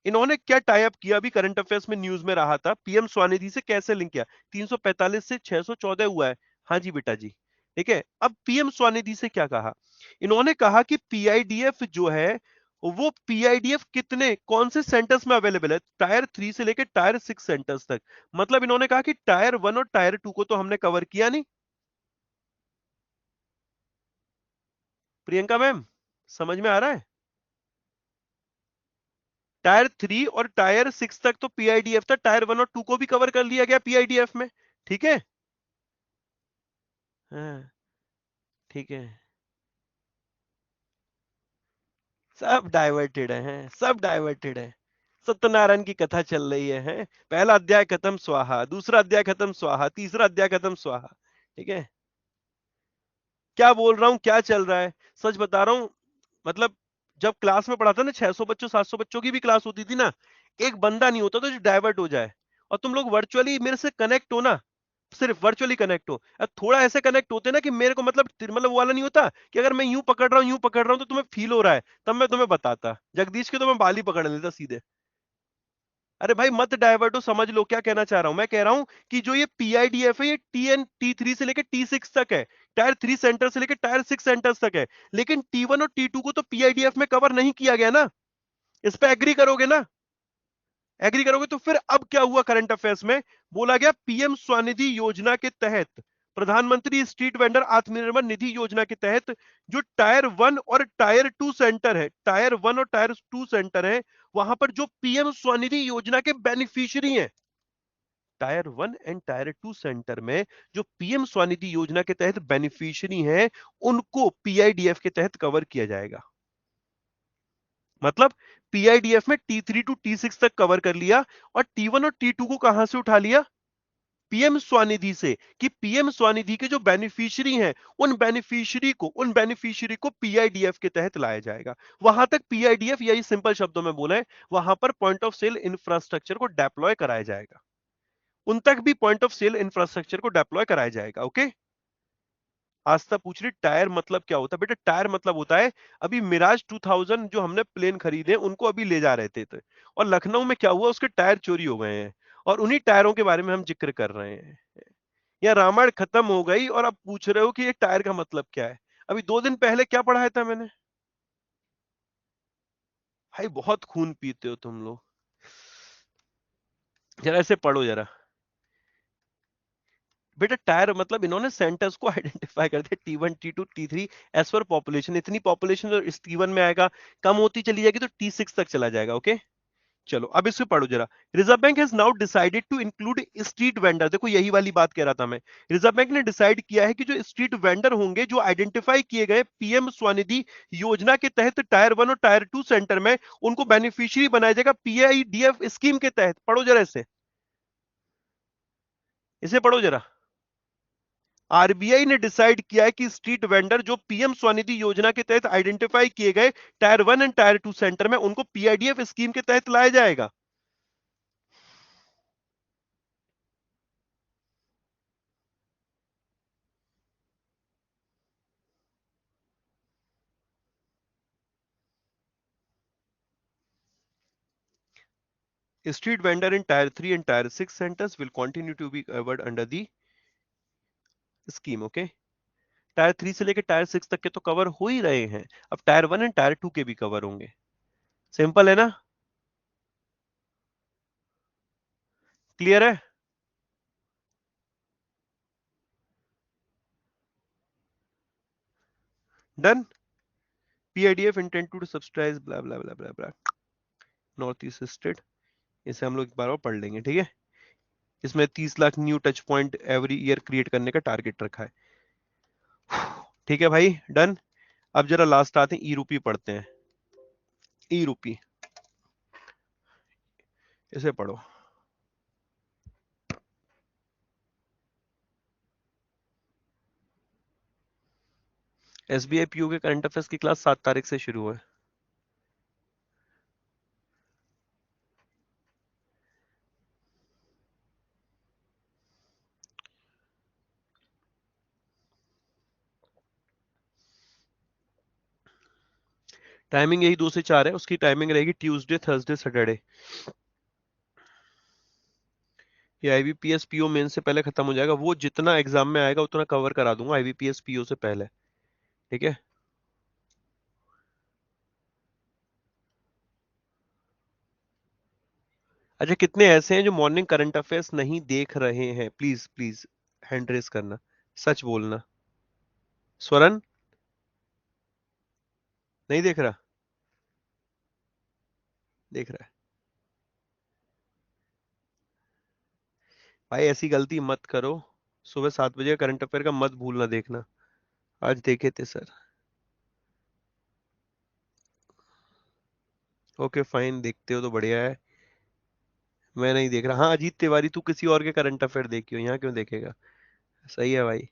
इन्होंने क्या टाई अप किया, अभी करंट अफेयर्स में न्यूज में रहा था, पीएम स्वनिधि से कैसे लिंक किया? 345 से 614 हुआ है। हाँ जी बेटा जी। ठीक है। अब पीएम स्वनिधि से क्या कहा? इन्होंने कहा कि पीआईडीएफ जो है, वो पीआईडीएफ कितने कौन से सेंटर्स में अवेलेबल है? टायर 3 से लेकर टायर 6 सेंटर्स तक। मतलब इन्होंने कहा कि टायर 1 और टायर 2 को तो हमने कवर किया नहीं। प्रियंका मैम, समझ में आ रहा है? टायर 3 और टायर 6 तक तो पीआईडीएफ था, टायर 1 और 2 को भी कवर कर लिया गया पीआईडीएफ में। ठीक है। हाँ, ठीक है। सब डाइवर्टेड है, सब डाइवर्टेड है। सत्यनारायण की कथा चल रही है? पहला अध्याय खत्म स्वाहा, दूसरा अध्याय खत्म स्वाहा, तीसरा अध्याय खत्म स्वाहा। ठीक है। क्या बोल रहा हूं, क्या चल रहा है? सच बता रहा हूं। मतलब जब क्लास में पढ़ाता ना, 600 बच्चों 700 बच्चों की भी क्लास होती थी ना, एक बंदा नहीं होता था जो डाइवर्ट हो जाए। और तुम लोग वर्चुअली मेरे से कनेक्ट हो ना, सिर्फ वर्चुअली कनेक्ट हो, अब थोड़ा ऐसे कनेक्ट होते ना कि मेरे को मतलब वो वाला नहीं होता कि अगर मैं यूं पकड़ रहा हूं, यूं पकड़ रहा हूं तो तुम्हें फील हो रहा है, तब मैं तुम्हें बताता। जगदीश के तो मैं बाल ही पकड़ लेता सीधे। अरे भाई मत डाइवर्ट हो, समझ लो क्या कहना चाह रहा हूं। मैं कह रहा हूं कि जो ये पीआईडीएफ है, ये T3 से लेकर T6 तक है, टायर 3 सेंटर से लेकर टायर 6 सेंटर्स तक है। लेकिन T1 और T2 को तो पीआईडीएफ में कवर नहीं किया गया ना। इस पे एग्री करोगे ना? एग्री करोगे तो फिर अब क्या हुआ करंट अफेयर्स में? बोला गया पीएम स्वनिधि योजना के तहत, प्रधानमंत्री स्ट्रीट वेंडर आत्मनिर्भर निधि योजना के तहत, जो टायर 1 और टायर 2 सेंटर है, टायर 1 और टायर 2 सेंटर है, वहां पर जो पीएम स्वनिधि योजना के बेनिफिशियरी हैं, टायर 1 एंड टायर 2 सेंटर में जो पीएम स्वनिधि योजना के तहत बेनिफिशियरी हैं, उनको पीआईडीएफ के तहत कवर किया जाएगा। मतलब पीआईडीएफ में T3 टू T6 तक कवर कर लिया, और T1 और T2 को कहां से उठा लिया? पीएम स्वनिधि से। कि पीएम स्वनिधि के जो बेनिफिशियरी हैं, उन बेनिफिशियरी को पीआईडीएफ के तहत लाया जाएगा। वहां तक पीआईडीएफ, यही सिंपल शब्दों में बोला है, वहां पर पॉइंट ऑफ सेल इंफ्रास्ट्रक्चर को डेप्लॉय कराया जाएगा। उन तक भी पॉइंट ऑफ सेल इंफ्रास्ट्रक्चर को डेप्लॉय कराया जाएगा। ओके। आस्था पूछ रही टायर मतलब क्या होता है? बेटा टायर मतलब होता है, अभी मिराज 2000 जो हमने प्लेन खरीदे उनको अभी ले जा रहे थे, और लखनऊ में क्या हुआ, उसके टायर चोरी हो गए हैं, और उन्हीं टायरों के बारे में हम जिक्र कर रहे हैं। या रामायण खत्म हो गई और अब पूछ रहे हो कि ये टायर का मतलब क्या है? अभी 2 दिन पहले क्या पढ़ाया था मैंने? भाई बहुत खून पीते हो तुम लोग। जरा ऐसे पढ़ो जरा। बेटा टायर मतलब इन्होंने सेंटर्स को आइडेंटिफाई कर दिया, T1 T2 T3 as per population. इतनी पॉपुलेशन जो इस T1 में आएगा कम होती चली जाएगी तो T6 तक चला जाएगा। ओके चलो अब इसको पढ़ो जरा। Reserve Bank has now decided to include street vendor. देखो यही वाली बात कह रहा था मैं। रिजर्व बैंक ने डिसाइड किया है कि जो स्ट्रीट वेंडर होंगे जो आइडेंटिफाई किए गए पीएम स्वनिधि योजना के तहत टायर 1 और टायर 2 सेंटर में, उनको बेनिफिशियरी बनाया जाएगा पीआईडीएफ स्कीम के तहत। पढ़ो जरा इसे, इसे पढ़ो जरा। आरबीआई ने डिसाइड किया है कि स्ट्रीट वेंडर जो पीएम स्वनिधि योजना के तहत आइडेंटिफाई किए गए टायर 1 एंड टायर 2 सेंटर में, उनको पीआईडीएफ स्कीम के तहत लाया जाएगा। Street vendor in Tier 3 and Tier 6 centers will continue to be covered under the scheme. Okay? Tyre 3 से लेकर टायर 6 तक के तो कवर हो ही रहे हैं, अब टायर 1 एंड टायर 2 के भी कवर होंगे। सिंपल है ना? क्लियर है? Done. PIDF intend to subsidise blah blah blah blah blah north east state. इसे हम लोग एक बार और पढ़ लेंगे, ठीक है? इसमें 30 lakh new touch point every year create करने का टारगेट रखा है। ठीक है भाई, डन। अब जरा लास्ट आते हैं, ई रूपी पढ़ते हैं। ई रूपी, इसे पढ़ो। एसबीआई पीओ के करंट अफेयर्स की क्लास 7 तारीख से शुरू है। टाइमिंग यही 2 से 4 है, उसकी टाइमिंग रहेगी ट्यूसडे थर्सडे सैटरडे। ये आईबीपीएस पीओ मेन से पहले खत्म हो जाएगा, वो जितना एग्जाम में आएगा उतना कवर करा दूंगा आईबीपीएस पीओ से पहले। ठीक है? अच्छा, कितने ऐसे हैं जो मॉर्निंग करंट अफेयर्स नहीं देख रहे हैं? प्लीज प्लीज हैंड रेस करना, सच बोलना। स्वरन नहीं देख रहा? देख रहा है? भाई ऐसी गलती मत करो, सुबह 7 बजे करंट अफेयर का मत भूलना देखना। आज देखे थे सर। ओके फाइन, देखते हो तो बढ़िया है। मैं नहीं देख रहा। हाँ अजीत तिवारी, तू किसी और के करंट अफेयर देखियो, यहाँ क्यों देखेगा? सही है भाई।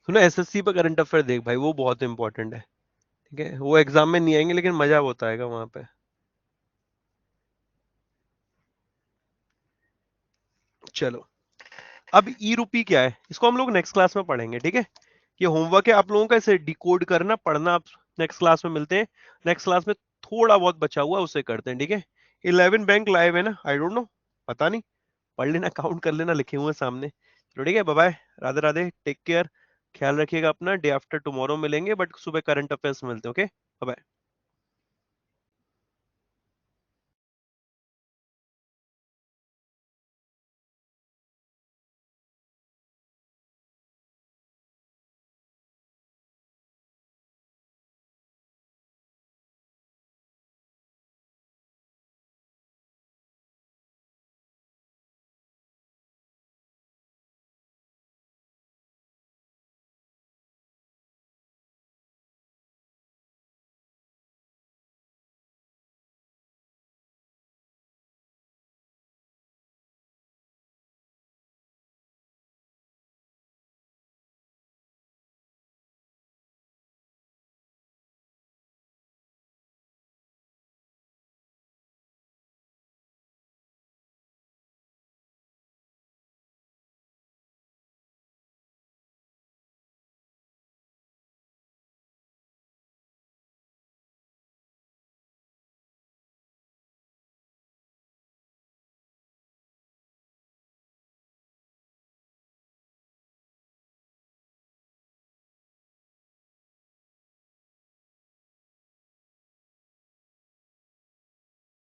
सुनो, एसएससी पे करंट अफेयर देख भाई, वो बहुत इंपॉर्टेंट है। ठीक है? वो एग्जाम में नहीं आएंगे लेकिन मजा बहुत आएगा वहां पे। चलो, अब ई रूपी क्या है इसको हम लोग नेक्स्ट क्लास में पढ़ेंगे, ठीक है? ये होमवर्क है आप लोगों का, इसे डिकोड करना पढ़ना। आप नेक्स्ट क्लास में मिलते हैं। नेक्स्ट क्लास में थोड़ा बहुत बचा हुआ है, उसे करते हैं, ठीक है? 11 बैंक लाइव है ना? आई डोंट नो, पता नहीं। पढ़ लेना, काउंट कर लेना, लिखे हुए हैं सामने। चलो ठीक है, bye bye, Radhe Radhe, take care. ख्याल रखिएगा अपना। डे आफ्टर टुमारो मिलेंगे, बट सुबह करंट अफेयर्स मिलते हैं। Okay, bye.